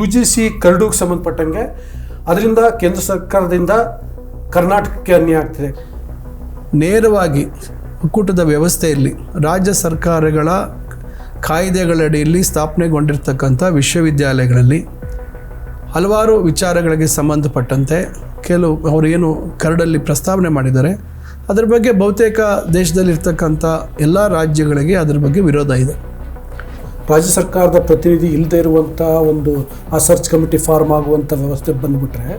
UGC ಕರಡುಗೆ ಸಂಬಂಧಪಟ್ಟಂಗೆ ಅದರಿಂದ ಕೇಂದ್ರ ಸರ್ಕಾರದಿಂದ ಕರ್ನಾಟಕಕ್ಕೆ ಅನ್ಯಾಯ ಆಗ್ತಿದೆ. ನೇರವಾಗಿ ಒಕ್ಕೂಟದ ವ್ಯವಸ್ಥೆಯಲ್ಲಿ ರಾಜ್ಯ ಸರ್ಕಾರಗಳ ಕಾಯ್ದೆಗಳಡಿಯಲ್ಲಿ ಸ್ಥಾಪನೆಗೊಂಡಿರ್ತಕ್ಕಂಥ ವಿಶ್ವವಿದ್ಯಾಲಯಗಳಲ್ಲಿ ಹಲವಾರು ವಿಚಾರಗಳಿಗೆ ಸಂಬಂಧಪಟ್ಟಂತೆ ಕೆಲವು ಅವರು ಏನು ಕರಡಲ್ಲಿ ಪ್ರಸ್ತಾವನೆ ಮಾಡಿದ್ದಾರೆ ಅದರ ಬಗ್ಗೆ ಬಹುತೇಕ ದೇಶದಲ್ಲಿರ್ತಕ್ಕಂಥ ಎಲ್ಲ ರಾಜ್ಯಗಳಿಗೆ ಅದರ ಬಗ್ಗೆ ವಿರೋಧ ಇದೆ. ರಾಜ್ಯ ಸರ್ಕಾರದ ಪ್ರತಿನಿಧಿ ಇಲ್ಲದೆ ಇರುವಂಥ ಒಂದು ಆ ಸರ್ಚ್ ಕಮಿಟಿ ಫಾರ್ಮ್ ಆಗುವಂಥ ವ್ಯವಸ್ಥೆ ಬಂದುಬಿಟ್ರೆ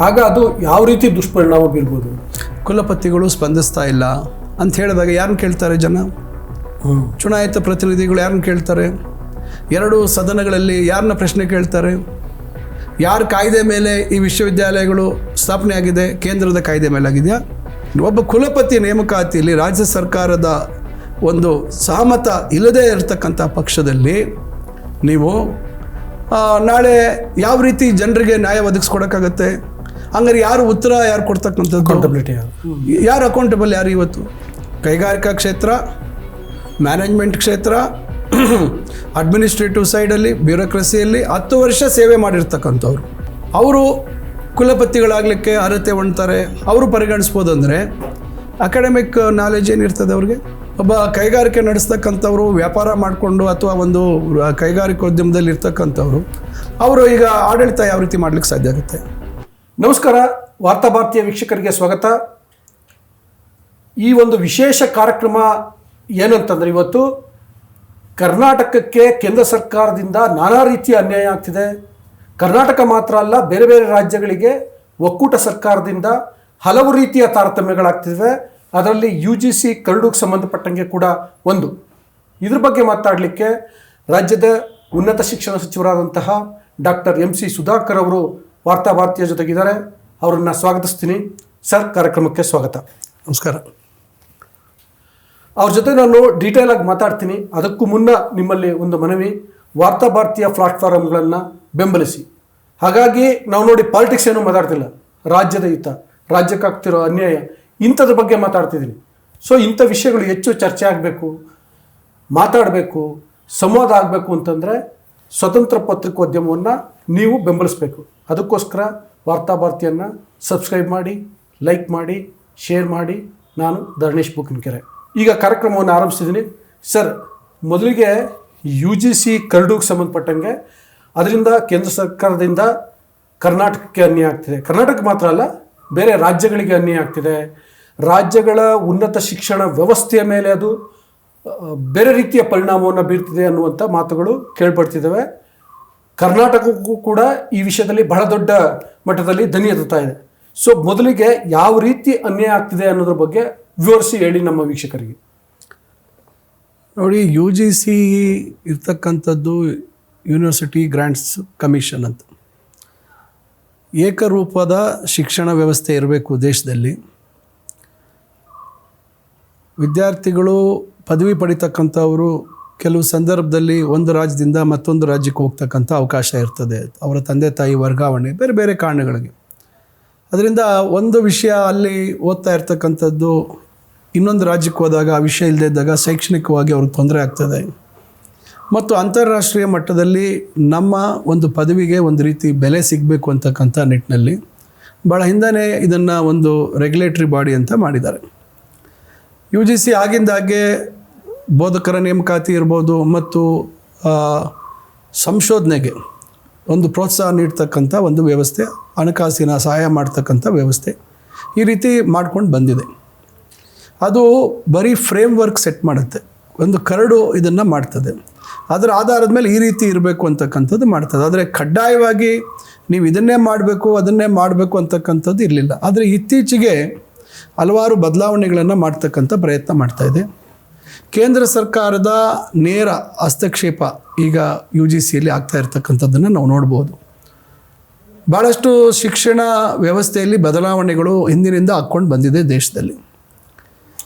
ಆಗ ಅದು ಯಾವ ರೀತಿ ದುಷ್ಪರಿಣಾಮ ಬೀರ್ಬೋದು? ಕುಲಪತಿಗಳು ಸ್ಪಂದಿಸ್ತಾ ಇಲ್ಲ ಅಂತ ಹೇಳಿದಾಗ ಯಾರನ್ನು ಕೇಳ್ತಾರೆ ಜನ? ಚುನಾಯಿತ ಪ್ರತಿನಿಧಿಗಳು ಯಾರನ್ನು ಕೇಳ್ತಾರೆ? ಎರಡು ಸದನಗಳಲ್ಲಿ ಯಾರನ್ನ ಪ್ರಶ್ನೆ ಕೇಳ್ತಾರೆ? ಯಾರ ಕಾಯ್ದೆ ಮೇಲೆ ಈ ವಿಶ್ವವಿದ್ಯಾಲಯಗಳು ಸ್ಥಾಪನೆ ಆಗಿದೆ? ಕೇಂದ್ರದ ಕಾಯ್ದೆ ಮೇಲೆ ಆಗಿದೆಯಾ? ಒಬ್ಬ ಕುಲಪತಿ ನೇಮಕಾತಿಯಲ್ಲಿ ರಾಜ್ಯ ಸರ್ಕಾರದ ಒಂದು ಸಹಮತ ಇಲ್ಲದೇ ಇರತಕ್ಕಂಥ ಪಕ್ಷದಲ್ಲಿ ನೀವು ನಾಳೆ ಯಾವ ರೀತಿ ಜನರಿಗೆ ನ್ಯಾಯ ಒದಗಿಸ್ಕೊಡೋಕ್ಕಾಗತ್ತೆ? ಹಂಗಾರೆ ಯಾರು ಉತ್ತರ ಯಾರು ಕೊಡ್ತಕ್ಕಂಥದ್ದು? ಅಕೌಂಟಬಿಲಿಟಿ ಯಾರು ಅಕೌಂಟಬಲ್ ಯಾರು? ಇವತ್ತು ಕೈಗಾರಿಕಾ ಕ್ಷೇತ್ರ, ಮ್ಯಾನೇಜ್ಮೆಂಟ್ ಕ್ಷೇತ್ರ, ಅಡ್ಮಿನಿಸ್ಟ್ರೇಟಿವ್ ಸೈಡಲ್ಲಿ, ಬ್ಯೂರೋಕ್ರಸಿಯಲ್ಲಿ 10 ವರ್ಷ ಸೇವೆ ಮಾಡಿರ್ತಕ್ಕಂಥವ್ರು ಅವರು ಕುಲಪತಿಗಳಾಗಲಿಕ್ಕೆ ಅರ್ಹತೆ ಹೊಂದ್ತಾರೆ. ಅವರು ಪರಿಗಣಿಸ್ಬೋದು. ಅಂದರೆ ಅಕಾಡೆಮಿಕ್ ನಾಲೆಜ್ ಏನಿರ್ತದೆ ಅವ್ರಿಗೆ? ಒಬ್ಬ ಕೈಗಾರಿಕೆ ನಡೆಸ್ತಕ್ಕಂಥವ್ರು, ವ್ಯಾಪಾರ ಮಾಡಿಕೊಂಡು ಅಥವಾ ಒಂದು ಕೈಗಾರಿಕೋದ್ಯಮದಲ್ಲಿ ಇರ್ತಕ್ಕಂಥವ್ರು ಅವರು ಈಗ ಆಡಳಿತ ಯಾವ ರೀತಿ ಮಾಡ್ಲಿಕ್ಕೆ ಸಾಧ್ಯ ಆಗುತ್ತೆ? ನಮಸ್ಕಾರ, ವಾರ್ತಾ ಭಾರತೀಯ ವೀಕ್ಷಕರಿಗೆ ಸ್ವಾಗತ. ಈ ಒಂದು ವಿಶೇಷ ಕಾರ್ಯಕ್ರಮ ಏನಂತಂದರೆ ಇವತ್ತು ಕರ್ನಾಟಕಕ್ಕೆ ಕೇಂದ್ರ ಸರ್ಕಾರದಿಂದ ನಾನಾ ರೀತಿಯ ಅನ್ಯಾಯ ಆಗ್ತಿದೆ. ಕರ್ನಾಟಕ ಮಾತ್ರ ಅಲ್ಲ, ಬೇರೆ ಬೇರೆ ರಾಜ್ಯಗಳಿಗೆ ಒಕ್ಕೂಟ ಸರ್ಕಾರದಿಂದ ಹಲವು ರೀತಿಯ ತಾರತಮ್ಯಗಳಾಗ್ತಿವೆ. ಅದರಲ್ಲಿ UGC ಕರಡುಗೆ ಸಂಬಂಧಪಟ್ಟಂಗೆ ಕೂಡ ಒಂದು. ಇದ್ರ ಬಗ್ಗೆ ಮಾತಾಡಲಿಕ್ಕೆ ರಾಜ್ಯದ ಉನ್ನತ ಶಿಕ್ಷಣ ಸಚಿವರಾದಂತಹ ಡಾಕ್ಟರ್ MC ಸುಧಾಕರ್ ಅವರು ವಾರ್ತಾ ಭಾರತೀಯ ಜೊತೆಗಿದ್ದಾರೆ. ಅವರನ್ನು ಸ್ವಾಗತಿಸ್ತೀನಿ. ಸರ್, ಕಾರ್ಯಕ್ರಮಕ್ಕೆ ಸ್ವಾಗತ. ನಮಸ್ಕಾರ. ಅವ್ರ ಜೊತೆ ನಾನು ಡೀಟೇಲ್ ಆಗಿ ಮಾತಾಡ್ತೀನಿ. ಅದಕ್ಕೂ ಮುನ್ನ ನಿಮ್ಮಲ್ಲಿ ಒಂದು ಮನವಿ, ವಾರ್ತಾ ಭಾರತೀಯ ಪ್ಲಾಟ್ಫಾರ್ಮ್ಗಳನ್ನು ಬೆಂಬಲಿಸಿ. ಹಾಗಾಗಿ ನಾವು ನೋಡಿ ಪಾಲಿಟಿಕ್ಸ್ ಏನೂ ಮಾತಾಡ್ತಿಲ್ಲ, ರಾಜ್ಯದ ಹಿತ, ರಾಜ್ಯಕ್ಕಾಗ್ತಿರೋ ಅನ್ಯಾಯ ಇಂಥದ್ರ ಬಗ್ಗೆ ಮಾತಾಡ್ತಿದ್ದೀನಿ. ಸೊ ಇಂಥ ವಿಷಯಗಳು ಹೆಚ್ಚು ಚರ್ಚೆ ಆಗಬೇಕು, ಮಾತಾಡಬೇಕು, ಸಂವಾದ ಆಗಬೇಕು ಅಂತಂದರೆ ಸ್ವತಂತ್ರ ಪತ್ರಿಕೋದ್ಯಮವನ್ನು ನೀವು ಬೆಂಬಲಿಸಬೇಕು. ಅದಕ್ಕೋಸ್ಕರ ವಾರ್ತಾ ಭಾರತಿಯನ್ನು ಸಬ್ಸ್ಕ್ರೈಬ್ ಮಾಡಿ, ಲೈಕ್ ಮಾಡಿ, ಶೇರ್ ಮಾಡಿ. ನಾನು ಧರಣೇಶ್ ಬುಕ್ನಕೆರೆ. ಈಗ ಕಾರ್ಯಕ್ರಮವನ್ನು ಆರಂಭಿಸಿದ್ದೀನಿ. ಸರ್, ಮೊದಲಿಗೆ UGC ಕರಡುಗೆ ಸಂಬಂಧಪಟ್ಟಂಗೆ ಅದರಿಂದ ಕೇಂದ್ರ ಸರ್ಕಾರದಿಂದ ಕರ್ನಾಟಕಕ್ಕೆ ಅನ್ಯಾಯ ಆಗ್ತಿದೆ. ಕರ್ನಾಟಕ ಮಾತ್ರ ಅಲ್ಲ, ಬೇರೆ ರಾಜ್ಯಗಳಿಗೆ ಅನ್ಯಾಯ ಆಗ್ತಿದೆ. ರಾಜ್ಯಗಳ ಉನ್ನತ ಶಿಕ್ಷಣ ವ್ಯವಸ್ಥೆಯ ಮೇಲೆ ಅದು ಬೇರೆ ರೀತಿಯ ಪರಿಣಾಮವನ್ನು ಬೀರ್ತಿದೆ ಅನ್ನುವಂಥ ಮಾತುಗಳು ಕೇಳ್ಪಡ್ತಿದ್ದಾವೆ. ಕರ್ನಾಟಕಕ್ಕೂ ಕೂಡ ಈ ವಿಷಯದಲ್ಲಿ ಬಹಳ ದೊಡ್ಡ ಮಟ್ಟದಲ್ಲಿ ದನಿ ಎತ್ತುತ್ತಾ ಇದೆ. ಸೊ ಮೊದಲಿಗೆ ಯಾವ ರೀತಿ ಅನ್ಯಾಯ ಆಗ್ತಿದೆ ಅನ್ನೋದ್ರ ಬಗ್ಗೆ ವಿವರಿಸಿ ಹೇಳಿ ನಮ್ಮ ವೀಕ್ಷಕರಿಗೆ. ನೋಡಿ, UGC ಇರ್ತಕ್ಕಂಥದ್ದು ಯೂನಿವರ್ಸಿಟಿ ಗ್ರಾಂಟ್ಸ್ ಕಮಿಷನ್ ಅಂತ. ಏಕರೂಪದ ಶಿಕ್ಷಣ ವ್ಯವಸ್ಥೆ ಇರಬೇಕು ದೇಶದಲ್ಲಿ. ವಿದ್ಯಾರ್ಥಿಗಳು ಪದವಿ ಪಡಿತಕ್ಕಂಥವರು ಕೆಲವು ಸಂದರ್ಭದಲ್ಲಿ ಒಂದು ರಾಜ್ಯದಿಂದ ಮತ್ತೊಂದು ರಾಜ್ಯಕ್ಕೆ ಹೋಗ್ತಕ್ಕಂಥ ಅವಕಾಶ ಇರ್ತದೆ. ಅವರ ತಂದೆ ತಾಯಿ ವರ್ಗಾವಣೆ, ಬೇರೆ ಬೇರೆ ಕಾರಣಗಳಿಗೆ. ಅದರಿಂದ ಒಂದು ವಿಷಯ ಅಲ್ಲಿ ಓದ್ತಾ ಇರ್ತಕ್ಕಂಥದ್ದು ಇನ್ನೊಂದು ರಾಜ್ಯಕ್ಕೆ ಹೋದಾಗ ಆ ವಿಷಯ ಇಲ್ಲದೇ ಇದ್ದಾಗ ಶೈಕ್ಷಣಿಕವಾಗಿ ಅವ್ರಿಗೆ ತೊಂದರೆ ಆಗ್ತದೆ. ಮತ್ತು ಅಂತಾರಾಷ್ಟ್ರೀಯ ಮಟ್ಟದಲ್ಲಿ ನಮ್ಮ ಒಂದು ಪದವಿಗೆ ಒಂದು ರೀತಿ ಬೆಲೆ ಸಿಗಬೇಕು ಅಂತಕ್ಕಂಥ ನಿಟ್ಟಿನಲ್ಲಿ ಭಾಳ ಹಿಂದೆಯೇ ಇದನ್ನು ಒಂದು ರೆಗ್ಯುಲೇಟರಿ ಬಾಡಿ ಅಂತ ಮಾಡಿದ್ದಾರೆ. UGC ಆಗಿಂದಾಗೆ ಬೋಧಕರ ನೇಮಕಾತಿ ಇರ್ಬೋದು ಮತ್ತು ಸಂಶೋಧನೆಗೆ ಒಂದು ಪ್ರೋತ್ಸಾಹ ನೀಡ್ತಕ್ಕಂಥ ಒಂದು ವ್ಯವಸ್ಥೆ, ಹಣಕಾಸಿನ ಸಹಾಯ ಮಾಡ್ತಕ್ಕಂಥ ವ್ಯವಸ್ಥೆ ಈ ರೀತಿ ಮಾಡ್ಕೊಂಡು ಬಂದಿದೆ. ಅದು ಬರೀ ಫ್ರೇಮ್ವರ್ಕ್ ಸೆಟ್ ಮಾಡುತ್ತೆ, ಒಂದು ಕರಡು ಇದನ್ನು ಮಾಡ್ತದೆ. ಅದರ ಆಧಾರದ ಮೇಲೆ ಈ ರೀತಿ ಇರಬೇಕು ಅಂತಕ್ಕಂಥದ್ದು ಮಾಡ್ತದೆ. ಆದರೆ ಕಡ್ಡಾಯವಾಗಿ ನೀವು ಇದನ್ನೇ ಮಾಡಬೇಕು ಅದನ್ನೇ ಮಾಡಬೇಕು ಅಂತಕ್ಕಂಥದ್ದು ಇರಲಿಲ್ಲ. ಆದರೆ ಇತ್ತೀಚೆಗೆ ಹಲವಾರು ಬದಲಾವಣೆಗಳನ್ನು ಮಾಡ್ತಕ್ಕಂಥ ಪ್ರಯತ್ನ ಮಾಡ್ತಾಯಿದೆ. ಕೇಂದ್ರ ಸರ್ಕಾರದ ನೇರ ಹಸ್ತಕ್ಷೇಪ ಈಗ UGCಯಲ್ಲಿ ಆಗ್ತಾ ಇರ್ತಕ್ಕಂಥದ್ದನ್ನು ನಾವು ನೋಡ್ಬೋದು. ಭಾಳಷ್ಟು ಶಿಕ್ಷಣ ವ್ಯವಸ್ಥೆಯಲ್ಲಿ ಬದಲಾವಣೆಗಳು ಹಿಂದಿನಿಂದ ಹಾಕ್ಕೊಂಡು ಬಂದಿದೆ ದೇಶದಲ್ಲಿ.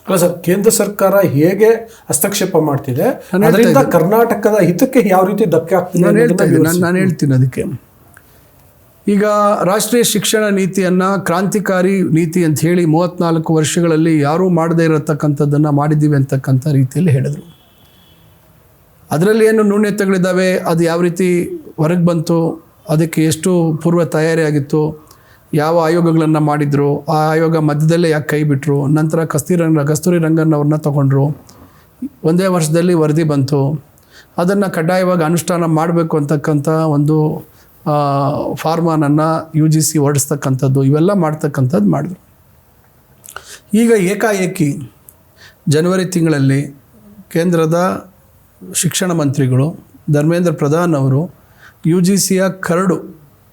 ಅಲ್ಲ ಸರ್, ಕೇಂದ್ರ ಸರ್ಕಾರ ಹೇಗೆ ಹಸ್ತಕ್ಷೇಪ ಮಾಡ್ತಿದೆ, ಅದರಿಂದ ಕರ್ನಾಟಕದ ಹಿತಕ್ಕೆ ಯಾವ ರೀತಿ ಧಕ್ಕೆ ಆಗ್ತಿದೆ ನಾನು ಹೇಳ್ತೀನಿ. ಅದಕ್ಕೆ ಈಗ ರಾಷ್ಟ್ರೀಯ ಶಿಕ್ಷಣ ನೀತಿಯನ್ನು ಕ್ರಾಂತಿಕಾರಿ ನೀತಿ ಅಂತ ಹೇಳಿ 34 ವರ್ಷಗಳಲ್ಲಿ ಯಾರೂ ಮಾಡದೇ ಇರತಕ್ಕಂಥದ್ದನ್ನು ಮಾಡಿದ್ದೀವಿ ಅಂತಕ್ಕಂಥ ರೀತಿಯಲ್ಲಿ ಹೇಳಿದರು. ಅದರಲ್ಲಿ ಏನು ನ್ಯೂನತೆಗಳಿದ್ದಾವೆ, ಅದು ಯಾವ ರೀತಿ ಹೊರಗೆ ಬಂತು, ಅದಕ್ಕೆ ಎಷ್ಟು ಪೂರ್ವ ತಯಾರಿ ಆಗಿತ್ತು, ಯಾವ ಆಯೋಗಗಳನ್ನು ಮಾಡಿದರು, ಆ ಆಯೋಗ ಮಧ್ಯದಲ್ಲೇ ಯಾಕೆ ಕೈ ಬಿಟ್ಟರು, ನಂತರ ಕಸ್ತೂರಿ ರಂಗನ್ ಅವ್ರನ್ನ ತೊಗೊಂಡ್ರು, ಒಂದೇ ವರ್ಷದಲ್ಲಿ ವರದಿ ಬಂತು, ಅದನ್ನು ಕಡ್ಡಾಯವಾಗಿ ಅನುಷ್ಠಾನ ಮಾಡಬೇಕು ಅಂತಕ್ಕಂಥ ಒಂದು ಫಾರ್ಮಾನನ್ನು UGC ಹೊರಡಿಸ್ತಕ್ಕಂಥದ್ದು, ಇವೆಲ್ಲ ಮಾಡ್ತಕ್ಕಂಥದ್ದು ಮಾಡಿದ್ರು. ಈಗ ಏಕಾಏಕಿ ಜನವರಿ ತಿಂಗಳಲ್ಲಿ ಕೇಂದ್ರದ ಶಿಕ್ಷಣ ಮಂತ್ರಿಗಳು ಧರ್ಮೇಂದ್ರ ಪ್ರಧಾನ್ ಅವರು UGCಯ ಕರಡು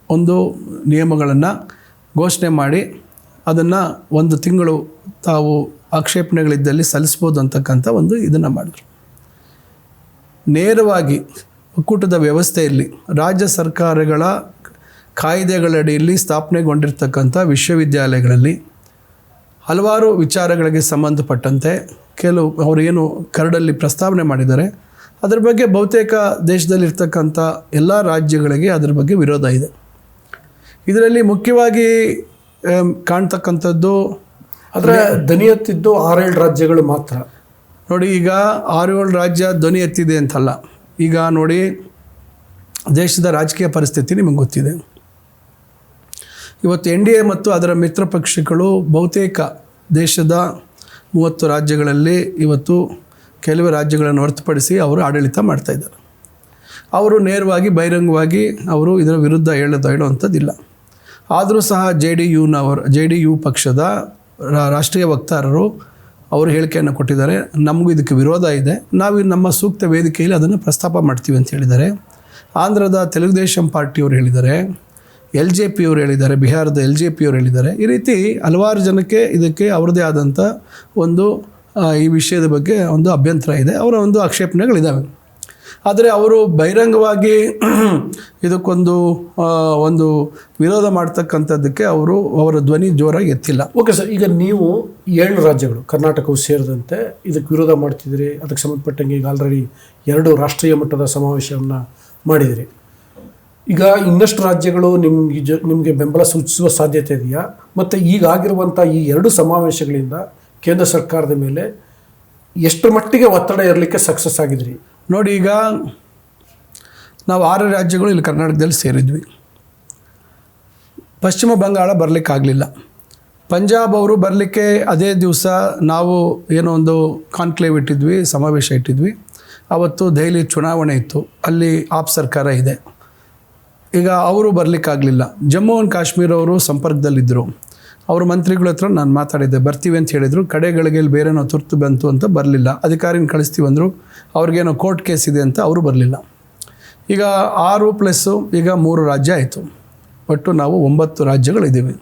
ಒಂದು ನಿಯಮಗಳನ್ನು ಘೋಷಣೆ ಮಾಡಿ ಅದನ್ನು 1 ತಿಂಗಳು ತಾವು ಆಕ್ಷೇಪಣೆಗಳಿದ್ದಲ್ಲಿ ಸಲ್ಲಿಸ್ಬೋದು ಅಂತಕ್ಕಂಥ ಒಂದು ಇದನ್ನು ಮಾಡಿದ್ರು. ನೇರವಾಗಿ ಒಕ್ಕೂಟದ ವ್ಯವಸ್ಥೆಯಲ್ಲಿ ರಾಜ್ಯ ಸರ್ಕಾರಗಳ ಕಾಯ್ದೆಗಳಡಿಯಲ್ಲಿ ಸ್ಥಾಪನೆಗೊಂಡಿರ್ತಕ್ಕಂಥ ವಿಶ್ವವಿದ್ಯಾಲಯಗಳಲ್ಲಿ ಹಲವಾರು ವಿಚಾರಗಳಿಗೆ ಸಂಬಂಧಪಟ್ಟಂತೆ ಅವರು ಏನು ಕರಡಲ್ಲಿ ಪ್ರಸ್ತಾವನೆ ಮಾಡಿದ್ದಾರೆ ಅದರ ಬಗ್ಗೆ ಬಹುತೇಕ ದೇಶದಲ್ಲಿರ್ತಕ್ಕಂಥ ಎಲ್ಲ ರಾಜ್ಯಗಳಿಗೆ ಅದರ ಬಗ್ಗೆ ವಿರೋಧ ಇದೆ. ಇದರಲ್ಲಿ ಮುಖ್ಯವಾಗಿ ಕಾಣ್ತಕ್ಕಂಥದ್ದು ಆದರೆ ಧ್ವನಿ ಎತ್ತಿದ್ದು 6-7 ರಾಜ್ಯಗಳು ಮಾತ್ರ. ನೋಡಿ, ಈಗ 6-7 ರಾಜ್ಯ ಧ್ವನಿ ಎತ್ತಿದೆ ಅಂತಲ್ಲ. ಈಗ ನೋಡಿ, ದೇಶದ ರಾಜಕೀಯ ಪರಿಸ್ಥಿತಿ ನಿಮಗೆ ಗೊತ್ತಿದೆ. ಇವತ್ತು NDA ಮತ್ತು ಅದರ ಮಿತ್ರ ಪಕ್ಷಗಳು ಬಹುತೇಕ ದೇಶದ 30 ರಾಜ್ಯಗಳಲ್ಲಿ ಇವತ್ತು ಕೆಲವು ರಾಜ್ಯಗಳನ್ನು ಹೊರತುಪಡಿಸಿ ಅವರು ಆಡಳಿತ ಮಾಡ್ತಾಯಿದ್ದಾರೆ. ಅವರು ನೇರವಾಗಿ ಬಹಿರಂಗವಾಗಿ ಅವರು ಇದರ ವಿರುದ್ಧ ಹೇಳುವಂಥದ್ದಿಲ್ಲ. ಆದರೂ ಸಹ JDU ಪಕ್ಷದ ರಾಷ್ಟ್ರೀಯ ವಕ್ತಾರರು ಅವರು ಹೇಳಿಕೆಯನ್ನು ಕೊಟ್ಟಿದ್ದಾರೆ. ನಮಗೂ ಇದಕ್ಕೆ ವಿರೋಧ ಇದೆ, ನಾವು ನಮ್ಮ ಸೂಕ್ತ ವೇದಿಕೆಯಲ್ಲಿ ಅದನ್ನು ಪ್ರಸ್ತಾಪ ಮಾಡ್ತೀವಿ ಅಂತ ಹೇಳಿದ್ದಾರೆ. ಆಂಧ್ರದ ತೆಲುಗುದೇಶಂ ಪಾರ್ಟಿಯವರು ಹೇಳಿದ್ದಾರೆ, LJP ಅವರು ಹೇಳಿದ್ದಾರೆ, ಬಿಹಾರದ LJP ಅವರು ಹೇಳಿದ್ದಾರೆ. ಈ ರೀತಿ ಹಲವಾರು ಜನಕ್ಕೆ ಇದಕ್ಕೆ ಅವ್ರದ್ದೇ ಆದಂಥ ಒಂದು ಈ ವಿಷಯದ ಬಗ್ಗೆ ಒಂದು ಅಭ್ಯಂತರ ಇದೆ, ಅವರ ಒಂದು ಆಕ್ಷೇಪಣೆಗಳಿದ್ದಾವೆ. ಆದರೆ ಅವರು ಬಹಿರಂಗವಾಗಿ ಇದಕ್ಕೊಂದು ಒಂದು ವಿರೋಧ ಮಾಡ್ತಕ್ಕಂಥದ್ದಕ್ಕೆ ಅವರ ಧ್ವನಿ ಜೋರಾಗಿ ಎತ್ತಿಲ್ಲ. ಓಕೆ ಸರ್, ಈಗ ನೀವು 7 ರಾಜ್ಯಗಳು ಕರ್ನಾಟಕವು ಸೇರಿದಂತೆ ಇದಕ್ಕೆ ವಿರೋಧ ಮಾಡ್ತಿದ್ದೀರಿ. ಅದಕ್ಕೆ ಸಂಬಂಧಪಟ್ಟಂಗೆ ಈಗ ಆಲ್ರೆಡಿ 2 ರಾಷ್ಟ್ರೀಯ ಮಟ್ಟದ ಸಮಾವೇಶವನ್ನು ಮಾಡಿದಿರಿ. ಈಗ ಇನ್ನಷ್ಟು ರಾಜ್ಯಗಳು ನಿಮಗೆ ಬೆಂಬಲ ಸೂಚಿಸುವ ಸಾಧ್ಯತೆ ಇದೆಯಾ? ಮತ್ತು ಈಗಾಗಿರುವಂಥ ಈ 2 ಸಮಾವೇಶಗಳಿಂದ ಕೇಂದ್ರ ಸರ್ಕಾರದ ಮೇಲೆ ಎಷ್ಟರ ಮಟ್ಟಿಗೆ ಒತ್ತಡ ಇರಲಿಕ್ಕೆ ಸಕ್ಸಸ್ ಆಗಿದ್ರಿ? ನೋಡಿ, ಈಗ ನಾವು 6 ರಾಜ್ಯಗಳು ಇಲ್ಲಿ ಕರ್ನಾಟಕದಲ್ಲಿ ಸೇರಿದ್ವಿ. ಪಶ್ಚಿಮ ಬಂಗಾಳ ಬರಲಿಕ್ಕಾಗಲಿಲ್ಲ. ಪಂಜಾಬ್ ಅವರು ಬರಲಿಕ್ಕೆ ಅದೇ ದಿವಸ ನಾವು ಏನೋ ಒಂದು ಕಾನ್ಕ್ಲೇವ್ ಇಟ್ಟಿದ್ವಿ, ಸಮಾವೇಶ ಇಟ್ಟಿದ್ವಿ. ಆವತ್ತು ದೆಹಲಿ ಚುನಾವಣೆ ಇತ್ತು, ಅಲ್ಲಿ ಆಪ್ ಸರ್ಕಾರ ಇದೆ. ಈಗ ಅವರು ಬರಲಿಕ್ಕಾಗಲಿಲ್ಲ. ಜಮ್ಮು ಆ್ಯಂಡ್ ಕಾಶ್ಮೀರ ಅವರು ಸಂಪರ್ಕದಲ್ಲಿದ್ದರು. ಅವರು ಮಂತ್ರಿಗಳ ಹತ್ರ ನಾನು ಮಾತಾಡಿದ್ದೆ, ಬರ್ತೀವಿ ಅಂತ ಹೇಳಿದರು. ಕಡೆಗಳಿಗೆ ಬೇರೆನೋ ತುರ್ತು ಬಂತು ಅಂತ ಬರಲಿಲ್ಲ. ಅಧಿಕಾರಿನ ಕಳಿಸ್ತೀವಿ ಅಂದರು, ಅವ್ರಿಗೇನೋ ಕೋರ್ಟ್ ಕೇಸ್ ಇದೆ ಅಂತ ಅವರು ಬರಲಿಲ್ಲ. ಈಗ 6 + ಈಗ 3 ರಾಜ್ಯ ಆಯಿತು. ಒಟ್ಟು ನಾವು 9 ರಾಜ್ಯಗಳಿದ್ದೀವಿ.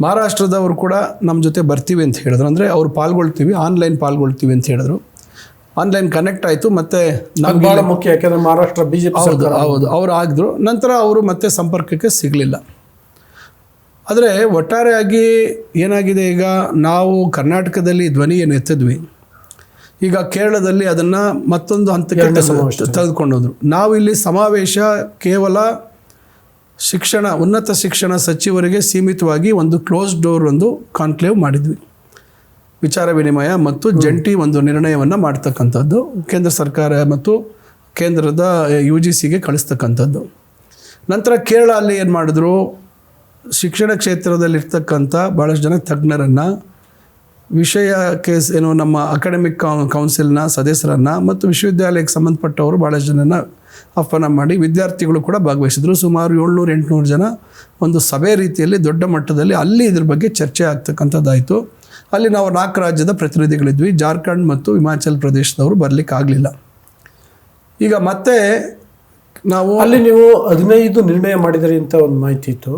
ಮಹಾರಾಷ್ಟ್ರದವರು ಕೂಡ ನಮ್ಮ ಜೊತೆ ಬರ್ತೀವಿ ಅಂತ ಹೇಳಿದ್ರು. ಅಂದರೆ ಅವ್ರು ಪಾಲ್ಗೊಳ್ತೀವಿ, ಆನ್ಲೈನ್ ಪಾಲ್ಗೊಳ್ತೀವಿ ಅಂತ ಹೇಳಿದ್ರು. ಆನ್ಲೈನ್ ಕನೆಕ್ಟ್ ಆಯಿತು. ಮತ್ತು ನಮ್ಗೆ ಭಾಳ ಮುಖ್ಯ, ಯಾಕೆಂದರೆ ಮಹಾರಾಷ್ಟ್ರ BJP ಹೌದು ಅವರು ಆಗಿದ್ರು. ನಂತರ ಅವರು ಮತ್ತೆ ಸಂಪರ್ಕಕ್ಕೆ ಸಿಗಲಿಲ್ಲ. ಆದರೆ ಒಟ್ಟಾರೆಯಾಗಿ ಏನಾಗಿದೆ, ಈಗ ನಾವು ಕರ್ನಾಟಕದಲ್ಲಿ ಧ್ವನಿಯನ್ನು ಎತ್ತಿದ್ವಿ. ಈಗ ಕೇರಳದಲ್ಲಿ ಅದನ್ನು ಮತ್ತೊಂದು ಹಂತಕ್ಕೆ ತೆಗೆದುಕೊಂಡೋದ್ರು. ನಾವು ಇಲ್ಲಿ ಸಮಾವೇಶ ಕೇವಲ ಉನ್ನತ ಶಿಕ್ಷಣ ಸಚಿವರಿಗೆ ಸೀಮಿತವಾಗಿ ಒಂದು ಕ್ಲೋಸ್ ಡೋರ್ ಒಂದು ಕಾನ್ಕ್ಲೇವ್ ಮಾಡಿದ್ವಿ. ವಿಚಾರ ವಿನಿಮಯ ಮತ್ತು ಜಂಟಿ ಒಂದು ನಿರ್ಣಯವನ್ನು ಮಾಡ್ತಕ್ಕಂಥದ್ದು, ಕೇಂದ್ರ ಸರ್ಕಾರ ಮತ್ತು ಕೇಂದ್ರದ UGCಗೆ ಕಳಿಸ್ತಕ್ಕಂಥದ್ದು. ನಂತರ ಕೇರಳ ಅಲ್ಲಿ ಏನು ಮಾಡಿದ್ರು, ಶಿಕ್ಷಣ ಕ್ಷೇತ್ರದಲ್ಲಿರ್ತಕ್ಕಂಥ ಭಾಳಷ್ಟು ಜನ ತಜ್ಞರನ್ನು, ವಿಷಯಕ್ಕೆ ನಮ್ಮ ಅಕಾಡೆಮಿಕ್ ಕೌನ್ಸಿಲ್ನ ಸದಸ್ಯರನ್ನು ಮತ್ತು ವಿಶ್ವವಿದ್ಯಾಲಯಕ್ಕೆ ಸಂಬಂಧಪಟ್ಟವರು ಭಾಳಷ್ಟು ಜನನ ಆಹ್ವಾನ ಮಾಡಿ ವಿದ್ಯಾರ್ಥಿಗಳು ಕೂಡ ಭಾಗವಹಿಸಿದ್ರು. ಸುಮಾರು 700-800 ಜನ ಒಂದು ಸಭೆ ರೀತಿಯಲ್ಲಿ ದೊಡ್ಡ ಮಟ್ಟದಲ್ಲಿ ಅಲ್ಲಿ ಇದ್ರ ಬಗ್ಗೆ ಚರ್ಚೆ ಆಗ್ತಕ್ಕಂಥದ್ದಾಯಿತು. ಅಲ್ಲಿ ನಾವು 4 ರಾಜ್ಯದ ಪ್ರತಿನಿಧಿಗಳಿದ್ವಿ. ಜಾರ್ಖಂಡ್ ಮತ್ತು ಹಿಮಾಚಲ್ ಪ್ರದೇಶದವರು ಬರಲಿಕ್ಕಾಗಲಿಲ್ಲ. ಈಗ ಮತ್ತೆ ನಾವು ಅಲ್ಲಿ ನೀವು 15 ನಿರ್ಣಯ ಮಾಡಿದಿರಿ ಅಂತ ಒಂದು ಮಾಹಿತಿ ಇತ್ತು.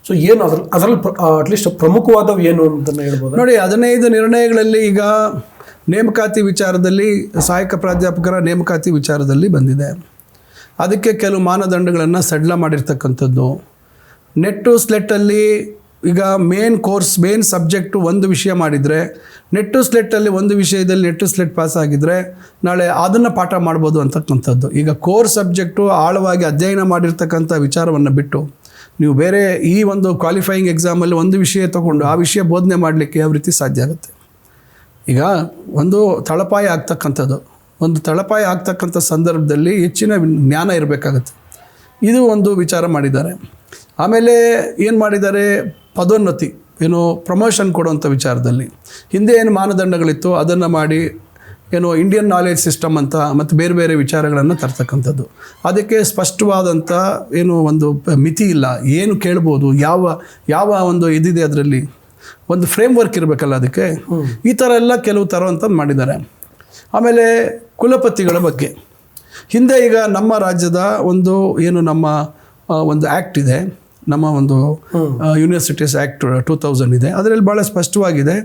ಸೊ ಏನು ಅದರಲ್ಲಿ ಅಟ್ಲೀಸ್ಟ್ ಪ್ರಮುಖವಾದವು ಏನು ಅಂತಲೇ ಹೇಳ್ಬೋದು? ನೋಡಿ, 15 ನಿರ್ಣಯಗಳಲ್ಲಿ ಈಗ ನೇಮಕಾತಿ ವಿಚಾರದಲ್ಲಿ, ಸಹಾಯಕ ಪ್ರಾಧ್ಯಾಪಕರ ನೇಮಕಾತಿ ವಿಚಾರದಲ್ಲಿ ಬಂದಿದೆ. ಅದಕ್ಕೆ ಕೆಲವು ಮಾನದಂಡಗಳನ್ನು ಸಡಿಲ ಮಾಡಿರ್ತಕ್ಕಂಥದ್ದು. ನೆಟ್ಟು ಸ್ಲೆಟ್ಟಲ್ಲಿ ಈಗ ಮೇನ್ ಸಬ್ಜೆಕ್ಟು ಒಂದು ವಿಷಯ ಮಾಡಿದರೆ, ನೆಟ್ಟು ಸ್ಲೆಟ್ಟಲ್ಲಿ ಒಂದು ವಿಷಯದಲ್ಲಿ ನೆಟ್ಟು ಸ್ಲೆಟ್ ಪಾಸ್ ಆಗಿದ್ದರೆ ನಾಳೆ ಅದನ್ನು ಪಾಠ ಮಾಡ್ಬೋದು ಅಂತಕ್ಕಂಥದ್ದು. ಈಗ ಕೋರ್ ಸಬ್ಜೆಕ್ಟು ಆಳವಾಗಿ ಅಧ್ಯಯನ ಮಾಡಿರ್ತಕ್ಕಂಥ ವಿಚಾರವನ್ನು ಬಿಟ್ಟು ನೀವು ಬೇರೆ ಈ ಒಂದು ಕ್ವಾಲಿಫೈಯಿಂಗ್ ಎಕ್ಸಾಮಲ್ಲಿ ಒಂದು ವಿಷಯ ತೊಗೊಂಡು ಆ ವಿಷಯ ಬೋಧನೆ ಮಾಡಲಿಕ್ಕೆ ಯಾವ ರೀತಿ ಸಾಧ್ಯ ಆಗುತ್ತೆ? ಈಗ ಒಂದು ತಳಪಾಯ ಆಗ್ತಕ್ಕಂಥದ್ದು. ಒಂದು ತಳಪಾಯ ಆಗ್ತಕ್ಕಂಥ ಸಂದರ್ಭದಲ್ಲಿ ಹೆಚ್ಚಿನ ಜ್ಞಾನ ಇರಬೇಕಾಗತ್ತೆ. ಇದು ಒಂದು ವಿಚಾರ ಮಾಡಿದ್ದಾರೆ. ಆಮೇಲೆ ಏನು ಮಾಡಿದ್ದಾರೆ, ಪದೋನ್ನತಿ ಏನು ಪ್ರಮೋಷನ್ ಕೊಡುವಂಥ ವಿಚಾರದಲ್ಲಿ ಹಿಂದೆ ಏನು ಮಾನದಂಡಗಳಿತ್ತು ಅದನ್ನು ಮಾಡಿ ಏನು ಇಂಡಿಯನ್ ನಾಲೆಡ್ಜ್ ಸಿಸ್ಟಮ್ ಅಂತ ಮತ್ತು ಬೇರೆ ಬೇರೆ ವಿಚಾರಗಳನ್ನು ತರ್ತಕ್ಕಂಥದ್ದು. ಅದಕ್ಕೆ ಸ್ಪಷ್ಟವಾದಂಥ ಏನು ಒಂದು ಮಿತಿ ಇಲ್ಲ, ಏನು ಕೇಳ್ಬೋದು, ಯಾವ ಒಂದು ಇದಿದೆ, ಅದರಲ್ಲಿ ಒಂದು ಫ್ರೇಮ್ವರ್ಕ್ ಇರಬೇಕಲ್ಲ ಅದಕ್ಕೆ. ಈ ಥರ ಎಲ್ಲ ಕೆಲವು ತರುವಂಥದ್ದು ಮಾಡಿದ್ದಾರೆ. ಆಮೇಲೆ ಕುಲಪತಿಗಳ ಬಗ್ಗೆ ಹಿಂದೆ ಈಗ ನಮ್ಮ ರಾಜ್ಯದ ಒಂದು ಏನು ನಮ್ಮ ಒಂದು ಆ್ಯಕ್ಟ್ ಇದೆ, ನಮ್ಮ ಒಂದು ಯೂನಿವರ್ಸಿಟೀಸ್ ಆ್ಯಕ್ಟ್ 2000 ಇದೆ. ಅದರಲ್ಲಿ ಭಾಳ ಸ್ಪಷ್ಟವಾಗಿದೆ,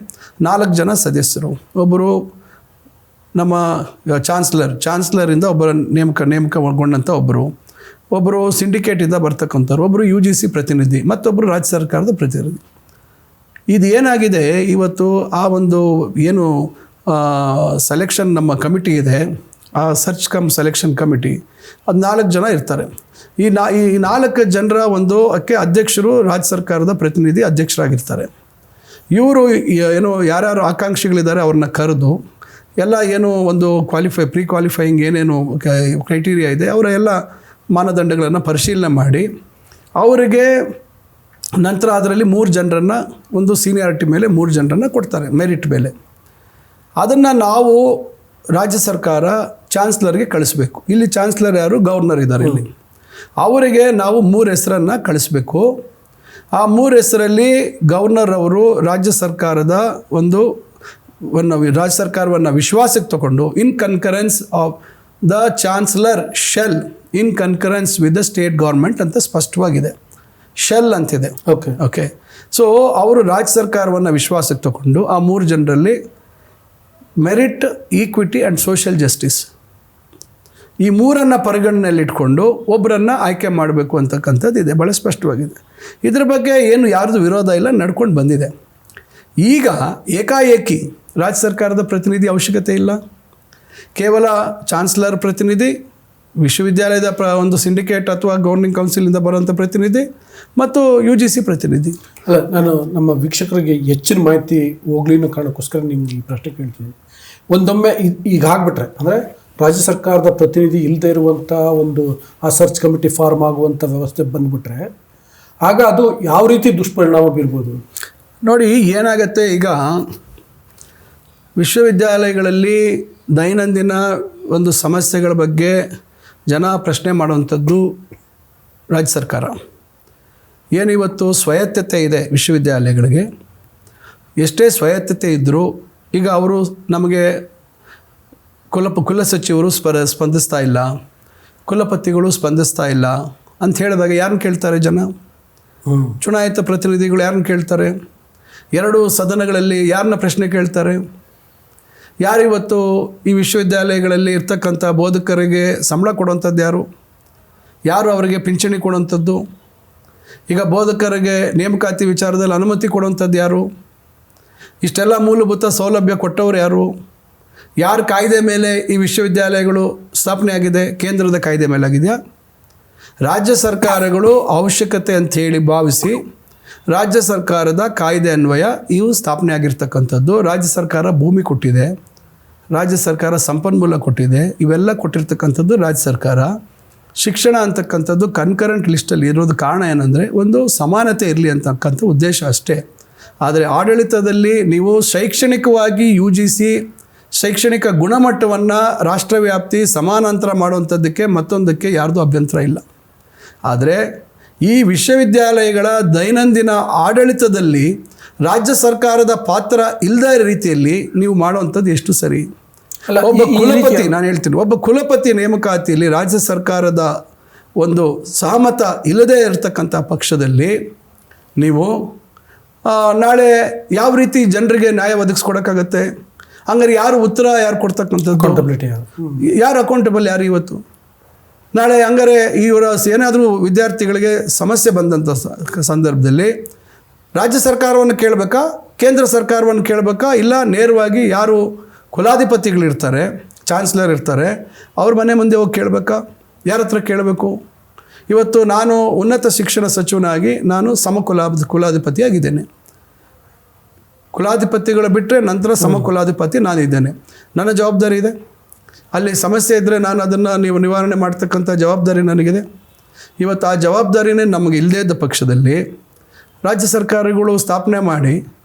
4 ಜನ ಸದಸ್ಯರು, ಒಬ್ಬರು ನಮ್ಮ ಚಾನ್ಸ್ಲರಿಂದ ಒಬ್ಬರ ನೇಮಕಗೊಂಡಂಥ ಒಬ್ಬರು ಸಿಂಡಿಕೇಟಿಂದ ಬರ್ತಕ್ಕಂಥವ್ರು, ಒಬ್ಬರು UGC ಪ್ರತಿನಿಧಿ, ಮತ್ತೊಬ್ಬರು ರಾಜ್ಯ ಸರ್ಕಾರದ ಪ್ರತಿನಿಧಿ. ಇದು ಏನಾಗಿದೆ ಇವತ್ತು, ಆ ಒಂದು ಏನು ಸೆಲೆಕ್ಷನ್ ನಮ್ಮ ಕಮಿಟಿ ಇದೆ, ಆ ಸರ್ಚ್ ಸೆಲೆಕ್ಷನ್ ಕಮಿಟಿ, ಅದು 4 ಜನ ಇರ್ತಾರೆ. ಈ 4 ಜನರ ಒಂದು ಅಧ್ಯಕ್ಷರು ರಾಜ್ಯ ಸರ್ಕಾರದ ಪ್ರತಿನಿಧಿ ಅಧ್ಯಕ್ಷರಾಗಿರ್ತಾರೆ. ಇವರು ಏನು ಯಾರ್ಯಾರು ಆಕಾಂಕ್ಷಿಗಳಿದ್ದಾರೆ ಅವ್ರನ್ನ ಕರೆದು ಎಲ್ಲ ಏನು ಒಂದು ಪ್ರೀ ಕ್ವಾಲಿಫೈಯಿಂಗ್ ಏನೇನು ಕ್ರೈಟೀರಿಯಾ ಇದೆ ಅವರ ಎಲ್ಲ ಮಾನದಂಡಗಳನ್ನು ಪರಿಶೀಲನೆ ಮಾಡಿ ಅವರಿಗೆ ನಂತರ ಅದರಲ್ಲಿ 3 ಜನರನ್ನು ಒಂದು ಸೀನಿಯಾರಿಟಿ ಮೇಲೆ 3 ಜನರನ್ನು ಕೊಡ್ತಾರೆ ಮೆರಿಟ್ ಮೇಲೆ. ಅದನ್ನು ನಾವು ರಾಜ್ಯ ಸರ್ಕಾರ ಚಾನ್ಸ್ಲರ್ಗೆ ಕಳಿಸ್ಬೇಕು. ಇಲ್ಲಿ ಚಾನ್ಸ್ಲರ್ ಯಾರು, ಗವರ್ನರ್ ಇದ್ದಾರೆ ಇಲ್ಲಿ. ಅವರಿಗೆ ನಾವು 3 ಹೆಸರನ್ನು ಕಳಿಸ್ಬೇಕು. ಆ 3 ಹೆಸರಲ್ಲಿ ಗವರ್ನರ್ ಅವರು ರಾಜ್ಯ ಸರ್ಕಾರದ ರಾಜ್ಯ ಸರ್ಕಾರವನ್ನು ವಿಶ್ವಾಸಕ್ಕೆ ತಗೊಂಡು in concurrence of the chancellor shall in concurrence with the state government ಅಂತ ಸ್ಪಷ್ಟವಾಗಿದೆ. ಶೆಲ್ ಅಂತಿದೆ. ಓಕೆ. ಸೊ ಅವರು ರಾಜ್ಯ ಸರ್ಕಾರವನ್ನು ವಿಶ್ವಾಸಕ್ಕೆ ತಗೊಂಡು ಆ 3 ಜನರಲ್ಲಿ merit, equity and social justice ಈ 3 ಪರಿಗಣನೆಯಲ್ಲಿಟ್ಕೊಂಡು ಒಬ್ಬರನ್ನು ಆಯ್ಕೆ ಮಾಡಬೇಕು ಅಂತಕ್ಕಂಥದ್ದು ಇದೆ, ಭಾಳ ಸ್ಪಷ್ಟವಾಗಿದೆ. ಇದ್ರ ಬಗ್ಗೆ ಏನು ಯಾರ್ದು ವಿರೋಧ ಇಲ್ಲ, ನಡ್ಕೊಂಡು ಬಂದಿದೆ. ಈಗ ಏಕಾಏಕಿ ರಾಜ್ಯ ಸರ್ಕಾರದ ಪ್ರತಿನಿಧಿ ಅವಶ್ಯಕತೆ ಇಲ್ಲ, ಕೇವಲ ಚಾನ್ಸ್ಲರ್ ಪ್ರತಿನಿಧಿ, ವಿಶ್ವವಿದ್ಯಾಲಯದ ಒಂದು ಸಿಂಡಿಕೇಟ್ ಅಥವಾ ಗವರ್ನಿಂಗ್ ಕೌನ್ಸಿಲಿಂದ ಬರುವಂಥ ಪ್ರತಿನಿಧಿ ಮತ್ತು UGC ಪ್ರತಿನಿಧಿ. ಅಲ್ಲ, ನಾನು ನಮ್ಮ ವೀಕ್ಷಕರಿಗೆ ಹೆಚ್ಚಿನ ಮಾಹಿತಿ ಹೋಗ್ಲಿ ಅನ್ನೋ ಕಾರಣಕ್ಕೋಸ್ಕರ ನಿಮ್ಗೆ ಈ ಪ್ರಶ್ನೆ ಕೇಳ್ತೀನಿ. ಒಂದೊಮ್ಮೆ ಈಗ ಆಗ್ಬಿಟ್ರೆ ಅಂದರೆ ರಾಜ್ಯ ಸರ್ಕಾರದ ಪ್ರತಿನಿಧಿ ಇಲ್ಲದೆ ಇರುವಂಥ ಒಂದು ಆ ಸರ್ಚ್ ಕಮಿಟಿ ಫಾರ್ಮ್ ಆಗುವಂಥ ವ್ಯವಸ್ಥೆ ಬಂದುಬಿಟ್ರೆ ಆಗ ಅದು ಯಾವ ರೀತಿ ದುಷ್ಪರಿಣಾಮ ಬೀರ್ಬೋದು ನೋಡಿ. ಏನಾಗತ್ತೆ, ಈಗ ವಿಶ್ವವಿದ್ಯಾಲಯಗಳಲ್ಲಿ ದೈನಂದಿನ ಒಂದು ಸಮಸ್ಯೆಗಳ ಬಗ್ಗೆ ಜನ ಪ್ರಶ್ನೆ ಮಾಡುವಂಥದ್ದು ರಾಜ್ಯ ಸರ್ಕಾರ. ಏನಿವತ್ತು ಸ್ವಾಯತ್ತತೆ ಇದೆ ವಿಶ್ವವಿದ್ಯಾಲಯಗಳಿಗೆ, ಎಷ್ಟೇ ಸ್ವಾಯತ್ತತೆ ಇದ್ದರೂ ಈಗ ಅವರು ನಮಗೆ ಕುಲಸಚಿವರು ಸ್ಪಂದಿಸ್ತಾ ಇಲ್ಲ, ಕುಲಪತಿಗಳು ಸ್ಪಂದಿಸ್ತಾ ಇಲ್ಲ ಅಂತ ಹೇಳಿದಾಗ ಯಾರನ್ನ ಕೇಳ್ತಾರೆ ಜನ? ಚುನಾಯಿತ ಪ್ರತಿನಿಧಿಗಳು ಯಾರನ್ನ ಕೇಳ್ತಾರೆ? 2 ಸದನಗಳಲ್ಲಿ ಯಾರನ್ನ ಪ್ರಶ್ನೆ ಕೇಳ್ತಾರೆ? ಯಾರಿವತ್ತು ಈ ವಿಶ್ವವಿದ್ಯಾಲಯಗಳಲ್ಲಿ ಇರ್ತಕ್ಕಂಥ ಬೋಧಕರಿಗೆ ಸಂಬಳ ಕೊಡುವಂಥದ್ದು ಯಾರು ಅವರಿಗೆ ಪಿಂಚಣಿ ಕೊಡುವಂಥದ್ದು? ಈಗ ಬೋಧಕರಿಗೆ ನೇಮಕಾತಿ ವಿಚಾರದಲ್ಲಿ ಅನುಮತಿ ಕೊಡುವಂಥದ್ದು ಯಾರು? ಇಷ್ಟೆಲ್ಲ ಮೂಲಭೂತ ಸೌಲಭ್ಯ ಕೊಟ್ಟವರು ಯಾರ ಕಾಯ್ದೆ ಮೇಲೆ ಈ ವಿಶ್ವವಿದ್ಯಾಲಯಗಳು ಸ್ಥಾಪನೆ ಆಗಿದೆ? ಕೇಂದ್ರದ ಕಾಯ್ದೆ ಮೇಲೆ ಆಗಿದೆಯಾ? ರಾಜ್ಯ ಸರ್ಕಾರಗಳು ಅವಶ್ಯಕತೆ ಅಂಥೇಳಿ ಭಾವಿಸಿ ರಾಜ್ಯ ಸರ್ಕಾರದ ಕಾಯ್ದೆ ಅನ್ವಯ ಇವು ಸ್ಥಾಪನೆ ಆಗಿರ್ತಕ್ಕಂಥದ್ದು. ರಾಜ್ಯ ಸರ್ಕಾರ ಭೂಮಿ ಕೊಟ್ಟಿದೆ, ರಾಜ್ಯ ಸರ್ಕಾರ ಸಂಪನ್ಮೂಲ ಕೊಟ್ಟಿದೆ, ಇವೆಲ್ಲ ಕೊಟ್ಟಿರ್ತಕ್ಕಂಥದ್ದು ರಾಜ್ಯ ಸರ್ಕಾರ. ಶಿಕ್ಷಣ ಅಂತಕ್ಕಂಥದ್ದು ಕನ್ಕರೆಂಟ್ ಲಿಸ್ಟಲ್ಲಿ ಇರೋದು ಕಾರಣ ಏನಂದರೆ ಒಂದು ಸಮಾನತೆ ಇರಲಿ ಅಂತಕ್ಕಂಥ ಉದ್ದೇಶ ಅಷ್ಟೇ. ಆದರೆ ಆಡಳಿತದಲ್ಲಿ ನೀವು ಶೈಕ್ಷಣಿಕವಾಗಿ UGC ಶೈಕ್ಷಣಿಕ ಗುಣಮಟ್ಟವನ್ನು ರಾಷ್ಟ್ರವ್ಯಾಪ್ತಿ ಸಮಾನಾಂತರ ಮಾಡುವಂಥದ್ದಕ್ಕೆ ಮತ್ತೊಂದಕ್ಕೆ ಯಾರ್ದು ಅಭ್ಯಂತರ ಇಲ್ಲ. ಆದರೆ ಈ ವಿಶ್ವವಿದ್ಯಾಲಯಗಳ ದೈನಂದಿನ ಆಡಳಿತದಲ್ಲಿ ರಾಜ್ಯ ಸರ್ಕಾರದ ಪಾತ್ರ ಇಲ್ಲದ ರೀತಿಯಲ್ಲಿ ನೀವು ಮಾಡುವಂಥದ್ದು ಎಷ್ಟು ಸರಿ? ಒಬ್ಬ ಕುಲಪತಿ, ನಾನು ಹೇಳ್ತೀನಿ, ಒಬ್ಬ ಕುಲಪತಿ ನೇಮಕಾತಿಯಲ್ಲಿ ರಾಜ್ಯ ಸರ್ಕಾರದ ಒಂದು ಸಹಮತ ಇಲ್ಲದೇ ಇರತಕ್ಕಂಥ ಪಕ್ಷದಲ್ಲಿ ನೀವು ನಾಳೆ ಯಾವ ರೀತಿ ಜನರಿಗೆ ನ್ಯಾಯ ಒದಗಿಸ್ಕೊಡೋಕ್ಕಾಗತ್ತೆ? ಹಂಗಾರೆ ಯಾರು ಕೊಡ್ತಕ್ಕಂಥದ್ದು? ಅಕೌಂಟಬಿಲಿಟಿ ಯಾರು ಅಕೌಂಟಬಲ್ ಯಾರು ಇವತ್ತು? ನಾಳೆ ಹಂಗಾರೆ ಇವರ ಏನಾದರೂ ವಿದ್ಯಾರ್ಥಿಗಳಿಗೆ ಸಮಸ್ಯೆ ಬಂದಂಥ ಸಂದರ್ಭದಲ್ಲಿ ರಾಜ್ಯ ಸರ್ಕಾರವನ್ನು ಕೇಳಬೇಕಾ, ಕೇಂದ್ರ ಸರ್ಕಾರವನ್ನು ಕೇಳಬೇಕಾ, ಇಲ್ಲ ನೇರವಾಗಿ ಯಾರು ಕುಲಾಧಿಪತಿಗಳಿರ್ತಾರೆ, ಚಾನ್ಸ್ಲರ್ ಇರ್ತಾರೆ, ಅವ್ರ ಮನೆ ಮುಂದೆ ಹೋಗಿ ಕೇಳಬೇಕಾ? ಯಾರ ಹತ್ರ ಕೇಳಬೇಕು? ಇವತ್ತು ನಾನು ಉನ್ನತ ಶಿಕ್ಷಣ ಸಚಿವನಾಗಿ ನಾನು ಕುಲಾಧಿಪತಿಯಾಗಿದ್ದೇನೆ. ಕುಲಾಧಿಪತಿಗಳು ಬಿಟ್ಟರೆ ನಂತರ ಸಮಕುಲಾಧಿಪತಿ ನಾನಿದ್ದೇನೆ. ನನ್ನ ಜವಾಬ್ದಾರಿ ಇದೆ. ಅಲ್ಲಿ ಸಮಸ್ಯೆ ಇದ್ದರೆ ನಾನು ಅದನ್ನು ನೀವು ನಿವಾರಣೆ ಮಾಡ್ತಕ್ಕಂಥ ಜವಾಬ್ದಾರಿ ನನಗಿದೆ. ಇವತ್ತು ಆ ಜವಾಬ್ದಾರಿನೇ ನಮಗೆ ಇಲ್ಲದೇ ಇದ್ದ ಪಕ್ಷದಲ್ಲಿ ರಾಜ್ಯ ಸರ್ಕಾರಗಳು ಸ್ಥಾಪನೆ ಮಾಡಿ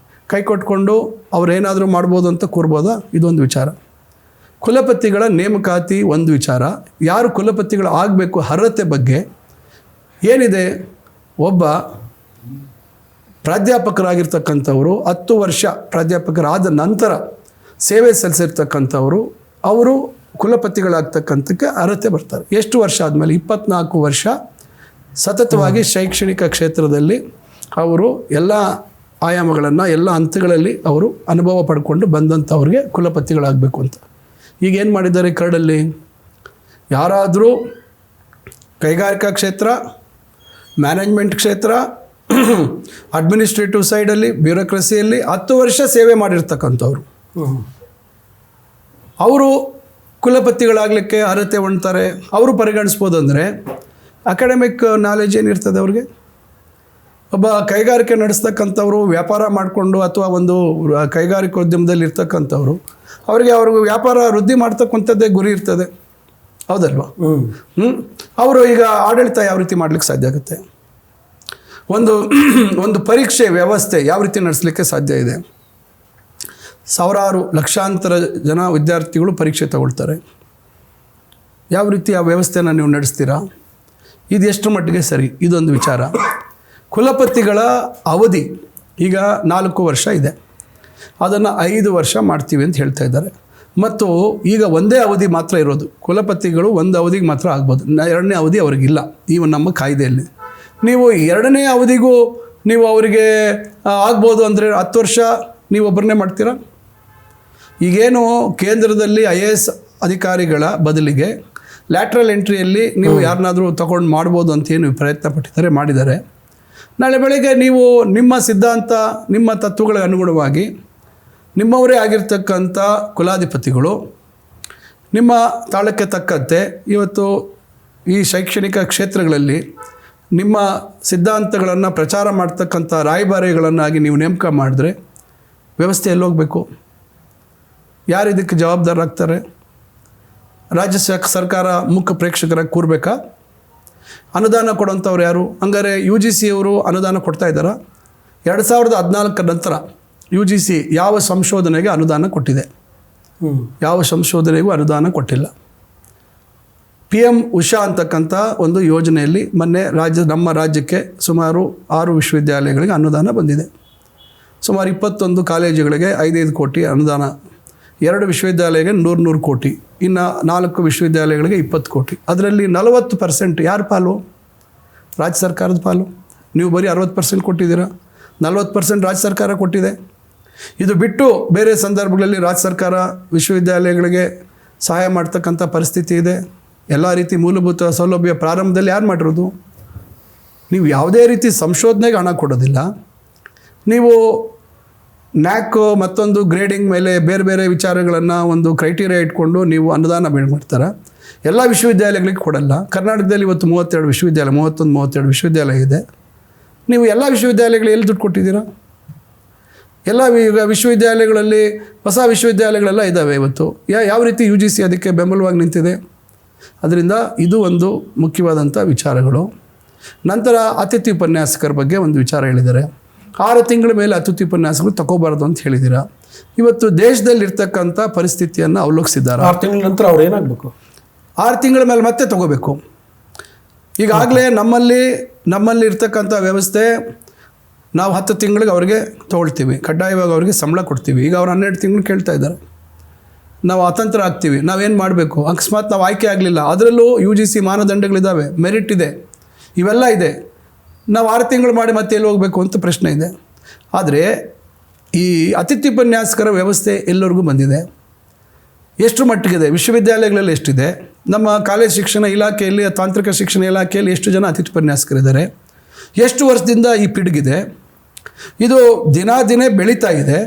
ಕೈ ಕೊಟ್ಕೊಂಡು ಅವರೇನಾದರೂ ಮಾಡ್ಬೋದು ಅಂತ ಕೂರ್ಬೋದಾ? ಇದೊಂದು ವಿಚಾರ. ಕುಲಪತಿಗಳ ನೇಮಕಾತಿ ಒಂದು ವಿಚಾರ. ಯಾರು ಕುಲಪತಿಗಳು ಆಗಬೇಕು ಅರ್ಹತೆ ಬಗ್ಗೆ ಏನಿದೆ, ಒಬ್ಬ ಪ್ರಾಧ್ಯಾಪಕರಾಗಿರ್ತಕ್ಕಂಥವರು 10 ವರ್ಷ ಪ್ರಾಧ್ಯಾಪಕರಾದ ನಂತರ ಸೇವೆ ಸಲ್ಲಿಸಿರ್ತಕ್ಕಂಥವರು ಅವರು ಕುಲಪತಿಗಳಾಗ್ತಕ್ಕಂಥಕ್ಕೆ ಅರ್ಹತೆ ಬರ್ತಾರೆ. ಎಷ್ಟು ವರ್ಷ ಆದಮೇಲೆ? 24 ವರ್ಷ ಸತತವಾಗಿ ಶೈಕ್ಷಣಿಕ ಕ್ಷೇತ್ರದಲ್ಲಿ ಅವರು ಎಲ್ಲ ಆಯಾಮಗಳನ್ನು ಎಲ್ಲ ಹಂತಗಳಲ್ಲಿ ಅವರು ಅನುಭವ ಪಡ್ಕೊಂಡು ಬಂದಂಥವ್ರಿಗೆ ಕುಲಪತಿಗಳಾಗಬೇಕು ಅಂತ. ಈಗ ಏನು ಮಾಡಿದ್ದಾರೆ ಕರಡಲ್ಲಿ? ಯಾರಾದರೂ ಕೈಗಾರಿಕಾ ಕ್ಷೇತ್ರ, ಮ್ಯಾನೇಜ್ಮೆಂಟ್ ಕ್ಷೇತ್ರ, ಅಡ್ಮಿನಿಸ್ಟ್ರೇಟಿವ್ ಸೈಡಲ್ಲಿ, ಬ್ಯೂರೋಕ್ರಸಿಯಲ್ಲಿ 10 ವರ್ಷ ಸೇವೆ ಮಾಡಿರ್ತಕ್ಕಂಥವ್ರು ಅವರು ಕುಲಪತಿಗಳಾಗಲಿಕ್ಕೆ ಅರ್ಹತೆ ಹೊಂದ್ತಾರೆ. ಅವರು ಪರಿಗಣಿಸ್ಬೋದು. ಅಂದರೆ ಅಕಾಡೆಮಿಕ್ ನಾಲೆಜ್ ಏನಿರ್ತದೆ ಅವ್ರಿಗೆ? ಒಬ್ಬ ಕೈಗಾರಿಕೆ ನಡೆಸ್ತಕ್ಕಂಥವ್ರು, ವ್ಯಾಪಾರ ಮಾಡಿಕೊಂಡು ಅಥವಾ ಒಂದು ಕೈಗಾರಿಕೋದ್ಯಮದಲ್ಲಿ ಇರ್ತಕ್ಕಂಥವ್ರು ಅವ್ರಿಗೆ ವ್ಯಾಪಾರ ವೃದ್ಧಿ ಮಾಡ್ತಕ್ಕಂಥದ್ದೇ ಗುರಿ ಇರ್ತದೆ, ಹೌದಲ್ವಾ? ಅವರು ಈಗ ಆಡಳಿತ ಯಾವ ರೀತಿ ಮಾಡ್ಲಿಕ್ಕೆ ಸಾಧ್ಯ ಆಗುತ್ತೆ? ಒಂದು ಪರೀಕ್ಷೆ ವ್ಯವಸ್ಥೆ ಯಾವ ರೀತಿ ನಡೆಸಲಿಕ್ಕೆ ಸಾಧ್ಯ ಇದೆ? ಸಾವಿರಾರು ಲಕ್ಷಾಂತರ ಜನ ವಿದ್ಯಾರ್ಥಿಗಳು ಪರೀಕ್ಷೆ ತಗೊಳ್ತಾರೆ. ಯಾವ ರೀತಿ ಆ ವ್ಯವಸ್ಥೆಯನ್ನು ನೀವು ನಡೆಸ್ತೀರಾ? ಇದು ಎಷ್ಟು ಮಟ್ಟಿಗೆ ಸರಿ? ಇದೊಂದು ವಿಚಾರ. ಕುಲಪತಿಗಳ ಅವಧಿ ಈಗ 4 ವರ್ಷ ಇದೆ, ಅದನ್ನು 5 ವರ್ಷ ಮಾಡ್ತೀವಿ ಅಂತ ಹೇಳ್ತಾ ಇದ್ದಾರೆ. ಮತ್ತು ಈಗ ಒಂದೇ ಅವಧಿ ಮಾತ್ರ ಇರೋದು. ಕುಲಪತಿಗಳು ಒಂದು ಅವಧಿಗೆ ಮಾತ್ರ ಆಗ್ಬೋದು, 2ನೇ ಅವಧಿ ಅವ್ರಿಗಿಲ್ಲ ಇವು ನಮ್ಮ ಕಾಯ್ದೆಯಲ್ಲಿ. ನೀವು 2ನೇ ಅವಧಿಗೂ ನೀವು ಅವರಿಗೆ ಆಗ್ಬೋದು ಅಂದರೆ 10 ವರ್ಷ ನೀವು ಒಬ್ಬರನ್ನೇ ಮಾಡ್ತೀರಾ? ಈಗೇನು ಕೇಂದ್ರದಲ್ಲಿ IAS ಅಧಿಕಾರಿಗಳ ಬದಲಿಗೆ ಲ್ಯಾಟ್ರಲ್ ಎಂಟ್ರಿಯಲ್ಲಿ ನೀವು ಯಾರನ್ನಾದರೂ ತಗೊಂಡು ಮಾಡ್ಬೋದು ಅಂತ ಏನು ಪ್ರಯತ್ನ ಪಟ್ಟಿದ್ದಾರೆ, ಮಾಡಿದ್ದಾರೆ. ನಾಳೆ ಬೆಳಗ್ಗೆ ನೀವು ನಿಮ್ಮ ಸಿದ್ಧಾಂತ, ನಿಮ್ಮ ತತ್ವಗಳಿಗೆ ಅನುಗುಣವಾಗಿ ನಿಮ್ಮವರೇ ಆಗಿರ್ತಕ್ಕಂಥ ಕುಲಾಧಿಪತಿಗಳು ನಿಮ್ಮ ತಾಳಕ್ಕೆ ತಕ್ಕಂತೆ ಇವತ್ತು ಈ ಶೈಕ್ಷಣಿಕ ಕ್ಷೇತ್ರಗಳಲ್ಲಿ ನಿಮ್ಮ ಸಿದ್ಧಾಂತಗಳನ್ನು ಪ್ರಚಾರ ಮಾಡ್ತಕ್ಕಂಥ ರಾಯಭಾರಿಗಳನ್ನಾಗಿ ನೀವು ನೇಮಕ ಮಾಡಿದ್ರೆ ವ್ಯವಸ್ಥೆ ಎಲ್ಲೋಗಬೇಕು? ಯಾರು ಇದಕ್ಕೆ ಜವಾಬ್ದಾರರಾಗ್ತಾರೆ? ರಾಜ್ಯ ಸರ್ಕಾರ ಮುಖ್ಯ ಪ್ರೇಕ್ಷಕರಾಗಿ ಕೂರಬೇಕಾ? ಅನುದಾನ ಕೊಡೋಂಥವ್ರು ಯಾರು? ಹಂಗಾರೆ UGC ಅವರು ಅನುದಾನ ಕೊಡ್ತಾ ಇದ್ದಾರಾ? 2014 ನಂತರ UGC ಯಾವ ಸಂಶೋಧನೆಗೆ ಅನುದಾನ ಕೊಟ್ಟಿದೆ? ಯಾವ ಸಂಶೋಧನೆಗೂ ಅನುದಾನ ಕೊಟ್ಟಿಲ್ಲ. PM ಉಷಾ ಅಂತಕ್ಕಂಥ ಒಂದು ಯೋಜನೆಯಲ್ಲಿ ಮೊನ್ನೆ ನಮ್ಮ ರಾಜ್ಯಕ್ಕೆ ಸುಮಾರು 6 ವಿಶ್ವವಿದ್ಯಾಲಯಗಳಿಗೆ ಅನುದಾನ ಬಂದಿದೆ. ಸುಮಾರು 21 ಕಾಲೇಜುಗಳಿಗೆ 5 ಕೋಟಿ ಅನುದಾನ, 2 ವಿಶ್ವವಿದ್ಯಾಲಯಗಳಿಗೆ 100 ಕೋಟಿ, ಇನ್ನು 4 ವಿಶ್ವವಿದ್ಯಾಲಯಗಳಿಗೆ 20 ಕೋಟಿ. ಅದರಲ್ಲಿ 40% ಯಾರ ಪಾಲು? ರಾಜ್ಯ ಸರ್ಕಾರದ ಪಾಲು. ನೀವು ಬರೀ 60% ಕೊಟ್ಟಿದ್ದೀರಾ, 40% ರಾಜ್ಯ ಸರ್ಕಾರ ಕೊಟ್ಟಿದೆ. ಇದು ಬಿಟ್ಟು ಬೇರೆ ಸಂದರ್ಭಗಳಲ್ಲಿ ರಾಜ್ಯ ಸರ್ಕಾರ ವಿಶ್ವವಿದ್ಯಾಲಯಗಳಿಗೆ ಸಹಾಯ ಮಾಡ್ತಕ್ಕಂಥ ಪರಿಸ್ಥಿತಿ ಇದೆ. ಎಲ್ಲ ರೀತಿ ಮೂಲಭೂತ ಸೌಲಭ್ಯ ಪ್ರಾರಂಭದಲ್ಲಿ ಯಾರು ಮಾಡಿರೋದು? ನೀವು ಯಾವುದೇ ರೀತಿ ಸಂಶೋಧನೆಗೆ ಹಣ ಕೊಡೋದಿಲ್ಲ. ನೀವು ನ್ಯಾಕ್ ಮತ್ತೊಂದು ಗ್ರೇಡಿಂಗ್ ಮೇಲೆ ಬೇರೆ ಬೇರೆ ವಿಚಾರಗಳನ್ನು ಒಂದು ಕ್ರೈಟೀರಿಯಾ ಇಟ್ಕೊಂಡು ನೀವು ಅನುದಾನ ಮಾಡ್ತಾರೆ. ಎಲ್ಲ ವಿಶ್ವವಿದ್ಯಾಲಯಗಳಿಗೆ ಕೊಡಲ್ಲ. ಕರ್ನಾಟಕದಲ್ಲಿ ಇವತ್ತು 32 ವಿಶ್ವವಿದ್ಯಾಲಯ, 32 ವಿಶ್ವವಿದ್ಯಾಲಯ ಇದೆ. ನೀವು ಎಲ್ಲ ವಿಶ್ವವಿದ್ಯಾಲಯಗಳು ಎಲ್ಲಿ ದುಡ್ಡು ಕೊಟ್ಟಿದ್ದೀರಾ? ಎಲ್ಲ ವಿಶ್ವವಿದ್ಯಾಲಯಗಳಲ್ಲಿ ಹೊಸ ವಿಶ್ವವಿದ್ಯಾಲಯಗಳೆಲ್ಲ ಇದ್ದಾವೆ ಇವತ್ತು. ಯಾವ ರೀತಿ UGC ಅದಕ್ಕೆ ಬೆಂಬಲವಾಗಿ ನಿಂತಿದೆ? ಅದರಿಂದ ಇದು ಒಂದು ಮುಖ್ಯವಾದಂಥ ವಿಚಾರಗಳು. ನಂತರ ಅತಿಥಿ ಉಪನ್ಯಾಸಕರ ಬಗ್ಗೆ ಒಂದು ವಿಚಾರ ಹೇಳಿದ್ದಾರೆ. 6 ತಿಂಗಳ ಮೇಲೆ ಅತಿಥಿ ಉಪನ್ಯಾಸಕರು ತಗೋಬಾರ್ದು ಅಂತ ಹೇಳಿದ್ದೀರಾ. ಇವತ್ತು ದೇಶದಲ್ಲಿರ್ತಕ್ಕಂಥ ಪರಿಸ್ಥಿತಿಯನ್ನು ಅವಲೋಕಿಸಿದ್ದಾರೆ. 6 ತಿಂಗಳ ನಂತರ ಅವ್ರು ಏನಾಗಬೇಕು? 6 ತಿಂಗಳ ಮೇಲೆ ಮತ್ತೆ ತಗೋಬೇಕು. ಈಗಾಗಲೇ ನಮ್ಮಲ್ಲಿ ಇರ್ತಕ್ಕಂಥ ವ್ಯವಸ್ಥೆ, ನಾವು 10 ತಿಂಗಳಿಗೆ ಅವ್ರಿಗೆ ತೊಗೊಳ್ತೀವಿ, ಕಡ್ಡಾಯವಾಗಿ ಅವ್ರಿಗೆ ಸಂಬಳ ಕೊಡ್ತೀವಿ. ಈಗ ಅವ್ರು 12 ತಿಂಗಳು ಕೇಳ್ತಾ ಇದ್ದಾರೆ. ನಾವು ಅತಂತ್ರ ಆಗ್ತೀವಿ. ನಾವೇನು ಮಾಡಬೇಕು? ಅಕಸ್ಮಾತ್ ನಾವು ಆಯ್ಕೆ ಆಗಲಿಲ್ಲ, ಅದರಲ್ಲೂ UGC ಮಾನದಂಡಗಳಿದ್ದಾವೆ, ಮೆರಿಟ್ ಇದೆ, ಇವೆಲ್ಲ ಇದೆ. ನಾವು 6 ತಿಂಗಳು ಮಾಡಿ ಮತ್ತೆ ಎಲ್ಲಿ ಹೋಗಬೇಕು ಅಂತ ಪ್ರಶ್ನೆ ಇದೆ. ಆದರೆ ಈ ಅತಿಥಿ ಉಪನ್ಯಾಸಕರ ವ್ಯವಸ್ಥೆ ಎಲ್ಲರಿಗೂ ಬಂದಿದೆ. ಎಷ್ಟು ಮಟ್ಟಿಗಿದೆ? ವಿಶ್ವವಿದ್ಯಾಲಯಗಳಲ್ಲಿ ಎಷ್ಟಿದೆ? ನಮ್ಮ ಕಾಲೇಜ್ ಶಿಕ್ಷಣ ಇಲಾಖೆಯಲ್ಲಿ, ತಾಂತ್ರಿಕ ಶಿಕ್ಷಣ ಇಲಾಖೆಯಲ್ಲಿ ಎಷ್ಟು ಜನ ಅತಿಥಿ ಉಪನ್ಯಾಸಕರಿದ್ದಾರೆ? ಎಷ್ಟು ವರ್ಷದಿಂದ ಈ ಪಿಡುಗಿದೆ? ಇದು ದಿನೇ ಬೆಳೀತಾ ಇದೆ.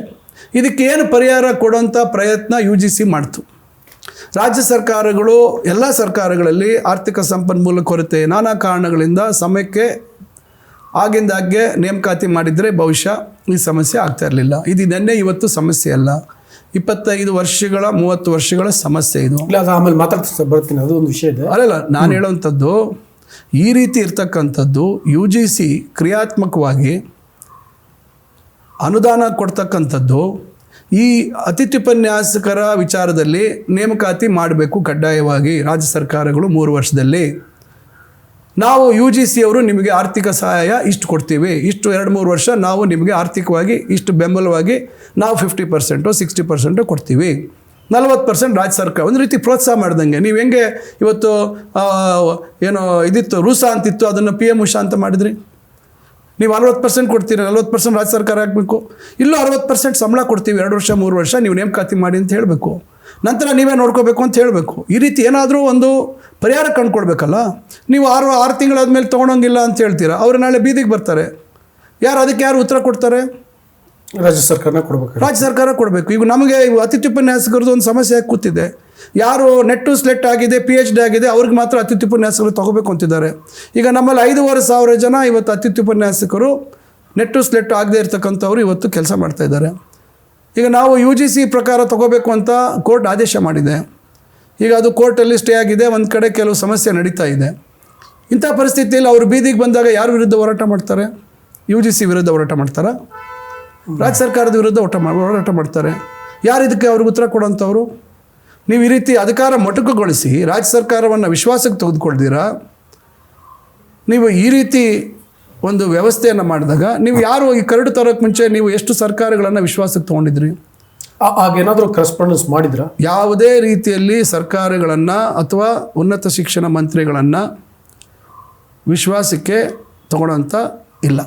ಇದಕ್ಕೇನು ಪರಿಹಾರ ಕೊಡುವಂಥ ಪ್ರಯತ್ನ UGC ಮಾಡ್ತು. ರಾಜ್ಯ ಸರ್ಕಾರಗಳು, ಎಲ್ಲ ಸರ್ಕಾರಗಳಲ್ಲಿ ಆರ್ಥಿಕ ಸಂಪನ್ಮೂಲ ಕೊರತೆ, ನಾನಾ ಕಾರಣಗಳಿಂದ ಸಮಯಕ್ಕೆ ಆಗಿಂದಾಗ್ಗೆ ನೇಮಕಾತಿ ಮಾಡಿದರೆ ಬಹುಶಃ ಈ ಸಮಸ್ಯೆ ಆಗ್ತಾ ಇರಲಿಲ್ಲ. ಇದು ನೆನ್ನೆ ಇವತ್ತು ಸಮಸ್ಯೆ ಅಲ್ಲ. 25 ವರ್ಷಗಳ 30 ವರ್ಷಗಳ ಸಮಸ್ಯೆ ಇದು. ಇಲ್ಲ, ಅದು ಆಮೇಲೆ ಮಾತಾಡ್ತಾ ಬರ್ತೀನಿ, ಅದು ಒಂದು ವಿಷಯ ಇದೆ. ಅಲ್ಲಲ್ಲ, ನಾನು ಹೇಳುವಂಥದ್ದು ಈ ರೀತಿ ಇರ್ತಕ್ಕಂಥದ್ದು UGC ಕ್ರಿಯಾತ್ಮಕವಾಗಿ ಅನುದಾನ ಕೊಡ್ತಕ್ಕಂಥದ್ದು ಈ ಅತಿಥ್ಯುಪನ್ಯಾಸಕರ ವಿಚಾರದಲ್ಲಿ ನೇಮಕಾತಿ ಮಾಡಬೇಕು ಕಡ್ಡಾಯವಾಗಿ ರಾಜ್ಯ ಸರ್ಕಾರಗಳು 3 ವರ್ಷದಲ್ಲಿ. ನಾವು UGC ಅವರು ನಿಮಗೆ ಆರ್ಥಿಕ ಸಹಾಯ ಇಷ್ಟು ಕೊಡ್ತೀವಿ, ಇಷ್ಟು 2-3 ವರ್ಷ ನಾವು ನಿಮಗೆ ಆರ್ಥಿಕವಾಗಿ ಇಷ್ಟು ಬೆಂಬಲವಾಗಿ ನಾವು 50% 60% ಕೊಡ್ತೀವಿ, 40% ರಾಜ್ಯ ಸರ್ಕಾರ ಒಂದು ರೀತಿ ಪ್ರೋತ್ಸಾಹ ಮಾಡ್ದಂಗೆ. ನೀವು ಹೆಂಗೆ ಇವತ್ತು ಏನೋ ಇದಿತ್ತು ರೂಸಾ ಅಂತಿತ್ತು, ಅದನ್ನು PM ಉಷಾ ಅಂತ ಮಾಡಿದ್ರಿ. ನೀವು 40% ಕೊಡ್ತೀರಿ, 40% ರಾಜ್ಯ ಸರ್ಕಾರ ಹಾಕಬೇಕು, ಇಲ್ಲೂ 60% ಸಂಬಳ ಕೊಡ್ತೀವಿ, 2 ವರ್ಷ 3 ವರ್ಷ ನೀವು ನೇಮಕಾತಿ ಮಾಡಿ ಅಂತ ಹೇಳಬೇಕು, ನಂತರ ನೀವೇ ನೋಡ್ಕೋಬೇಕು ಅಂತ ಹೇಳಬೇಕು. ಈ ರೀತಿ ಏನಾದರೂ ಒಂದು ಪರಿಹಾರ ಕಂಡುಕೊಡ್ಬೇಕಲ್ಲ. ನೀವು 6 ತಿಂಗಳಾದ್ಮೇಲೆ ತೊಗೊಳಂಗಿಲ್ಲ ಅಂತ ಹೇಳ್ತೀರಾ, ಅವರು ನಾಳೆ ಬೀದಿಗೆ ಬರ್ತಾರೆ. ಅದಕ್ಕೆ ಯಾರು ಉತ್ತರ ಕೊಡ್ತಾರೆ? ರಾಜ್ಯ ಸರ್ಕಾರನ ಕೊಡಬೇಕು. ರಾಜ್ಯ ಸರ್ಕಾರ ಕೊಡಬೇಕು. ಈಗ ನಮಗೆ ಅತಿಥ್ಯುಪನ್ಯಾಸಕರದ್ದು ಒಂದು ಸಮಸ್ಯೆ ಆಗಿ ಕೂತಿದೆ. ಯಾರು ನೆಟ್ ಟು ಸ್ಲೆಟ್ ಆಗಿದೆ, PhD ಆಗಿದೆ, ಅವ್ರಿಗೆ ಮಾತ್ರ ಅತಿಥ್ಯುಪನ್ಯಾಸಕರು ತೊಗೋಬೇಕು ಅಂತಿದ್ದಾರೆ. ಈಗ ನಮ್ಮಲ್ಲಿ 5,500 ಜನ ಇವತ್ತು ಅತಿಥ್ಯುಪನ್ಯಾಸಕರು ನೆಟ್ ಟು ಸ್ಲೆಟ್ ಆಗದೆ ಇರ್ತಕ್ಕಂಥವ್ರು ಇವತ್ತು ಕೆಲಸ ಮಾಡ್ತಾ ಇದ್ದಾರೆ. ಈಗ ನಾವು UGC ಪ್ರಕಾರ ತೊಗೋಬೇಕು ಅಂತ ಕೋರ್ಟ್ ಆದೇಶ ಮಾಡಿದೆ. ಈಗ ಅದು ಕೋರ್ಟಲ್ಲಿ ಸ್ಟೇ ಆಗಿದೆ, ಒಂದು ಕಡೆ ಕೆಲವು ಸಮಸ್ಯೆ ನಡೀತಾ ಇದೆ. ಇಂಥ ಪರಿಸ್ಥಿತಿಯಲ್ಲಿ ಅವರು ಬೀದಿಗೆ ಬಂದಾಗ ಯಾರ ವಿರುದ್ಧ ಹೋರಾಟ ಮಾಡ್ತಾರೆ? UGC ವಿರುದ್ಧ ಹೋರಾಟ ಮಾಡ್ತಾರಾ? ರಾಜ್ಯ ಸರ್ಕಾರದ ವಿರುದ್ಧ ಹೋರಾಟ ಮಾಡ್ತಾರೆ. ಯಾರು ಇದಕ್ಕೆ ಅವ್ರಿಗೆ ಉತ್ತರ ಕೊಡೋಂಥವ್ರು? ನೀವು ಈ ರೀತಿ ಅಧಿಕಾರ ಮೊಟಕುಗೊಳಿಸಿ ರಾಜ್ಯ ಸರ್ಕಾರವನ್ನು ವಿಶ್ವಾಸಕ್ಕೆ ತೆಗೆದುಕೊಳ್ತೀರಾ. ನೀವು ಈ ರೀತಿ ಒಂದು ವ್ಯವಸ್ಥೆಯನ್ನು ಮಾಡಿದಾಗ ನೀವು ಯಾರು ಈ ಕರಡು ತರೋಕ್ಕೆ ಮುಂಚೆ ನೀವು ಎಷ್ಟು ಸರ್ಕಾರಗಳನ್ನು ವಿಶ್ವಾಸಕ್ಕೆ ತೊಗೊಂಡಿದ್ರಿ? ಆಗೇನಾದರೂ ಕರೆಸ್ಪಾಂಡೆನ್ಸ್ ಮಾಡಿದ್ರಾ? ಯಾವುದೇ ರೀತಿಯಲ್ಲಿ ಸರ್ಕಾರಗಳನ್ನು ಅಥವಾ ಉನ್ನತ ಶಿಕ್ಷಣ ಮಂತ್ರಿಗಳನ್ನು ವಿಶ್ವಾಸಕ್ಕೆ ತಗೊಳ್ಳೋಂಥ ಇಲ್ಲ.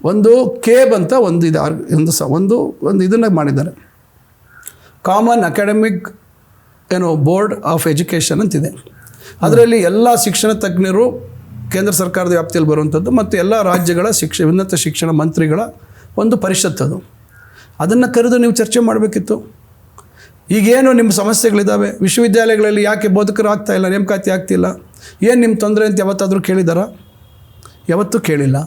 ಒಂದು ಕೇಬ್ ಅಂತ ಒಂದು ಇದೆ, ಒಂದು ಇದನ್ನು ಮಾಡಿದ್ದಾರೆ, common academic board of education ಅಂತಿದೆ. ಅದರಲ್ಲಿ ಎಲ್ಲ ಶಿಕ್ಷಣ ತಜ್ಞರು ಕೇಂದ್ರ ಸರ್ಕಾರದ ವ್ಯಾಪ್ತಿಯಲ್ಲಿ ಬರುವಂಥದ್ದು ಮತ್ತು ಎಲ್ಲ ರಾಜ್ಯಗಳ ಉನ್ನತ ಶಿಕ್ಷಣ ಮಂತ್ರಿಗಳ ಒಂದು ಪರಿಷತ್ತು. ಅದನ್ನು ಕರೆದು ನೀವು ಚರ್ಚೆ ಮಾಡಬೇಕಿತ್ತು. ಈಗೇನು ನಿಮ್ಮ ಸಮಸ್ಯೆಗಳಿದ್ದಾವೆ, ವಿಶ್ವವಿದ್ಯಾಲಯಗಳಲ್ಲಿ ಯಾಕೆ ಬೋಧಕರು ಆಗ್ತಾಯಿಲ್ಲ, ನೇಮಕಾತಿ ಆಗ್ತಿಲ್ಲ, ಏನು ನಿಮ್ಮ ತೊಂದರೆ ಅಂತ ಯಾವತ್ತಾದರೂ ಕೇಳಿದಾರಾ? ಯಾವತ್ತೂ ಕೇಳಿಲ್ಲ.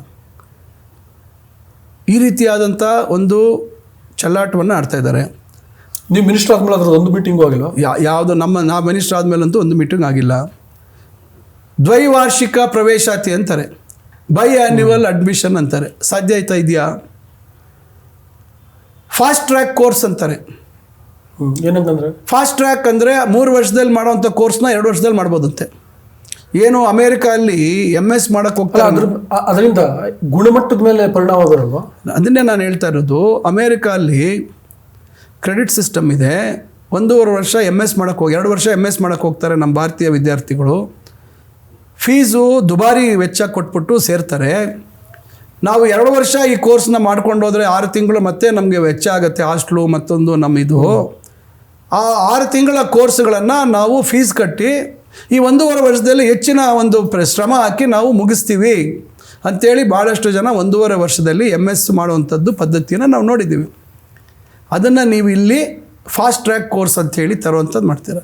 ಈ ರೀತಿಯಾದಂಥ ಒಂದು ಚಲ್ಲಾಟವನ್ನು ಆಡ್ತಾ ಇದ್ದಾರೆ. ನೀವು ಮಿನಿಸ್ಟರ್ ಆದಮೇಲೆ ಅದ್ರದ್ದು ಒಂದು ಮೀಟಿಂಗು ಆಗಿಲ್ಲ? ಯಾವುದು ನಾ ಮಿನಿಸ್ಟರ್ ಆದಮೇಲಂತೂ ಒಂದು ಮೀಟಿಂಗ್ ಆಗಿಲ್ಲ. ದ್ವೈವಾರ್ಷಿಕ ಪ್ರವೇಶಾತಿ ಅಂತಾರೆ, ಬೈ ಆ್ಯನ್ಯುವಲ್ ಅಡ್ಮಿಷನ್ ಅಂತಾರೆ. ಸಾಧ್ಯ ಆಯ್ತಾ ಇದೆಯಾ? ಫಾಸ್ಟ್ ಟ್ರ್ಯಾಕ್ ಕೋರ್ಸ್ ಅಂತಾರೆ. ಏನಂತಂದರೆ ಫಾಸ್ಟ್ ಟ್ರ್ಯಾಕ್ ಅಂದರೆ 3 ವರ್ಷದಲ್ಲಿ ಮಾಡೋವಂಥ ಕೋರ್ಸ್ನ 2 ವರ್ಷದಲ್ಲಿ ಮಾಡ್ಬೋದಂತೆ. ಏನು ಅಮೇರಿಕಲ್ಲಿ MS ಮಾಡೋಕ್ಕೆ ಹೋಗ್ತಾರೆ, ಅದರಿಂದ ಗುಣಮಟ್ಟದ ಮೇಲೆ ಪರಿಣಾಮ ಬರಲ್ವಾ? ಅದನ್ನೇ ನಾನು ಹೇಳ್ತಾ ಇರೋದು. ಅಮೇರಿಕಲ್ಲಿ ಕ್ರೆಡಿಟ್ ಸಿಸ್ಟಮ್ ಇದೆ. 1.5 ವರ್ಷ MS ಮಾಡೋಕ್ಕೆ ಹೋಗಿ 2 ವರ್ಷ MS ಮಾಡೋಕ್ಕೆ ಹೋಗ್ತಾರೆ ನಮ್ಮ ಭಾರತೀಯ ವಿದ್ಯಾರ್ಥಿಗಳು. ಫೀಸು ದುಬಾರಿ ವೆಚ್ಚ ಕೊಟ್ಬಿಟ್ಟು ಸೇರ್ತಾರೆ. ನಾವು 2 ವರ್ಷ ಈ ಕೋರ್ಸ್ನ ಮಾಡ್ಕೊಂಡು ಹೋದರೆ 6 ತಿಂಗಳು ಮತ್ತೆ ನಮಗೆ ವೆಚ್ಚ ಆಗುತ್ತೆ, ಹಾಸ್ಟ್ಲು ಮತ್ತೊಂದು ನಮ್ಮಿದು. ಆ 6 ತಿಂಗಳ ಕೋರ್ಸ್ಗಳನ್ನು ನಾವು ಫೀಸ್ ಕಟ್ಟಿ ಈ 1.5 ವರ್ಷದಲ್ಲಿ ಹೆಚ್ಚಿನ ಒಂದು ಶ್ರಮ ಹಾಕಿ ನಾವು ಮುಗಿಸ್ತೀವಿ ಅಂಥೇಳಿ ಭಾಳಷ್ಟು ಜನ 1.5 ವರ್ಷದಲ್ಲಿ MS ಮಾಡುವಂಥದ್ದು ಪದ್ಧತಿಯನ್ನು ನಾವು ನೋಡಿದ್ದೀವಿ. ಅದನ್ನು ನೀವು ಇಲ್ಲಿ ಫಾಸ್ಟ್ ಟ್ರ್ಯಾಕ್ ಕೋರ್ಸ್ ಅಂಥೇಳಿ ತರುವಂಥದ್ದು ಮಾಡ್ತೀರ.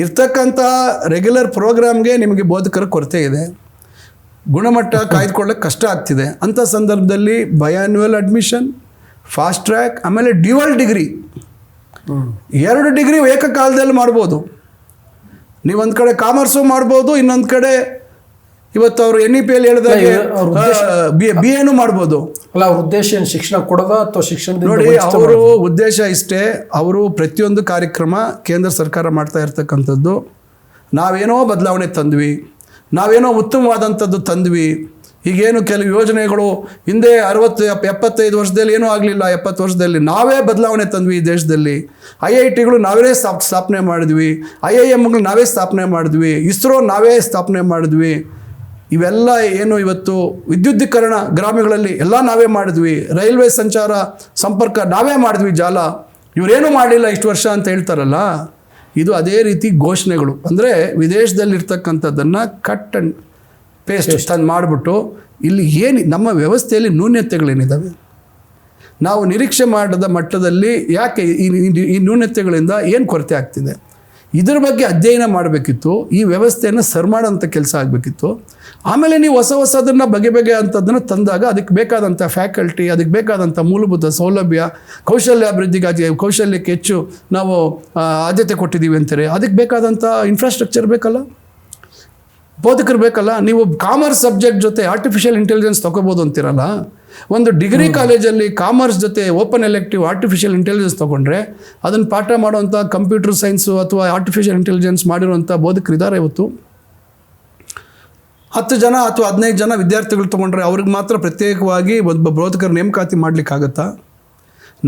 ಇರ್ತಕ್ಕಂಥ ರೆಗ್ಯುಲರ್ ಪ್ರೋಗ್ರಾಮ್ಗೆ ನಿಮಗೆ ಬೋಧಕರ ಕೊರತೆ ಇದೆ, ಗುಣಮಟ್ಟ ಕಾಯ್ದುಕೊಳ್ಳೋಕ್ಕೆ ಕಷ್ಟ ಆಗ್ತಿದೆ. ಅಂಥ ಸಂದರ್ಭದಲ್ಲಿ ಬಯಾನ್ಯುವಲ್ ಅಡ್ಮಿಷನ್, ಫಾಸ್ಟ್ ಟ್ರ್ಯಾಕ್, ಆಮೇಲೆ ಡ್ಯುವಲ್ ಡಿಗ್ರಿ, 2 ಡಿಗ್ರಿ ಏಕಕಾಲದಲ್ಲಿ ಮಾಡ್ಬೋದು. ನೀವೊಂದು ಕಡೆ ಕಾಮರ್ಸು ಮಾಡ್ಬೋದು, ಇನ್ನೊಂದು ಕಡೆ ಇವತ್ತು ಅವರು NEPಯಲ್ಲಿ ಹೇಳಿದಾಗೆ BA ಮಾಡ್ಬೋದು. ಅಲ್ಲ, ಅವ್ರ ಉದ್ದೇಶ ಏನು ಶಿಕ್ಷಣ ಕೊಡೋದಾ ಅಥವಾ ಶಿಕ್ಷಣದಿಂದ? ನೋಡಿ, ಅವರು ಉದ್ದೇಶ ಇಷ್ಟೇ. ಅವರು ಪ್ರತಿಯೊಂದು ಕಾರ್ಯಕ್ರಮ ಕೇಂದ್ರ ಸರ್ಕಾರ ಮಾಡ್ತಾ ಇರ್ತಕ್ಕಂಥದ್ದು, ನಾವೇನೋ ಬದಲಾವಣೆ ತಂದ್ವಿ, ನಾವೇನೋ ಉತ್ತಮವಾದಂಥದ್ದು ತಂದ್ವಿ. ಈಗೇನು ಕೆಲವು ಯೋಜನೆಗಳು ಹಿಂದೆ 60-75 ವರ್ಷದಲ್ಲಿ ಏನೂ ಆಗಲಿಲ್ಲ, 70 ವರ್ಷದಲ್ಲಿ ನಾವೇ ಬದಲಾವಣೆ ತಂದ್ವಿ ಈ ದೇಶದಲ್ಲಿ. IITಗಳು ನಾವೇ ಸ್ಥಾಪನೆ ಮಾಡಿದ್ವಿ, IIMಗಳು ನಾವೇ ಸ್ಥಾಪನೆ ಮಾಡಿದ್ವಿ, ISRO ನಾವೇ ಸ್ಥಾಪನೆ ಮಾಡಿದ್ವಿ. ಇವೆಲ್ಲ ಏನು ಇವತ್ತು ವಿದ್ಯುದ್ದೀಕರಣ ಗ್ರಾಮಗಳಲ್ಲಿ ಎಲ್ಲ ನಾವೇ ಮಾಡಿದ್ವಿ, ರೈಲ್ವೆ ಸಂಚಾರ ಸಂಪರ್ಕ ನಾವೇ ಮಾಡಿದ್ವಿ ಜಾಲ, ಇವರೇನೂ ಮಾಡಲಿಲ್ಲ ಇಷ್ಟು ವರ್ಷ ಅಂತ ಹೇಳ್ತಾರಲ್ಲ. ಇದು ಅದೇ ರೀತಿ ಘೋಷಣೆಗಳು. ಅಂದರೆ ವಿದೇಶದಲ್ಲಿರ್ತಕ್ಕಂಥದ್ದನ್ನು ಕಟ್ ಆ್ಯಂಡ್ ಪೇಸ್ಟ್ ತಂದು ಮಾಡಿಬಿಟ್ಟು ಇಲ್ಲಿ ಏನು ನಮ್ಮ ವ್ಯವಸ್ಥೆಯಲ್ಲಿ ನ್ಯೂನತೆಗಳೇನಿದ್ದಾವೆ, ನಾವು ನಿರೀಕ್ಷೆ ಮಾಡದ ಮಟ್ಟದಲ್ಲಿ ಯಾಕೆ ಈ ನ್ಯೂನತೆಗಳಿಂದ ಏನು ಕೊರತೆ ಆಗ್ತಿದೆ, ಇದ್ರ ಬಗ್ಗೆ ಅಧ್ಯಯನ ಮಾಡಬೇಕಿತ್ತು, ಈ ವ್ಯವಸ್ಥೆಯನ್ನು ಸರ್ ಮಾಡೋಂಥ ಕೆಲಸ ಆಗಬೇಕಿತ್ತು. ಆಮೇಲೆ ನೀವು ಹೊಸದನ್ನು ಬಗೆ ಅಂಥದ್ದನ್ನು ತಂದಾಗ ಅದಕ್ಕೆ ಬೇಕಾದಂಥ ಫ್ಯಾಕಲ್ಟಿ, ಅದಕ್ಕೆ ಬೇಕಾದಂಥ ಮೂಲಭೂತ ಸೌಲಭ್ಯ, ಕೌಶಲ್ಯಕ್ಕೆ ಹೆಚ್ಚು ನಾವು ಆದ್ಯತೆ ಕೊಟ್ಟಿದ್ದೀವಿ ಅಂತಾರೆ. ಅದಕ್ಕೆ ಬೇಕಾದಂಥ ಇನ್ಫ್ರಾಸ್ಟ್ರಕ್ಚರ್ ಬೇಕಲ್ಲ, ಬೋಧಕರು ಬೇಕಲ್ಲ. ನೀವು ಕಾಮರ್ಸ್ ಸಬ್ಜೆಕ್ಟ್ ಜೊತೆ ಆರ್ಟಿಫಿಷಿಯಲ್ ಇಂಟೆಲಿಜೆನ್ಸ್ ತೊಗೋಬೋದು ಅಂತಿರಲ್ಲ. ಒಂದು ಡಿಗ್ರಿ ಕಾಲೇಜಲ್ಲಿ ಕಾಮರ್ಸ್ ಜೊತೆ ಓಪನ್ ಎಲೆಕ್ಟಿವ್ ಆರ್ಟಿಫಿಷಿಯಲ್ ಇಂಟೆಲಿಜೆನ್ಸ್ ತೊಗೊಂಡ್ರೆ ಅದನ್ನು ಪಾಠ ಮಾಡುವಂಥ ಕಂಪ್ಯೂಟರ್ ಸೈನ್ಸು ಅಥವಾ ಆರ್ಟಿಫಿಷಿಯಲ್ ಇಂಟೆಲಿಜೆನ್ಸ್ ಮಾಡಿರುವಂಥ ಬೋಧಕರಿದ್ದಾರೆ. ಇವತ್ತು 10 ಜನ ಅಥವಾ 15 ಜನ ವಿದ್ಯಾರ್ಥಿಗಳು ತೊಗೊಂಡ್ರೆ ಅವ್ರಿಗೆ ಮಾತ್ರ ಪ್ರತ್ಯೇಕವಾಗಿ ಒಬ್ಬ ಬೋಧಕರ ನೇಮಕಾತಿ ಮಾಡಲಿಕ್ಕಾಗತ್ತಾ?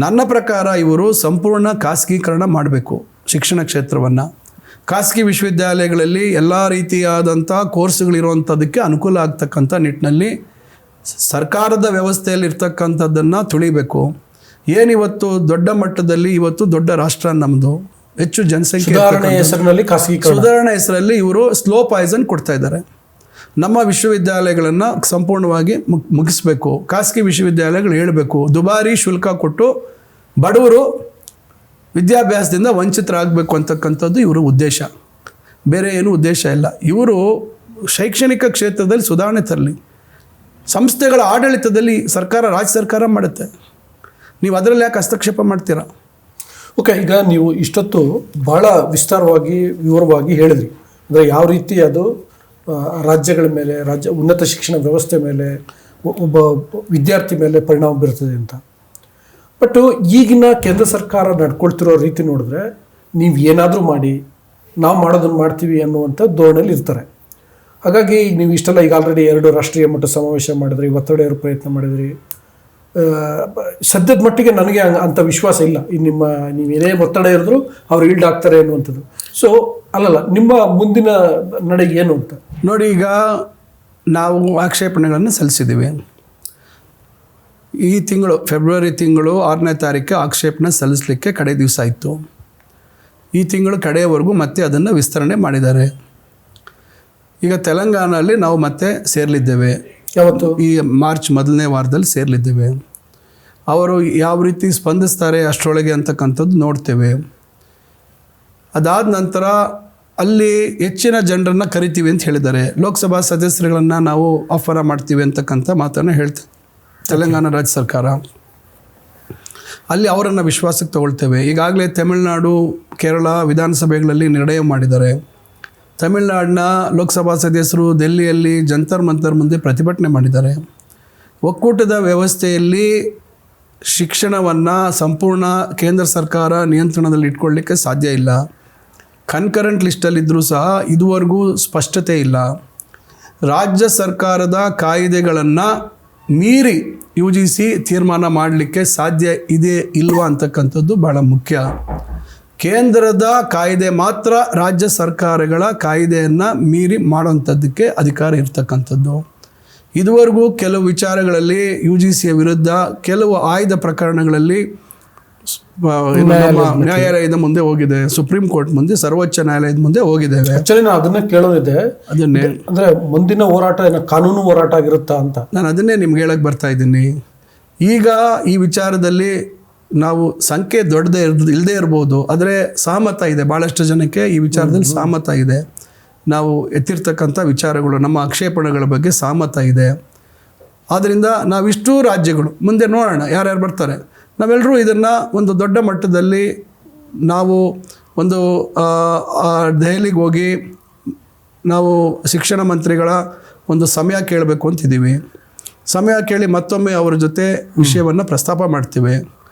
ನನ್ನ ಪ್ರಕಾರ ಇವರು ಸಂಪೂರ್ಣ ಖಾಸಗೀಕರಣ ಮಾಡಬೇಕು ಶಿಕ್ಷಣ ಕ್ಷೇತ್ರವನ್ನು. ಖಾಸಗಿ ವಿಶ್ವವಿದ್ಯಾಲಯಗಳಲ್ಲಿ ಎಲ್ಲ ರೀತಿಯಾದಂಥ ಕೋರ್ಸ್ಗಳಿರುವಂಥದ್ದಕ್ಕೆ ಅನುಕೂಲ ಆಗ್ತಕ್ಕಂಥ ನಿಟ್ಟಿನಲ್ಲಿ ಸರ್ಕಾರದ ವ್ಯವಸ್ಥೆಯಲ್ಲಿ ಇರ್ತಕ್ಕಂಥದ್ದನ್ನು ತುಳಿಬೇಕು. ಏನಿವತ್ತು ದೊಡ್ಡ ಮಟ್ಟದಲ್ಲಿ ಇವತ್ತು ದೊಡ್ಡ ರಾಷ್ಟ್ರ ನಮ್ಮದು, ಹೆಚ್ಚು ಜನಸಂಖ್ಯೆ ಸುಧಾರಣೆ ಹೆಸರಲ್ಲಿ ಇವರು ಸ್ಲೋ ಪಾಯ್ಸನ್ ಕೊಡ್ತಾ ಇದ್ದಾರೆ. ನಮ್ಮ ವಿಶ್ವವಿದ್ಯಾಲಯಗಳನ್ನು ಸಂಪೂರ್ಣವಾಗಿ ಮುಗಿಸ್ಬೇಕು. ಖಾಸಗಿ ವಿಶ್ವವಿದ್ಯಾಲಯಗಳು ಹೇಳಬೇಕು, ದುಬಾರಿ ಶುಲ್ಕ ಕೊಟ್ಟು ಬಡವರು ವಿದ್ಯಾಭ್ಯಾಸದಿಂದ ವಂಚಿತರಾಗಬೇಕು ಅಂತಕ್ಕಂಥದ್ದು ಇವರ ಉದ್ದೇಶ, ಬೇರೆ ಏನೂ ಉದ್ದೇಶ ಇಲ್ಲ. ಇವರು ಶೈಕ್ಷಣಿಕ ಕ್ಷೇತ್ರದಲ್ಲಿ ಸುಧಾರಣೆ ತರಲಿ. ಸಂಸ್ಥೆಗಳ ಆಡಳಿತದಲ್ಲಿ ರಾಜ್ಯ ಸರ್ಕಾರ ಮಾಡುತ್ತೆ, ನೀವು ಅದರಲ್ಲಿ ಯಾಕೆ ಹಸ್ತಕ್ಷೇಪ ಮಾಡ್ತೀರಾ? ಓಕೆ, ಈಗ ನೀವು ಇಷ್ಟೊತ್ತು ಭಾಳ ವಿಸ್ತಾರವಾಗಿ ವಿವರವಾಗಿ ಹೇಳಿದ್ರಿ. ಅಂದರೆ ಯಾವ ರೀತಿ ಅದು ರಾಜ್ಯಗಳ ಮೇಲೆ, ಉನ್ನತ ಶಿಕ್ಷಣ ವ್ಯವಸ್ಥೆ ಮೇಲೆ, ಒಬ್ಬ ವಿದ್ಯಾರ್ಥಿ ಮೇಲೆ ಪರಿಣಾಮ ಬೀರ್ತದೆ ಅಂತ. ಬಟ್ ಈಗಿನ ಕೇಂದ್ರ ಸರ್ಕಾರ ನಡ್ಕೊಳ್ತಿರೋ ರೀತಿ ನೋಡಿದ್ರೆ ನೀವು ಏನಾದರೂ ಮಾಡಿ ನಾವು ಮಾಡೋದನ್ನು ಮಾಡ್ತೀವಿ ಅನ್ನುವಂಥ ಧೋರಣೆಯಲ್ಲಿ ಇರ್ತಾರೆ. ಹಾಗಾಗಿ ನೀವು ಇಷ್ಟೆಲ್ಲ ಈಗ ಆಲ್ರೆಡಿ 2 ರಾಷ್ಟ್ರೀಯ ಮಟ್ಟ ಸಮಾವೇಶ ಮಾಡಿದ್ರಿ, ಒತ್ತಡ ಏರೋ ಪ್ರಯತ್ನ ಮಾಡಿದ್ರಿ. ಸದ್ಯದ ಮಟ್ಟಿಗೆ ನನಗೆ ಅಂಥ ವಿಶ್ವಾಸ ಇಲ್ಲ ನೀವೇನೇ ಒತ್ತಡ ಇರಿದ್ರು ಅವ್ರು ಈಲ್ಡ್ ಆಗ್ತಾರೆ ಅನ್ನುವಂಥದ್ದು. ಸೊ ಅಲ್ಲಲ್ಲ, ನಿಮ್ಮ ಮುಂದಿನ ನಡೆ ಏನು ಅಂತ ನೋಡಿ. ಈಗ ನಾವು ಆಕ್ಷೇಪಣೆಗಳನ್ನು ಸಲ್ಲಿಸಿದ್ದೀವಿ. ಈ ತಿಂಗಳು ಫೆಬ್ರವರಿ ತಿಂಗಳು 6ನೇ ತಾರೀಕು ಆಕ್ಷೇಪಣೆ ಸಲ್ಲಿಸಲಿಕ್ಕೆ ಕಡೆ ದಿವಸ ಇತ್ತು. ಈ ತಿಂಗಳು ಕಡೆಯವರೆಗೂ ಮತ್ತೆ ಅದನ್ನು ವಿಸ್ತರಣೆ ಮಾಡಿದ್ದಾರೆ. ಈಗ ತೆಲಂಗಾಣದಲ್ಲಿ ನಾವು ಮತ್ತೆ ಸೇರಲಿದ್ದೇವೆ. ಯಾವತ್ತು? ಈ ಮಾರ್ಚ್ ಮೊದಲನೇ ವಾರದಲ್ಲಿ ಸೇರಲಿದ್ದೇವೆ. ಅವರು ಯಾವ ರೀತಿ ಸ್ಪಂದಿಸ್ತಾರೆ ಅಷ್ಟರೊಳಗೆ ಅಂತಕ್ಕಂಥದ್ದು ನೋಡ್ತೇವೆ. ಅದಾದ ನಂತರ ಅಲ್ಲಿ ಹೆಚ್ಚಿನ ಜನರನ್ನು ಕರಿತೀವಿ ಅಂತ ಹೇಳಿದ್ದಾರೆ. ಲೋಕಸಭಾ ಸದಸ್ಯರುಗಳನ್ನು ನಾವು ಆಫರ್ ಮಾಡ್ತೀವಿ ಅಂತಕ್ಕಂಥ ಮಾತನ್ನು ಹೇಳ್ತೇವೆ ತೆಲಂಗಾಣ ರಾಜ್ಯ ಸರ್ಕಾರ. ಅಲ್ಲಿ ಅವರನ್ನು ವಿಶ್ವಾಸಕ್ಕೆ ತಗೊಳ್ತೇವೆ. ಈಗಾಗಲೇ ತಮಿಳುನಾಡು, ಕೇರಳ ವಿಧಾನಸಭೆಗಳಲ್ಲಿ ನಿರ್ಣಯ ಮಾಡಿದ್ದಾರೆ. ತಮಿಳುನಾಡಿನ ಲೋಕಸಭಾ ಸದಸ್ಯರು ದೆಹಲಿಯಲ್ಲಿ ಜಂತರ್ ಮಂತರ್ ಮುಂದೆ ಪ್ರತಿಭಟನೆ ಮಾಡಿದ್ದಾರೆ. ಒಕ್ಕೂಟದ ವ್ಯವಸ್ಥೆಯಲ್ಲಿ ಶಿಕ್ಷಣವನ್ನು ಸಂಪೂರ್ಣ ಕೇಂದ್ರ ಸರ್ಕಾರ ನಿಯಂತ್ರಣದಲ್ಲಿ ಇಟ್ಕೊಳ್ಳಿಕ್ಕೆ ಸಾಧ್ಯ ಇಲ್ಲ. ಕನ್ಕರೆಂಟ್ ಲಿಸ್ಟಲ್ಲಿದ್ದರೂ ಸಹ ಇದುವರೆಗೂ ಸ್ಪಷ್ಟತೆ ಇಲ್ಲ. ರಾಜ್ಯ ಸರ್ಕಾರದ ಕಾಯ್ದೆಗಳನ್ನು ಮೀರಿ UGC ತೀರ್ಮಾನ ಮಾಡಲಿಕ್ಕೆ ಸಾಧ್ಯ ಇದೆ ಇಲ್ವಾ ಅಂತಕ್ಕಂಥದ್ದು ಬಹಳ ಮುಖ್ಯ. ಕೇಂದ್ರದ ಕಾಯ್ದೆ ಮಾತ್ರ ರಾಜ್ಯ ಸರ್ಕಾರಗಳ ಕಾಯ್ದೆಯನ್ನು ಮೀರಿ ಮಾಡುವಂಥದ್ದಕ್ಕೆ ಅಧಿಕಾರ ಇರ್ತಕ್ಕಂಥದ್ದು. ಇದುವರೆಗೂ ಕೆಲವು ವಿಚಾರಗಳಲ್ಲಿ UGCಯ ವಿರುದ್ಧ ಕೆಲವು ಆಯ್ದ ಪ್ರಕರಣಗಳಲ್ಲಿ ನ್ಯಾಯಾಲಯದ ಮುಂದೆ ಹೋಗಿದೆ, ಸುಪ್ರೀಂ ಕೋರ್ಟ್ ಮುಂದೆ, ಸರ್ವೋಚ್ಚ ನ್ಯಾಯಾಲಯದ ಮುಂದೆ ಹೋಗಿದ್ದೇವೆ. ಆಕ್ಚುಲಿ ನಾನು ಅದನ್ನೇ ಕೇಳೋದಿದೆ, ಅದನ್ನೇ ಅಂದರೆ ಮುಂದಿನ ಹೋರಾಟ ಕಾನೂನು ಹೋರಾಟ ಆಗಿರುತ್ತಾ ಅಂತ. ನಾನು ಅದನ್ನೇ ನಿಮ್ಗೆ ಹೇಳಕ್ಕೆ ಬರ್ತಾ ಇದ್ದೀನಿ. ಈಗ ಈ ವಿಚಾರದಲ್ಲಿ ನಾವು ಸಂಖ್ಯೆ ದೊಡ್ಡದೇ ಇಲ್ಲದೆ ಇರ್ಬೋದು, ಆದರೆ ಸಹಮತ ಇದೆ. ಭಾಳಷ್ಟು ಜನಕ್ಕೆ ಈ ವಿಚಾರದಲ್ಲಿ ಸಹಮತ ಇದೆ. ನಾವು ಎತ್ತಿರ್ತಕ್ಕಂಥ ವಿಚಾರಗಳು, ನಮ್ಮ ಆಕ್ಷೇಪಣೆಗಳ ಬಗ್ಗೆ ಸಹಮತ ಇದೆ. ಆದ್ದರಿಂದ ನಾವಿಷ್ಟೂ ರಾಜ್ಯಗಳು ಮುಂದೆ ನೋಡೋಣ ಯಾರ್ಯಾರು ಬರ್ತಾರೆ. ನಾವೆಲ್ಲರೂ ಇದನ್ನು ಒಂದು ದೊಡ್ಡ ಮಟ್ಟದಲ್ಲಿ ನಾವು ಒಂದು ದೆಹಲಿಗೆ ಹೋಗಿ ನಾವು ಶಿಕ್ಷಣ ಮಂತ್ರಿಗಳ ಒಂದು ಸಮಯ ಕೇಳಬೇಕು ಅಂತಿದ್ದೀವಿ. ಸಮಯ ಕೇಳಿ ಮತ್ತೊಮ್ಮೆ ಅವರ ಜೊತೆ ವಿಷಯವನ್ನು ಪ್ರಸ್ತಾಪ ಮಾಡ್ತೀವಿ.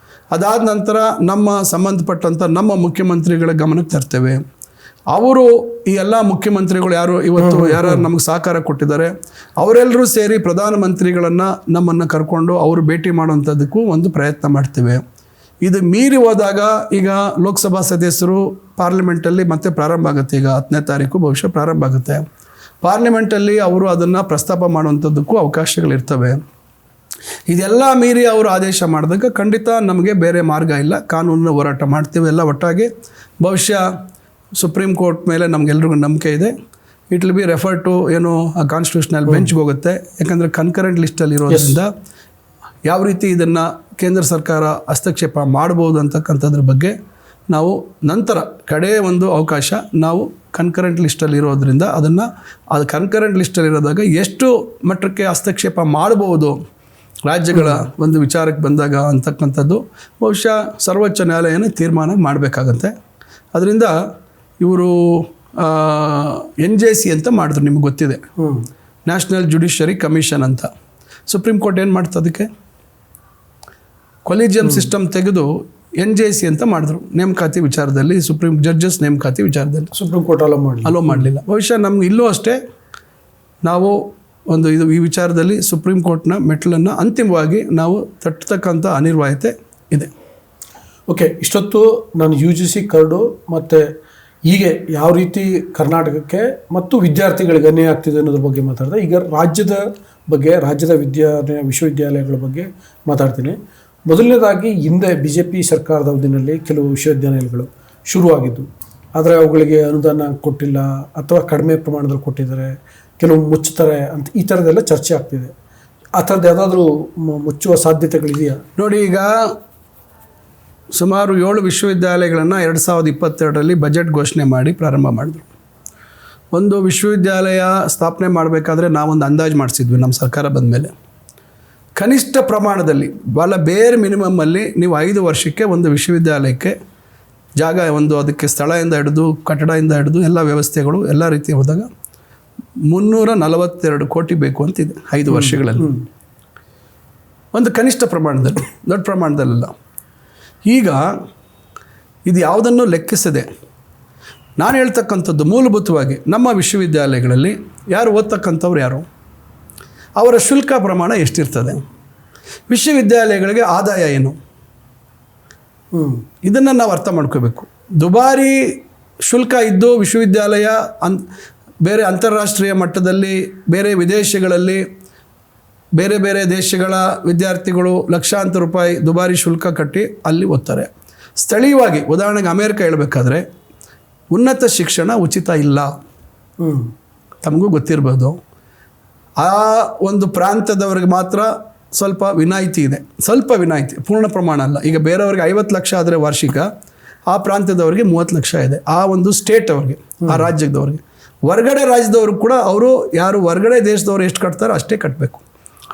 ಅದಾದ ನಂತರ ನಮ್ಮ ಸಂಬಂಧಪಟ್ಟಂಥ ನಮ್ಮ ಮುಖ್ಯಮಂತ್ರಿಗಳ ಗಮನಕ್ಕೆ ತರ್ತೇವೆ. ಅವರು ಈ ಎಲ್ಲ ಮುಖ್ಯಮಂತ್ರಿಗಳು ಯಾರು ನಮಗೆ ಸಹಕಾರ ಕೊಟ್ಟಿದ್ದಾರೆ ಅವರೆಲ್ಲರೂ ಸೇರಿ ಪ್ರಧಾನಮಂತ್ರಿಗಳನ್ನು ನಮ್ಮನ್ನು ಕರ್ಕೊಂಡು ಅವರು ಭೇಟಿ ಮಾಡುವಂಥದ್ದಕ್ಕೂ ಒಂದು ಪ್ರಯತ್ನ ಮಾಡ್ತೇವೆ. ಇದು ಮೀರಿ ಹೋದಾಗ ಈಗ ಲೋಕಸಭಾ ಸದಸ್ಯರು ಪಾರ್ಲಿಮೆಂಟಲ್ಲಿ ಮತ್ತೆ ಪ್ರಾರಂಭ ಆಗುತ್ತೆ. ಈಗ 10ನೇ ತಾರೀಕು ಬಹುಶಃ ಪ್ರಾರಂಭ ಆಗುತ್ತೆ. ಪಾರ್ಲಿಮೆಂಟಲ್ಲಿ ಅವರು ಅದನ್ನು ಪ್ರಸ್ತಾಪ ಮಾಡುವಂಥದ್ದಕ್ಕೂ ಅವಕಾಶಗಳಿರ್ತವೆ. ಇದೆಲ್ಲ ಮೀರಿ ಅವರು ಆದೇಶ ಮಾಡಿದಾಗ ಖಂಡಿತ ನಮಗೆ ಬೇರೆ ಮಾರ್ಗ ಇಲ್ಲ, ಕಾನೂನಿನ ಹೋರಾಟ ಮಾಡ್ತೀವಿ ಎಲ್ಲ ಒಟ್ಟಾಗಿ. ಬಹುಶಃ ಸುಪ್ರೀಂ ಕೋರ್ಟ್ ಮೇಲೆ ನಮಗೆಲ್ರಿಗೂ ನಂಬಿಕೆ ಇದೆ. It will be refer to constitutional ಬೆಂಚ್ಗೆ ಹೋಗುತ್ತೆ. ಯಾಕಂದರೆ ಕನ್ಕರೆಂಟ್ ಲಿಸ್ಟಲ್ಲಿ ಇರೋದ್ರಿಂದ ಯಾವ ರೀತಿ ಇದನ್ನು ಕೇಂದ್ರ ಸರ್ಕಾರ ಹಸ್ತಕ್ಷೇಪ ಮಾಡ್ಬೋದು ಅಂತಕ್ಕಂಥದ್ರ ಬಗ್ಗೆ ನಾವು ನಂತರ ಕಡೆ ಒಂದು ಅವಕಾಶ ನಾವು ಕನ್ಕರೆಂಟ್ ಲಿಸ್ಟಲ್ಲಿ ಇರೋದ್ರಿಂದ ಅದು ಕನ್ಕರೆಂಟ್ ಲಿಸ್ಟಲ್ಲಿ ಇರೋದಾಗ ಎಷ್ಟು ಮಟ್ಟಕ್ಕೆ ಹಸ್ತಕ್ಷೇಪ ಮಾಡ್ಬೋದು ರಾಜ್ಯಗಳ ಒಂದು ವಿಚಾರಕ್ಕೆ ಬಂದಾಗ ಅಂತಕ್ಕಂಥದ್ದು ಬಹುಶಃ ಸರ್ವೋಚ್ಚ ನ್ಯಾಯಾಲಯನೇ ತೀರ್ಮಾನ ಮಾಡಬೇಕಾಗತ್ತೆ. ಅದರಿಂದ ಇವರು NJC ಅಂತ ಮಾಡಿದ್ರು, ನಿಮ್ಗೆ ಗೊತ್ತಿದೆ, ನ್ಯಾಷನಲ್ ಜುಡಿಷರಿ ಕಮಿಷನ್ ಅಂತ. ಸುಪ್ರೀಂ ಕೋರ್ಟ್ ಏನು ಮಾಡ್ತು, ಅದಕ್ಕೆ ಕೊಲಿಜಿಯಂ ಸಿಸ್ಟಮ್ ತೆಗೆದು NJC ಅಂತ ಮಾಡಿದ್ರು ನೇಮಕಾತಿ ವಿಚಾರದಲ್ಲಿ, ಸುಪ್ರೀಂ ಜಡ್ಜಸ್ ನೇಮಕಾತಿ ವಿಚಾರದಲ್ಲಿ. ಸುಪ್ರೀಂ ಕೋರ್ಟ್ ಅಲೋ ಮಾಡಲಿಲ್ಲ. ಬಹುಶಃ ನಮ್ಗೆ ಇಲ್ಲೂ ಅಷ್ಟೇ ನಾವು ಈ ವಿಚಾರದಲ್ಲಿ ಸುಪ್ರೀಂ ಕೋರ್ಟ್ನ ಮೆಟ್ಟಲನ್ನು ಅಂತಿಮವಾಗಿ ನಾವು ತಟ್ಟತಕ್ಕಂಥ ಅನಿವಾರ್ಯತೆ ಇದೆ. ಓಕೆ, ಇಷ್ಟೊತ್ತು ನಾನು UGC ಕರಡು ಮತ್ತು ಹೀಗೆ ಯಾವ ರೀತಿ ಕರ್ನಾಟಕಕ್ಕೆ ಮತ್ತು ವಿದ್ಯಾರ್ಥಿಗಳಿಗೆ ಅನ್ಯಾಯ ಆಗ್ತಿದೆ ಅನ್ನೋದ್ರ ಬಗ್ಗೆ ಮಾತಾಡಿದೆ. ಈಗ ರಾಜ್ಯದ ಬಗ್ಗೆ, ರಾಜ್ಯದ ವಿಶ್ವವಿದ್ಯಾಲಯಗಳ ಬಗ್ಗೆ ಮಾತಾಡ್ತೀನಿ. ಮೊದಲನೇದಾಗಿ ಹಿಂದೆ BJP ಸರ್ಕಾರದ ಅವಧಿನಲ್ಲಿ ಕೆಲವು ವಿಶ್ವವಿದ್ಯಾಲಯಗಳು ಶುರುವಾಗಿದ್ದು, ಆದರೆ ಅವುಗಳಿಗೆ ಅನುದಾನ ಕೊಟ್ಟಿಲ್ಲ ಅಥವಾ ಕಡಿಮೆ ಪ್ರಮಾಣದಲ್ಲಿ ಕೊಟ್ಟಿದ್ದಾರೆ, ಕೆಲವು ಮುಚ್ಚುತ್ತಾರೆ ಅಂತ ಈ ಥರದ್ದೆಲ್ಲ ಚರ್ಚೆ ಆಗ್ತಿದೆ. ಆ ಥರದ್ದು ಯಾವುದಾದ್ರೂ ಮುಚ್ಚುವ ಸಾಧ್ಯತೆಗಳಿದೆಯಾ? ನೋಡಿ, ಈಗ ಸುಮಾರು 7 ವಿಶ್ವವಿದ್ಯಾಲಯಗಳನ್ನು 2022ರಲ್ಲಿ ಬಜೆಟ್ ಘೋಷಣೆ ಮಾಡಿ ಪ್ರಾರಂಭ ಮಾಡಿದ್ರು. ಒಂದು ವಿಶ್ವವಿದ್ಯಾಲಯ ಸ್ಥಾಪನೆ ಮಾಡಬೇಕಾದ್ರೆ ನಾವೊಂದು ಅಂದಾಜು ಮಾಡಿಸಿದ್ವಿ ನಮ್ಮ ಸರ್ಕಾರ ಬಂದ ಮೇಲೆ. ಕನಿಷ್ಠ ಪ್ರಮಾಣದಲ್ಲಿ ಭಾಳ ಬೇರೆ ಮಿನಿಮಮ್ಮಲ್ಲಿ ನೀವು 5 ವರ್ಷಕ್ಕೆ ಒಂದು ವಿಶ್ವವಿದ್ಯಾಲಯಕ್ಕೆ ಜಾಗ, ಅದಕ್ಕೆ ಸ್ಥಳದಿಂದ ಹಿಡಿದು ಕಟ್ಟಡದಿಂದ ಹಿಡಿದು ಎಲ್ಲ ವ್ಯವಸ್ಥೆಗಳು ಎಲ್ಲ ರೀತಿ ಹೋದಾಗ 342 ಕೋಟಿ ಬೇಕು ಅಂತಿದೆ 5 ವರ್ಷಗಳಲ್ಲಿ. ಒಂದು ಕನಿಷ್ಠ ಪ್ರಮಾಣದಲ್ಲಿ, ದೊಡ್ಡ ಪ್ರಮಾಣದಲ್ಲ. ಈಗ ಇದು ಯಾವುದನ್ನು ಲೆಕ್ಕಿಸದೆ ನಾನು ಹೇಳ್ತಕ್ಕಂಥದ್ದು ಮೂಲಭೂತವಾಗಿ ನಮ್ಮ ವಿಶ್ವವಿದ್ಯಾಲಯಗಳಲ್ಲಿ ಯಾರು ಓದ್ತಕ್ಕಂಥವ್ರು ಯಾರು, ಅವರ ಶುಲ್ಕ ಪ್ರಮಾಣ ಎಷ್ಟಿರ್ತದೆ, ವಿಶ್ವವಿದ್ಯಾಲಯಗಳಿಗೆ ಆದಾಯ ಏನು, ಇದನ್ನು ನಾವು ಅರ್ಥ ಮಾಡ್ಕೋಬೇಕು. ದುಬಾರಿ ಶುಲ್ಕ ಇದ್ದು ವಿಶ್ವವಿದ್ಯಾಲಯ ಬೇರೆ ಅಂತಾರಾಷ್ಟ್ರೀಯ ಮಟ್ಟದಲ್ಲಿ, ಬೇರೆ ವಿದೇಶಗಳಲ್ಲಿ, ಬೇರೆ ಬೇರೆ ದೇಶಗಳ ವಿದ್ಯಾರ್ಥಿಗಳು ಲಕ್ಷಾಂತರ ರೂಪಾಯಿ ದುಬಾರಿ ಶುಲ್ಕ ಕಟ್ಟಿ ಅಲ್ಲಿ ಓದ್ತಾರೆ. ಸ್ಥಳೀಯವಾಗಿ ಉದಾಹರಣೆಗೆ ಅಮೇರಿಕ ಹೇಳಬೇಕಾದ್ರೆ ಉನ್ನತ ಶಿಕ್ಷಣ ಉಚಿತ ಇಲ್ಲ, ತಮಗೂ ಗೊತ್ತಿರ್ಬೋದು. ಆ ಒಂದು ಪ್ರಾಂತ್ಯದವ್ರಿಗೆ ಮಾತ್ರ ಸ್ವಲ್ಪ ವಿನಾಯಿತಿ ಇದೆ, ಸ್ವಲ್ಪ ವಿನಾಯಿತಿ, ಪೂರ್ಣ ಪ್ರಮಾಣ ಅಲ್ಲ. ಈಗ ಬೇರೆಯವ್ರಿಗೆ 50 ಲಕ್ಷ ಆದರೆ ವಾರ್ಷಿಕ, ಆ ಪ್ರಾಂತ್ಯದವ್ರಿಗೆ 30 ಲಕ್ಷ ಇದೆ, ಆ ಒಂದು ಸ್ಟೇಟ್ ಅವ್ರಿಗೆ, ಆ ರಾಜ್ಯದವ್ರಿಗೆ. ಹೊರಗಡೆ ರಾಜ್ಯದವರು ಕೂಡ ಅವರು ಯಾರು ಹೊರಗಡೆ ದೇಶದವರು ಎಷ್ಟು ಕಟ್ತಾರೋ ಅಷ್ಟೇ ಕಟ್ಟಬೇಕು,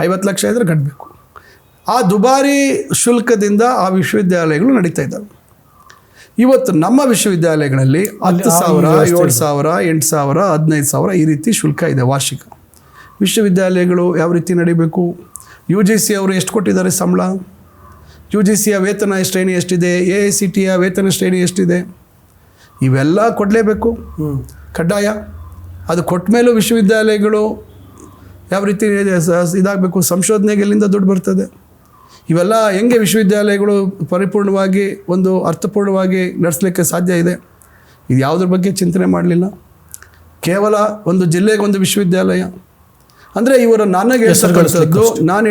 50 ಲಕ್ಷ ಇದ್ದರೆ ಕಟ್ಟಬೇಕು. ಆ ದುಬಾರಿ ಶುಲ್ಕದಿಂದ ಆ ವಿಶ್ವವಿದ್ಯಾಲಯಗಳು ನಡೀತಾ ಇದ್ದಾವೆ. ಇವತ್ತು ನಮ್ಮ ವಿಶ್ವವಿದ್ಯಾಲಯಗಳಲ್ಲಿ 10,000, 7,000, 8,000, 15,000 ಈ ರೀತಿ ಶುಲ್ಕ ಇದೆ ವಾರ್ಷಿಕ. ವಿಶ್ವವಿದ್ಯಾಲಯಗಳು ಯಾವ ರೀತಿ ನಡಿಬೇಕು? UGC ಅವರು ಎಷ್ಟು ಕೊಟ್ಟಿದ್ದಾರೆ ಸಂಬಳ, UGCಯ ವೇತನ ಶ್ರೇಣಿ ಎಷ್ಟಿದೆ, AICTಯ ವೇತನ ಶ್ರೇಣಿ ಎಷ್ಟಿದೆ, ಇವೆಲ್ಲ ಕೊಡಲೇಬೇಕು, ಕಡ್ಡಾಯ. ಅದು ಕೊಟ್ಟ ಮೇಲೂ ವಿಶ್ವವಿದ್ಯಾಲಯಗಳು ಯಾವ ರೀತಿ ಇದಾಗಬೇಕು, ಸಂಶೋಧನೆಗೆ ಎಲ್ಲಿಂದ ದುಡ್ಡು ಬರ್ತದೆ, ಇವೆಲ್ಲ ಹೆಂಗೆ ವಿಶ್ವವಿದ್ಯಾಲಯಗಳು ಪರಿಪೂರ್ಣವಾಗಿ ಒಂದು ಅರ್ಥಪೂರ್ಣವಾಗಿ ನಡೆಸಲಿಕ್ಕೆ ಸಾಧ್ಯ ಇದೆ? ಇದು ಯಾವುದ್ರ ಬಗ್ಗೆ ಚಿಂತನೆ ಮಾಡಲಿಲ್ಲ. ಕೇವಲ ಒಂದು ಜಿಲ್ಲೆಗೆ ಒಂದು ವಿಶ್ವವಿದ್ಯಾಲಯ ಅಂದರೆ ಇವರು ನಾನು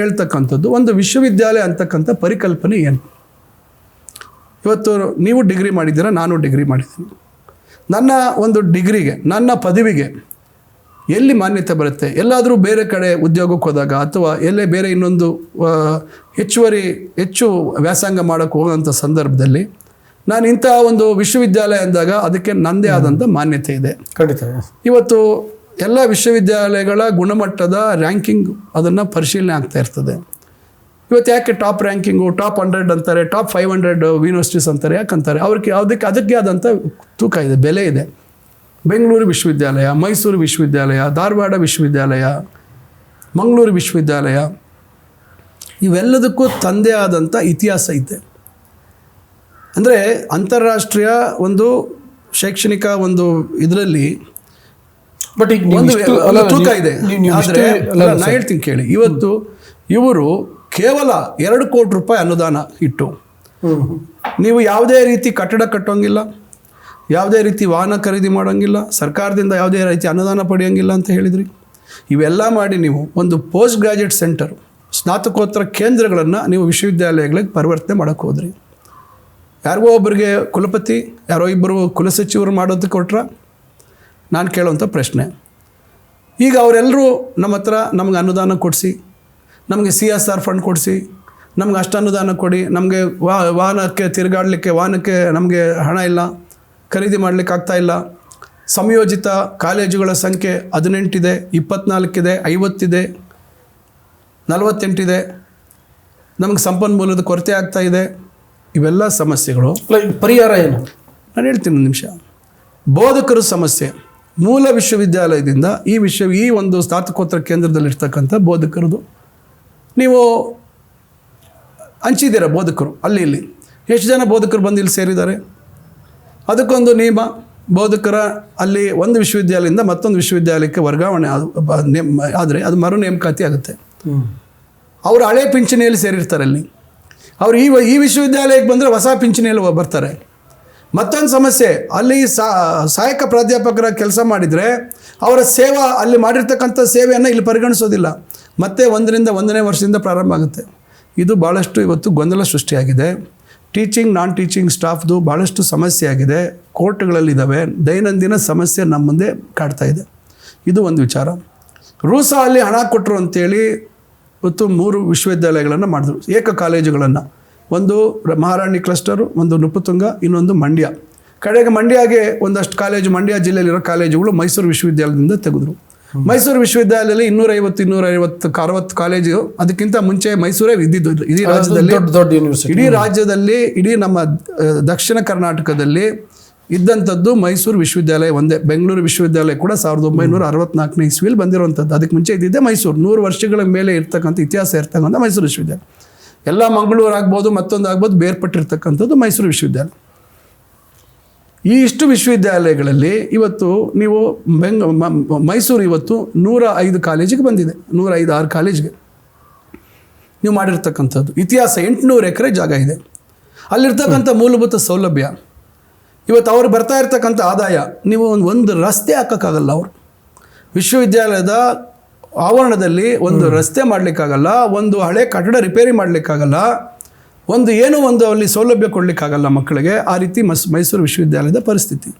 ಹೇಳ್ತಕ್ಕಂಥದ್ದು ಒಂದು ವಿಶ್ವವಿದ್ಯಾಲಯ ಅಂತಕ್ಕಂಥ ಪರಿಕಲ್ಪನೆ ಏನು? ಇವತ್ತು ನೀವು ಡಿಗ್ರಿ ಮಾಡಿದ್ದೀರಾ, ನಾನು ಡಿಗ್ರಿ ಮಾಡಿದ್ದೀನಿ. ನನ್ನ ಒಂದು ಡಿಗ್ರಿಗೆ, ನನ್ನ ಪದವಿಗೆ ಎಲ್ಲಿ ಮಾನ್ಯತೆ ಬರುತ್ತೆ? ಎಲ್ಲಾದರೂ ಬೇರೆ ಕಡೆ ಉದ್ಯೋಗಕ್ಕೆ ಹೋದಾಗ ಅಥವಾ ಎಲ್ಲೇ ಬೇರೆ ಇನ್ನೊಂದು ಹೆಚ್ಚು ವ್ಯಾಸಂಗ ಮಾಡೋಕ್ಕೆ ಹೋಗೋಂಥ ಸಂದರ್ಭದಲ್ಲಿ ನಾನು ಇಂಥ ಒಂದು ವಿಶ್ವವಿದ್ಯಾಲಯ ಅಂದಾಗ ಅದಕ್ಕೆ ನನ್ನದೇ ಆದಂಥ ಮಾನ್ಯತೆ ಇದೆ. ಖಂಡಿತ. ಇವತ್ತು ಎಲ್ಲ ವಿಶ್ವವಿದ್ಯಾಲಯಗಳ ಗುಣಮಟ್ಟದ ರ್ಯಾಂಕಿಂಗ್ ಅದನ್ನು ಪರಿಶೀಲನೆ ಆಗ್ತಾ ಇರ್ತದೆ. ಇವತ್ತು ಯಾಕೆ ಟಾಪ್ ರ್ಯಾಂಕಿಂಗು, ಟಾಪ್ 100 ಅಂತಾರೆ, ಟಾಪ್ 500 ಯೂನಿವರ್ಸಿಟೀಸ್ ಅಂತಾರೆ, ಯಾಕಂತಾರೆ ಅವ್ರಿಗೆ ಅದಕ್ಕೆ ಆದಂಥ ತೂಕ ಇದೆ, ಬೆಲೆ ಇದೆ. ಬೆಂಗಳೂರು ವಿಶ್ವವಿದ್ಯಾಲಯ, ಮೈಸೂರು ವಿಶ್ವವಿದ್ಯಾಲಯ, ಧಾರವಾಡ ವಿಶ್ವವಿದ್ಯಾಲಯ, ಮಂಗಳೂರು ವಿಶ್ವವಿದ್ಯಾಲಯ, ಇವೆಲ್ಲದಕ್ಕೂ ತಂದೆ ಆದಂಥ ಇತಿಹಾಸ ಇದೆ. ಅಂದರೆ ಅಂತಾರಾಷ್ಟ್ರೀಯ ಒಂದು ಶೈಕ್ಷಣಿಕ ಒಂದು ಇದರಲ್ಲಿ ಬಟ್ ಈಗ ಒಂದು ತೂಕ ಇದೆ. ಆದರೆ ನಾನು ಹೇಳ್ತೀನಿ ಕೇಳಿ, ಇವತ್ತು ಇವರು ಕೇವಲ 2 ಕೋಟಿ ರೂಪಾಯಿ ಅನುದಾನ ಇಟ್ಟು ನೀವು ಯಾವುದೇ ರೀತಿ ಕಟ್ಟಡ ಕಟ್ಟೋಂಗಿಲ್ಲ, ಯಾವುದೇ ರೀತಿ ವಾಹನ ಖರೀದಿ ಮಾಡೋಂಗಿಲ್ಲ, ಸರ್ಕಾರದಿಂದ ಯಾವುದೇ ರೀತಿ ಅನುದಾನ ಪಡೆಯೋಂಗಿಲ್ಲ ಅಂತ ಹೇಳಿದ್ರಿ. ಇವೆಲ್ಲ ಮಾಡಿ ನೀವು ಒಂದು ಪೋಸ್ಟ್ ಗ್ರ್ಯಾಜುಯೇಟ್ ಸೆಂಟರ್, ಸ್ನಾತಕೋತ್ತರ ಕೇಂದ್ರಗಳನ್ನು ನೀವು ವಿಶ್ವವಿದ್ಯಾಲಯಗಳಿಗೆ ಪರಿವರ್ತನೆ ಮಾಡೋಕ್ಕೆ ಹೋದ್ರಿ. ಯಾರಿಗೋ ಒಬ್ಬರಿಗೆ ಕುಲಪತಿ, ಯಾರೋ ಇಬ್ಬರು ಕುಲಸಚಿವರು ಮಾಡೋದಕ್ಕೆ ಕೊಟ್ರ? ನಾನು ಕೇಳೋವಂಥ ಪ್ರಶ್ನೆ. ಈಗ ಅವರೆಲ್ಲರೂ ನಮ್ಮ ಹತ್ರ ನಮಗೆ ಅನುದಾನ ಕೊಡಿಸಿ, ನಮಗೆ CSR ಫಂಡ್ ಕೊಡಿಸಿ, ನಮ್ಗೆ ಅಷ್ಟು ಅನುದಾನ ಕೊಡಿ, ನಮಗೆ ವಾಹನಕ್ಕೆ ತಿರುಗಾಡಲಿಕ್ಕೆ ವಾಹನಕ್ಕೆ ನಮಗೆ ಹಣ ಇಲ್ಲ, ಖರೀದಿ ಮಾಡಲಿಕ್ಕೆ ಆಗ್ತಾಯಿಲ್ಲ. ಸಂಯೋಜಿತ ಕಾಲೇಜುಗಳ ಸಂಖ್ಯೆ 18 ಇದೆ, 24 ಇದೆ, 50 ಇದೆ, 48 ಇದೆ. ನಮಗೆ ಸಂಪನ್ಮೂಲದ ಕೊರತೆ ಆಗ್ತಾ ಇದೆ. ಇವೆಲ್ಲ ಸಮಸ್ಯೆಗಳು. ಪರಿಹಾರ ಏನು? ನಾನು ಹೇಳ್ತೀನಿ ಒಂದು ನಿಮಿಷ. ಬೋಧಕರ ಸಮಸ್ಯೆ. ಮೂಲ ವಿಶ್ವವಿದ್ಯಾಲಯದಿಂದ ಈ ಒಂದು ಸ್ನಾತಕೋತ್ತರ ಕೇಂದ್ರದಲ್ಲಿರ್ತಕ್ಕಂಥ ಬೋಧಕರದು ನೀವು ಹಂಚಿದ್ದೀರ. ಬೋಧಕರು ಅಲ್ಲಿ ಇಲ್ಲಿ ಎಷ್ಟು ಜನ ಬೋಧಕರು ಬಂದು ಇಲ್ಲಿ ಸೇರಿದ್ದಾರೆ? ಅದಕ್ಕೊಂದು ನಿಯಮ. ಬೋಧಕರ ಅಲ್ಲಿ ಒಂದು ವಿಶ್ವವಿದ್ಯಾಲಯದಿಂದ ಮತ್ತೊಂದು ವಿಶ್ವವಿದ್ಯಾಲಯಕ್ಕೆ ವರ್ಗಾವಣೆ ಆದರೆ ಅದು ಮರು ನೇಮಕಾತಿ ಆಗುತ್ತೆ. ಅವರು ಹಳೆ ಪಿಂಚಣಿಯಲ್ಲಿ ಸೇರಿರ್ತಾರೆ ಅಲ್ಲಿ. ಅವರು ಈ ವಿಶ್ವವಿದ್ಯಾಲಯಕ್ಕೆ ಬಂದರೆ ಹೊಸ ಪಿಂಚಣಿಯಲ್ಲಿ ಬರ್ತಾರೆ. ಮತ್ತೊಂದು ಸಮಸ್ಯೆ, ಅಲ್ಲಿ ಸಹಾಯಕ ಪ್ರಾಧ್ಯಾಪಕರ ಕೆಲಸ ಮಾಡಿದರೆ ಅವರ ಸೇವಾ ಅಲ್ಲಿ ಮಾಡಿರ್ತಕ್ಕಂಥ ಸೇವೆಯನ್ನು ಇಲ್ಲಿ ಪರಿಗಣಿಸೋದಿಲ್ಲ. ಮತ್ತೆ 1ನೇ ವರ್ಷದಿಂದ ಪ್ರಾರಂಭ ಆಗುತ್ತೆ. ಇದು ಭಾಳಷ್ಟು ಇವತ್ತು ಗೊಂದಲ ಸೃಷ್ಟಿಯಾಗಿದೆ. ಟೀಚಿಂಗ್ ನಾನ್ ಟೀಚಿಂಗ್ ಸ್ಟಾಫ್ದು ಭಾಳಷ್ಟು ಸಮಸ್ಯೆ ಆಗಿದೆ. ಕೋರ್ಟ್ಗಳಲ್ಲಿದ್ದಾವೆ. ದೈನಂದಿನ ಸಮಸ್ಯೆ ನಮ್ಮ ಮುಂದೆ ಕಾಡ್ತಾ ಇದೆ. ಇದು ಒಂದು ವಿಚಾರ. ರೂಸಾ ಅಲ್ಲಿ ಹಣ ಕೊಟ್ಟರು ಅಂತೇಳಿ ಇವತ್ತು 3 ವಿಶ್ವವಿದ್ಯಾಲಯಗಳನ್ನು ಮಾಡಿದ್ರು, ಏಕ ಕಾಲೇಜುಗಳನ್ನು. ಒಂದು ಮಹಾರಾಣಿ ಕ್ಲಸ್ಟರು, ಒಂದು ನೃಪತುಂಗ, ಇನ್ನೊಂದು ಮಂಡ್ಯ. ಕಡೆಗೆ ಮಂಡ್ಯಗೆ ಒಂದಷ್ಟು ಕಾಲೇಜು, ಮಂಡ್ಯ ಜಿಲ್ಲೆಯಲ್ಲಿರೋ ಕಾಲೇಜುಗಳು ಮೈಸೂರು ವಿಶ್ವವಿದ್ಯಾಲಯದಿಂದ ತೆಗೆದ್ರು. ಮೈಸೂರು ವಿಶ್ವವಿದ್ಯಾಲಯದಲ್ಲಿ 250-260 ಕಾಲೇಜು. ಅದಕ್ಕಿಂತ ಮುಂಚೆ ಮೈಸೂರೇ ಇದ್ದಿದ್ದು ಇಡೀ ರಾಜ್ಯದಲ್ಲಿ. ದೊಡ್ಡ ಯೂನಿವರ್ಸಿಟಿ ಇಡೀ ರಾಜ್ಯದಲ್ಲಿ, ಇಡೀ ನಮ್ಮ ದಕ್ಷಿಣ ಕರ್ನಾಟಕದಲ್ಲಿ ಇದ್ದಂಥದ್ದು ಮೈಸೂರು ವಿಶ್ವವಿದ್ಯಾಲಯ ಒಂದೇ. ಬೆಂಗಳೂರು ವಿಶ್ವವಿದ್ಯಾಲಯ ಕೂಡ 1964ನೇ ಇಸ್ವಿಯಲ್ಲಿ ಬಂದಿರುವಂಥದ್ದು. ಅದಕ್ಕೆ ಮುಂಚೆ ಇದ್ದಿದ್ದೆ ಮೈಸೂರು. 100 ವರ್ಷಗಳ ಮೇಲೆ ಇರ್ತಕ್ಕಂಥ ಇತಿಹಾಸ ಇರ್ತಕ್ಕಂಥ ಮೈಸೂರು ವಿಶ್ವವಿದ್ಯಾಲಯ. ಎಲ್ಲ ಮಂಗಳೂರು ಆಗ್ಬೋದು, ಮತ್ತೊಂದು ಆಗ್ಬೋದು, ಬೇರ್ಪಟ್ಟಿರ್ತಕ್ಕಂಥದ್ದು ಮೈಸೂರು ವಿಶ್ವವಿದ್ಯಾಲಯ. ಈ ಇಷ್ಟು ವಿಶ್ವವಿದ್ಯಾಲಯಗಳಲ್ಲಿ ಇವತ್ತು ನೀವು ಮೈಸೂರು ಇವತ್ತು 105 ಕಾಲೇಜಿಗೆ ಬಂದಿದೆ. 105-6 ಕಾಲೇಜಿಗೆ ನೀವು ಮಾಡಿರ್ತಕ್ಕಂಥದ್ದು. ಇತಿಹಾಸ 800 ಎಕರೆ ಜಾಗ ಇದೆ. ಅಲ್ಲಿರ್ತಕ್ಕಂಥ ಮೂಲಭೂತ ಸೌಲಭ್ಯ, ಇವತ್ತು ಅವ್ರು ಬರ್ತಾ ಇರ್ತಕ್ಕಂಥ ಆದಾಯ, ನೀವು ಒಂದು ರಸ್ತೆ ಹಾಕೋಕ್ಕಾಗಲ್ಲ. ಅವರು ವಿಶ್ವವಿದ್ಯಾಲಯದ ಆವರಣದಲ್ಲಿ ಒಂದು ರಸ್ತೆ ಮಾಡಲಿಕ್ಕಾಗಲ್ಲ, ಒಂದು ಹಳೆ ಕಟ್ಟಡ ರಿಪೇರಿ ಮಾಡಲಿಕ್ಕಾಗಲ್ಲ, ಒಂದು ಅಲ್ಲಿ ಸೌಲಭ್ಯ ಕೊಡಲಿಕ್ಕಾಗಲ್ಲ ಮಕ್ಕಳಿಗೆ. ಆ ರೀತಿ ಮೈಸೂರು ವಿಶ್ವವಿದ್ಯಾಲಯದ ಪರಿಸ್ಥಿತಿ.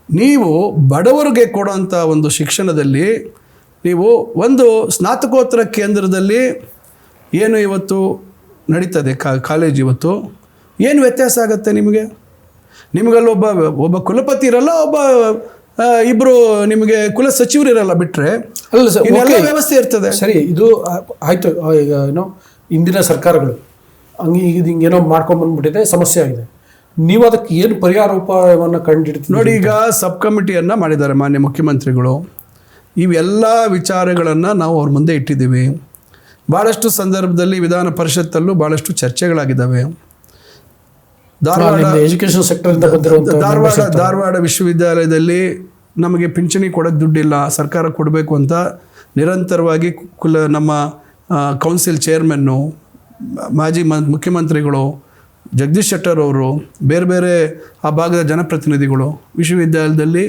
ನೀವು ಬಡವರಿಗೆ ಕೊಡೋಂಥ ಒಂದು ಶಿಕ್ಷಣದಲ್ಲಿ ನೀವು ಒಂದು ಸ್ನಾತಕೋತ್ತರ ಕೇಂದ್ರದಲ್ಲಿ ಏನು ಇವತ್ತು ನಡೀತದೆ ಕಾಲೇಜ್, ಇವತ್ತು ಏನು ವ್ಯತ್ಯಾಸ ಆಗುತ್ತೆ ನಿಮಗೆ? ನಿಮಗಲ್ಲಿ ಒಬ್ಬ ಕುಲಪತಿ ಇರಲ್ಲ, ಇಬ್ಬರು ನಿಮಗೆ ಕುಲ ಸಚಿವರು ಇರಲ್ಲ. ಬಿಟ್ಟರೆ ಅಲ್ಲ ಸರ್, ವ್ಯವಸ್ಥೆ ಇರ್ತದೆ. ಸರಿ, ಇದು ಆಯಿತು. ಈಗ ಇಂದಿನ ಸರ್ಕಾರಗಳು ಹಿಂಗೇನೋ ಮಾಡ್ಕೊಂಡ್ಬಂದ್ಬಿಟ್ಟಿದೆ, ಸಮಸ್ಯೆ ಆಗಿದೆ. ನೀವು ಅದಕ್ಕೆ ಏನು ಪರಿಹಾರ ಉಪಾಯವನ್ನು ಕಂಡುಹಿಡ್ತೀವಿ? ನೋಡಿ, ಈಗ ಸಬ್ ಕಮಿಟಿಯನ್ನು ಮಾಡಿದ್ದಾರೆ ಮಾನ್ಯ ಮುಖ್ಯಮಂತ್ರಿಗಳು. ಇವೆಲ್ಲ ವಿಚಾರಗಳನ್ನು ನಾವು ಅವ್ರ ಮುಂದೆ ಇಟ್ಟಿದ್ದೀವಿ. ಭಾಳಷ್ಟು ಸಂದರ್ಭದಲ್ಲಿ ವಿಧಾನ ಪರಿಷತ್ತಲ್ಲೂ ಭಾಳಷ್ಟು ಚರ್ಚೆಗಳಾಗಿದ್ದಾವೆ. ಎಜುಕೇಷನ್ ಸೆಕ್ಟರ್ ಧಾರವಾಡ ವಿಶ್ವವಿದ್ಯಾಲಯದಲ್ಲಿ ನಮಗೆ ಪಿಂಚಣಿ ಕೊಡೋಕ್ಕೆ ದುಡ್ಡಿಲ್ಲ, ಸರ್ಕಾರ ಕೊಡಬೇಕು ಅಂತ ನಿರಂತರವಾಗಿ ನಮ್ಮ ಕೌನ್ಸಿಲ್ ಚೇರ್ಮನ್ನು, ಮಾಜಿ ಮುಖ್ಯಮಂತ್ರಿಗಳು, ಜಗದೀಶ್ ಶೆಟ್ಟರ್ ಅವರು, ಬೇರೆ ಬೇರೆ ಆ ಭಾಗದ ಜನಪ್ರತಿನಿಧಿಗಳು, ವಿಶ್ವವಿದ್ಯಾಲಯದಲ್ಲಿ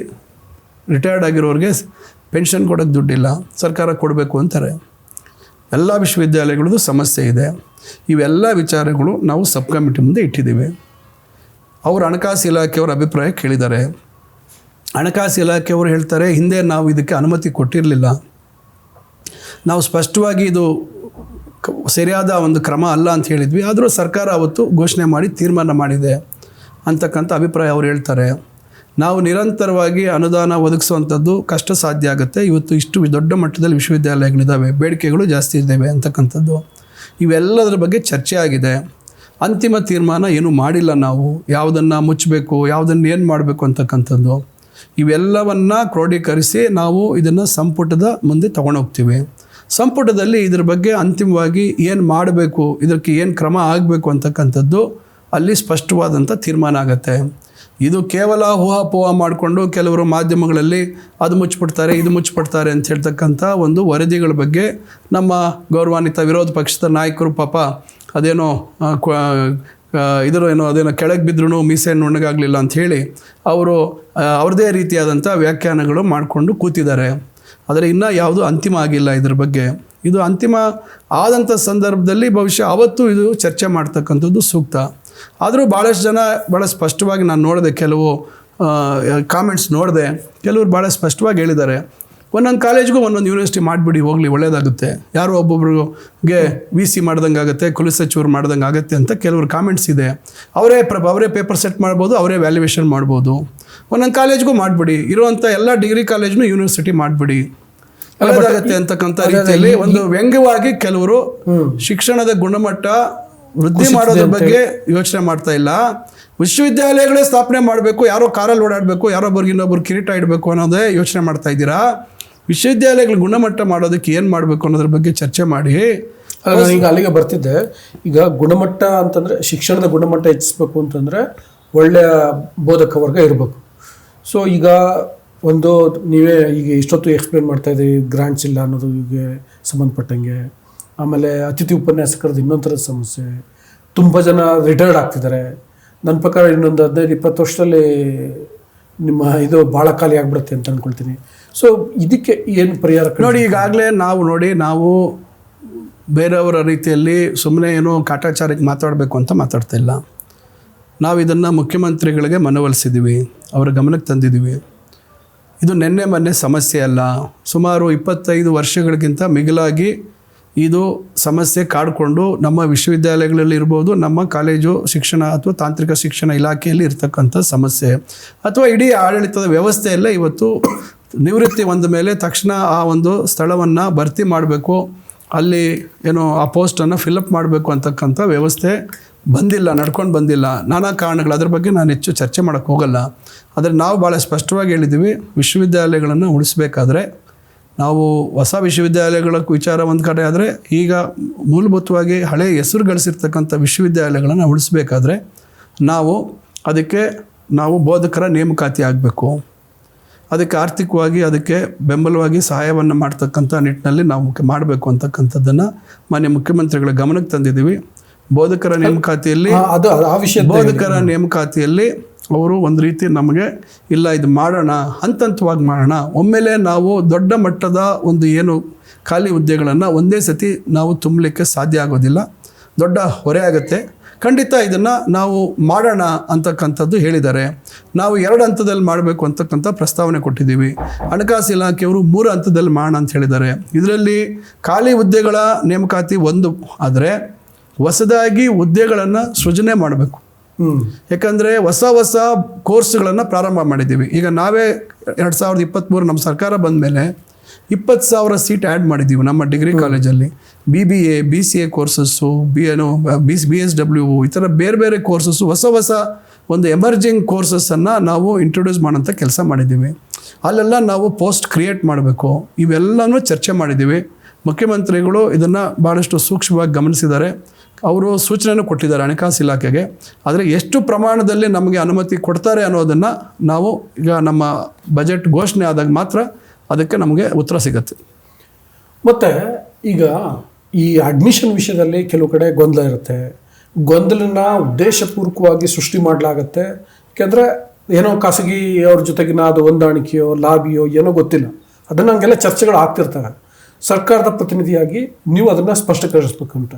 ರಿಟೈರ್ಡ್ ಆಗಿರೋರಿಗೆ ಪೆನ್ಷನ್ ಕೊಡೋಕ್ಕೆ ದುಡ್ಡಿಲ್ಲ, ಸರ್ಕಾರ ಕೊಡಬೇಕು ಅಂತಾರೆ. ಎಲ್ಲ ವಿಶ್ವವಿದ್ಯಾಲಯಗಳದ್ದು ಸಮಸ್ಯೆ ಇದೆ. ಇವೆಲ್ಲ ವಿಚಾರಗಳು ನಾವು ಸಬ್ ಕಮಿಟಿ ಮುಂದೆ ಇಟ್ಟಿದ್ದೀವಿ. ಅವರು ಹಣಕಾಸು ಇಲಾಖೆಯವರ ಅಭಿಪ್ರಾಯ ಕೇಳಿದ್ದಾರೆ. ಹಣಕಾಸು ಇಲಾಖೆಯವರು ಹೇಳ್ತಾರೆ, ಹಿಂದೆ ನಾವು ಇದಕ್ಕೆ ಅನುಮತಿ ಕೊಟ್ಟಿರಲಿಲ್ಲ, ನಾವು ಸ್ಪಷ್ಟವಾಗಿ ಇದು ಸರಿಯಾದ ಒಂದು ಕ್ರಮ ಅಲ್ಲ ಅಂತ ಹೇಳಿದ್ವಿ, ಆದರೂ ಸರ್ಕಾರ ಅವತ್ತು ಘೋಷಣೆ ಮಾಡಿ ತೀರ್ಮಾನ ಮಾಡಿದೆ ಅಂತಕ್ಕಂಥ ಅಭಿಪ್ರಾಯ ಅವರು ಹೇಳ್ತಾರೆ. ನಾವು ನಿರಂತರವಾಗಿ ಅನುದಾನ ಒದಗಿಸುವಂಥದ್ದು ಕಷ್ಟ ಸಾಧ್ಯ ಆಗುತ್ತೆ. ಇವತ್ತು ಇಷ್ಟು ದೊಡ್ಡ ಮಟ್ಟದಲ್ಲಿ ವಿಶ್ವವಿದ್ಯಾಲಯಗಳಿದ್ದಾವೆ, ಬೇಡಿಕೆಗಳು ಜಾಸ್ತಿ ಇದ್ದಾವೆ ಅಂತಕ್ಕಂಥದ್ದು. ಇವೆಲ್ಲದರ ಬಗ್ಗೆ ಚರ್ಚೆ ಆಗಿದೆ. ಅಂತಿಮ ತೀರ್ಮಾನ ಏನೂ ಮಾಡಿಲ್ಲ ನಾವು, ಯಾವುದನ್ನು ಮುಚ್ಚಬೇಕು, ಯಾವುದನ್ನು ಏನು ಮಾಡಬೇಕು ಅಂತಕ್ಕಂಥದ್ದು. ಇವೆಲ್ಲವನ್ನು ಕ್ರೋಢೀಕರಿಸಿ ನಾವು ಇದನ್ನು ಸಂಪುಟದ ಮುಂದೆ ತೊಗೊಂಡೋಗ್ತೀವಿ. ಸಂಪುಟದಲ್ಲಿ ಇದ್ರ ಬಗ್ಗೆ ಅಂತಿಮವಾಗಿ ಏನು ಮಾಡಬೇಕು, ಇದಕ್ಕೆ ಏನು ಕ್ರಮ ಆಗಬೇಕು ಅಂತಕ್ಕಂಥದ್ದು ಅಲ್ಲಿ ಸ್ಪಷ್ಟವಾದಂಥ ತೀರ್ಮಾನ ಆಗುತ್ತೆ. ಇದು ಕೇವಲ ಊಹಾಪೋಹ ಮಾಡಿಕೊಂಡು ಕೆಲವರು ಮಾಧ್ಯಮಗಳಲ್ಲಿ ಅದು ಮುಚ್ಚಿಬಿಡ್ತಾರೆ, ಇದು ಮುಚ್ಚಿಬಿಡ್ತಾರೆ ಅಂತ ಹೇಳ್ತಕ್ಕಂಥ ಒಂದು ವರದಿಗಳ ಬಗ್ಗೆ ನಮ್ಮ ಗೌರವಾನ್ವಿತ ವಿರೋಧ ಪಕ್ಷದ ನಾಯಕರು ಪಾಪ ಅದೇನೋ ಅದೇನೋ ಕೆಳಗೆ ಬಿದ್ರೂ ಮೀಸೆ ನುಣ್ಣಗಾಗಲಿಲ್ಲ ಅಂಥೇಳಿ ಅವರು ಅವ್ರದ್ದೇ ರೀತಿಯಾದಂಥ ವ್ಯಾಖ್ಯಾನಗಳು ಮಾಡಿಕೊಂಡು ಕೂತಿದ್ದಾರೆ. ಆದರೆ ಇನ್ನೂ ಯಾವುದೂ ಅಂತಿಮ ಆಗಿಲ್ಲ ಇದ್ರ ಬಗ್ಗೆ. ಇದು ಅಂತಿಮ ಆದಂಥ ಸಂದರ್ಭದಲ್ಲಿ ಬಹುಶಃ ಅವತ್ತು ಇದು ಚರ್ಚೆ ಮಾಡ್ತಕ್ಕಂಥದ್ದು ಸೂಕ್ತ. ಆದರೂ ಭಾಳಷ್ಟು ಜನ ಭಾಳ ಸ್ಪಷ್ಟವಾಗಿ ನಾನು ನೋಡಿದೆ, ಕೆಲವು ಕಾಮೆಂಟ್ಸ್ ನೋಡಿದೆ, ಕೆಲವರು ಭಾಳ ಸ್ಪಷ್ಟವಾಗಿ ಹೇಳಿದ್ದಾರೆ, ಒಂದೊಂದು ಕಾಲೇಜ್ಗೂ ಒಂದೊಂದು ಯೂನಿವರ್ಸಿಟಿ ಮಾಡಿಬಿಡಿ, ಹೋಗಲಿ, ಒಳ್ಳೇದಾಗುತ್ತೆ. ಯಾರೋ ಒಬ್ಬೊಬ್ರಿಗೆ VC ಮಾಡ್ದಂಗೆ ಆಗುತ್ತೆ, ಕುಲಸಚಿವರು ಮಾಡ್ದಂಗೆ ಆಗುತ್ತೆ ಅಂತ ಕೆಲವರು ಕಾಮೆಂಟ್ಸ್ ಇದೆ. ಅವರೇ ಪೇಪರ್ ಸೆಟ್ ಮಾಡ್ಬೋದು, ಅವರೇ ವ್ಯಾಲ್ಯೂಯೇಷನ್ ಮಾಡ್ಬೋದು. ಒಂದೊಂದು ಕಾಲೇಜ್ಗೂ ಮಾಡಿಬಿಡಿ, ಇರುವಂಥ ಎಲ್ಲ ಡಿಗ್ರಿ ಕಾಲೇಜ್ನೂ ಯೂನಿವರ್ಸಿಟಿ ಮಾಡಿಬಿಡಿ, ಒಳ್ಳೇದಾಗತ್ತೆ ಅಂತಕ್ಕಂಥ ರೀತಿಯಲ್ಲಿ ಒಂದು ವ್ಯಂಗ್ಯವಾಗಿ ಕೆಲವರು ಶಿಕ್ಷಣದ ಗುಣಮಟ್ಟ ವೃದ್ಧಿ ಮಾಡೋದ್ರ ಬಗ್ಗೆ ಯೋಚನೆ ಮಾಡ್ತಾ ಇಲ್ಲ. ವಿಶ್ವವಿದ್ಯಾಲಯಗಳೇ ಸ್ಥಾಪನೆ ಮಾಡಬೇಕು, ಯಾರೋ ಕಾರಲ್ಲಿ ಓಡಾಡಬೇಕು, ಯಾರೊಬ್ಬರಿಗೆ ಇನ್ನೊಬ್ರು ಕಿರೀಟ ಇಡಬೇಕು ಅನ್ನೋದೇ ಯೋಚನೆ ಮಾಡ್ತಾ ಇದ್ದೀರಾ. ವಿಶ್ವವಿದ್ಯಾಲಯಗಳ ಗುಣಮಟ್ಟ ಮಾಡೋದಕ್ಕೆ ಏನು ಮಾಡಬೇಕು ಅನ್ನೋದ್ರ ಬಗ್ಗೆ ಚರ್ಚೆ ಮಾಡಿ. ಈಗ ಅಲ್ಲಿಗೆ ಬರ್ತಿದ್ದೆ. ಈಗ ಗುಣಮಟ್ಟ ಅಂತಂದರೆ ಶಿಕ್ಷಣದ ಗುಣಮಟ್ಟ ಹೆಚ್ಚಿಸ್ಬೇಕು ಅಂತಂದರೆ ಒಳ್ಳೆಯ ಬೋಧಕ ವರ್ಗ ಇರಬೇಕು. ಸೊ ಈಗ ಒಂದು ನೀವೇ ಈಗ ಇಷ್ಟೊತ್ತು ಎಕ್ಸ್ಪ್ಲೇನ್ ಮಾಡ್ತಾ ಇದ್ದೀವಿ, ಗ್ರಾಂಟ್ಸ್ ಇಲ್ಲ ಅನ್ನೋದು ಈಗ ಸಂಬಂಧಪಟ್ಟಂಗೆ. ಆಮೇಲೆ ಅತಿಥಿ ಉಪನ್ಯಾಸಕರದ್ದು ಇನ್ನೊಂದು ಥರದ ಸಮಸ್ಯೆ, ತುಂಬ ಜನ ರಿಟೈರ್ಡ್ ಆಗ್ತಿದ್ದಾರೆ. ನನ್ನ ಪ್ರಕಾರ ಇನ್ನೊಂದು 15-20 ವರ್ಷದಲ್ಲಿ ನಿಮ್ಮ ಇದು ಭಾಳ ಖಾಲಿ ಆಗಿಬಿಡುತ್ತೆ ಅಂತ ಅಂದ್ಕೊಳ್ತೀನಿ. ಸೊ ಇದಕ್ಕೆ ಏನು ಪರಿಹಾರ? ನೋಡಿ, ಈಗಾಗಲೇ ನಾವು ಬೇರೆಯವರ ರೀತಿಯಲ್ಲಿ ಸುಮ್ಮನೆ ಏನೋ ಕಾಟಾಚಾರಕ್ಕೆ ಮಾತಾಡಬೇಕು ಅಂತ ಮಾತಾಡ್ತಾ ಇಲ್ಲ. ನಾವು ಇದನ್ನು ಮುಖ್ಯಮಂತ್ರಿಗಳಿಗೆ ಮನವೊಲಿಸಿದ್ದೀವಿ, ಅವರ ಗಮನಕ್ಕೆ ತಂದಿದ್ದೀವಿ. ಇದು ನೆನ್ನೆ ಮೊನ್ನೆ ಸಮಸ್ಯೆ ಅಲ್ಲ. ಸುಮಾರು 25 ವರ್ಷಗಳಿಗಿಂತ ಮಿಗಿಲಾಗಿ ಇದು ಸಮಸ್ಯೆ ಕಾಡಿಕೊಂಡು ನಮ್ಮ ವಿಶ್ವವಿದ್ಯಾಲಯಗಳಲ್ಲಿ ಇರ್ಬೋದು, ನಮ್ಮ ಕಾಲೇಜು ಶಿಕ್ಷಣ ಅಥವಾ ತಾಂತ್ರಿಕ ಶಿಕ್ಷಣ ಇಲಾಖೆಯಲ್ಲಿ ಇರ್ತಕ್ಕಂಥ ಸಮಸ್ಯೆ, ಅಥವಾ ಇಡೀ ಆಡಳಿತದ ವ್ಯವಸ್ಥೆಯಲ್ಲೇ ಇವತ್ತು ನಿವೃತ್ತಿ ಬಂದ ಮೇಲೆ ತಕ್ಷಣ ಆ ಒಂದು ಸ್ಥಳವನ್ನು ಭರ್ತಿ ಮಾಡಬೇಕು, ಅಲ್ಲಿ ಏನೋ ಆ ಪೋಸ್ಟನ್ನು ಫಿಲಪ್ ಮಾಡಬೇಕು ಅಂತಕ್ಕಂಥ ವ್ಯವಸ್ಥೆ ನಡ್ಕೊಂಡು ಬಂದಿಲ್ಲ. ನಾನಾ ಕಾರಣಗಳು, ಅದ್ರ ಬಗ್ಗೆ ನಾನು ಹೆಚ್ಚು ಚರ್ಚೆ ಮಾಡೋಕ್ಕೆ ಹೋಗಲ್ಲ. ಆದರೆ ನಾವು ಭಾಳ ಸ್ಪಷ್ಟವಾಗಿ ಹೇಳಿದ್ದೀವಿ, ವಿಶ್ವವಿದ್ಯಾಲಯಗಳನ್ನು ಉಳಿಸ್ಬೇಕಾದ್ರೆ ನಾವು ಹೊಸ ವಿಶ್ವವಿದ್ಯಾಲಯಗಳ ವಿಚಾರ ಒಂದು ಕಡೆ ಆದರೆ, ಈಗ ಮೂಲಭೂತವಾಗಿ ಹಳೆಯ ಹೆಸರು ಗಳಿಸಿರ್ತಕ್ಕಂಥ ವಿಶ್ವವಿದ್ಯಾಲಯಗಳನ್ನು ಉಳಿಸ್ಬೇಕಾದ್ರೆ ಅದಕ್ಕೆ ನಾವು ಬೋಧಕರ ನೇಮಕಾತಿ ಆಗಬೇಕು. ಅದಕ್ಕೆ ಆರ್ಥಿಕವಾಗಿ ಅದಕ್ಕೆ ಬೆಂಬಲವಾಗಿ ಸಹಾಯವನ್ನು ಮಾಡ್ತಕ್ಕಂಥ ನಿಟ್ಟಿನಲ್ಲಿ ನಾವು ಮಾಡಬೇಕು ಅಂತಕ್ಕಂಥದ್ದನ್ನು ಮಾನ್ಯ ಮುಖ್ಯಮಂತ್ರಿಗಳ ಗಮನಕ್ಕೆ ತಂದಿದ್ದೀವಿ. ಬೋಧಕರ ನೇಮಕಾತಿಯಲ್ಲಿ ಅವರು ಒಂದು ರೀತಿ ನಮಗೆ ಇಲ್ಲ, ಇದು ಮಾಡೋಣ, ಹಂತವಾಗಿ ಮಾಡೋಣ, ಒಮ್ಮೆಲೆ ನಾವು ದೊಡ್ಡ ಮಟ್ಟದ ಒಂದು ಏನು ಖಾಲಿ ಹುದ್ದೆಗಳನ್ನು ಒಂದೇ ಸತಿ ನಾವು ತುಂಬಲಿಕ್ಕೆ ಸಾಧ್ಯ ಆಗೋದಿಲ್ಲ, ದೊಡ್ಡ ಹೊರೆ ಆಗುತ್ತೆ. ಖಂಡಿತ ಇದನ್ನು ನಾವು ಮಾಡೋಣ ಅಂತಕ್ಕಂಥದ್ದು ಹೇಳಿದ್ದಾರೆ. ನಾವು 2 ಹಂತದಲ್ಲಿ ಮಾಡಬೇಕು ಅಂತಕ್ಕಂಥ ಪ್ರಸ್ತಾವನೆ ಕೊಟ್ಟಿದ್ದೀವಿ. ಹಣಕಾಸು ಇಲಾಖೆಯವರು 3 ಹಂತದಲ್ಲಿ ಮಾಡೋಣ ಅಂತ ಹೇಳಿದ್ದಾರೆ. ಇದರಲ್ಲಿ ಖಾಲಿ ಹುದ್ದೆಗಳ ನೇಮಕಾತಿ ಒಂದು ಆದರೆ, ಹೊಸದಾಗಿ ಹುದ್ದೆಗಳನ್ನು ಸೃಜನೆ ಮಾಡಬೇಕು. ಯಾಕಂದರೆ ಹೊಸ ಕೋರ್ಸ್ಗಳನ್ನು ಪ್ರಾರಂಭ ಮಾಡಿದ್ದೀವಿ. ಈಗ ನಾವೇ 2023 ನಮ್ಮ ಸರ್ಕಾರ ಬಂದ ಮೇಲೆ 20,000 ಸೀಟ್ ಆ್ಯಡ್ ಮಾಡಿದ್ದೀವಿ ನಮ್ಮ ಡಿಗ್ರಿ ಕಾಲೇಜಲ್ಲಿ. BBA, BCA ಕೋರ್ಸಸ್ಸು, BSW, ಈ ಥರ ಬೇರೆ ಕೋರ್ಸಸ್ಸು, ಹೊಸ ಒಂದು ಎಮರ್ಜಿಂಗ್ ಕೋರ್ಸಸ್ಸನ್ನು ನಾವು ಇಂಟ್ರೊಡ್ಯೂಸ್ ಮಾಡೋಂಥ ಕೆಲಸ ಮಾಡಿದ್ದೀವಿ. ಅಲ್ಲೆಲ್ಲ ನಾವು ಪೋಸ್ಟ್ ಕ್ರಿಯೇಟ್ ಮಾಡಬೇಕು. ಇವೆಲ್ಲನೂ ಚರ್ಚೆ ಮಾಡಿದ್ದೀವಿ. ಮುಖ್ಯಮಂತ್ರಿಗಳು ಇದನ್ನು ಭಾಳಷ್ಟು ಸೂಕ್ಷ್ಮವಾಗಿ ಗಮನಿಸಿದ್ದಾರೆ. ಅವರು ಸೂಚನೆಯನ್ನು ಕೊಟ್ಟಿದ್ದಾರೆ ಹಣಕಾಸು ಇಲಾಖೆಗೆ. ಆದರೆ ಎಷ್ಟು ಪ್ರಮಾಣದಲ್ಲಿ ನಮಗೆ ಅನುಮತಿ ಕೊಡ್ತಾರೆ ಅನ್ನೋದನ್ನು ನಾವು ಈಗ ನಮ್ಮ ಬಜೆಟ್ ಘೋಷಣೆ ಆದಾಗ ಮಾತ್ರ ಅದಕ್ಕೆ ನಮಗೆ ಉತ್ತರ ಸಿಗುತ್ತೆ. ಮತ್ತು ಈಗ ಈ ಅಡ್ಮಿಷನ್ ವಿಷಯದಲ್ಲಿ ಕೆಲವು ಕಡೆ ಗೊಂದಲ ಇರುತ್ತೆ. ಗೊಂದಲನ ಉದ್ದೇಶಪೂರ್ವಕವಾಗಿ ಸೃಷ್ಟಿ ಮಾಡಲಾಗತ್ತೆ. ಯಾಕೆಂದರೆ ಏನೋ ಖಾಸಗಿ ಅವ್ರ ಜೊತೆಗಿನ ಅದು ಹೊಂದಾಣಿಕೆಯೋ ಲಾಬಿಯೋ ಏನೋ ಗೊತ್ತಿಲ್ಲ, ಅದನ್ನು ಹಂಗೆಲ್ಲ ಚರ್ಚೆಗಳು ಆಗ್ತಿರ್ತವೆ. ಸರ್ಕಾರದ ಪ್ರತಿನಿಧಿಯಾಗಿ ನೀವು ಅದನ್ನು ಸ್ಪಷ್ಟೀಕರಿಸಬೇಕಂತ.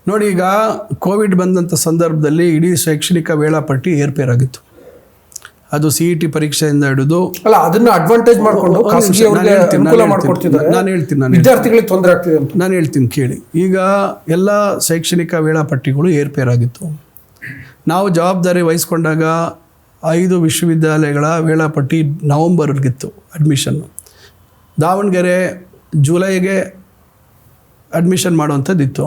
ನೋಡಿ, ಈಗ ಕೋವಿಡ್ ಬಂದಂಥ ಸಂದರ್ಭದಲ್ಲಿ ಇಡೀ ಶೈಕ್ಷಣಿಕ ವೇಳಾಪಟ್ಟಿ ಏರ್ಪೇರಾಗಿತ್ತು. ಅದು CET ಪರೀಕ್ಷೆಯಿಂದ ಹಿಡಿದು ಅಲ್ಲ, ಅದನ್ನ ಅಡ್ವಾಂಟೇಜ್ ಮಾಡಿಕೊಂಡು ನಾನು ಹೇಳ್ತೀನಿ, ವಿದ್ಯಾರ್ಥಿಗಳಿಗೆ ತೊಂದರೆ ಆಗ್ತಿದೆ ಅಂತ ನಾನು ಹೇಳ್ತೀನಿ ಕೇಳಿ. ಈಗ ಎಲ್ಲ ಶೈಕ್ಷಣಿಕ ವೇಳಾಪಟ್ಟಿಗಳು ಏರ್ಪೇರಾಗಿತ್ತು. ನಾವು ಜವಾಬ್ದಾರಿ ವಹಿಸ್ಕೊಂಡಾಗ 5 ವಿಶ್ವವಿದ್ಯಾಲಯಗಳ ವೇಳಾಪಟ್ಟಿ ನವಂಬರ್ವರೆಗಿತ್ತು ಅಡ್ಮಿಷನ್ನು. ದಾವಣಗೆರೆ ಜುಲೈಗೆ ಅಡ್ಮಿಷನ್ ಮಾಡುವಂಥದ್ದಿತ್ತು.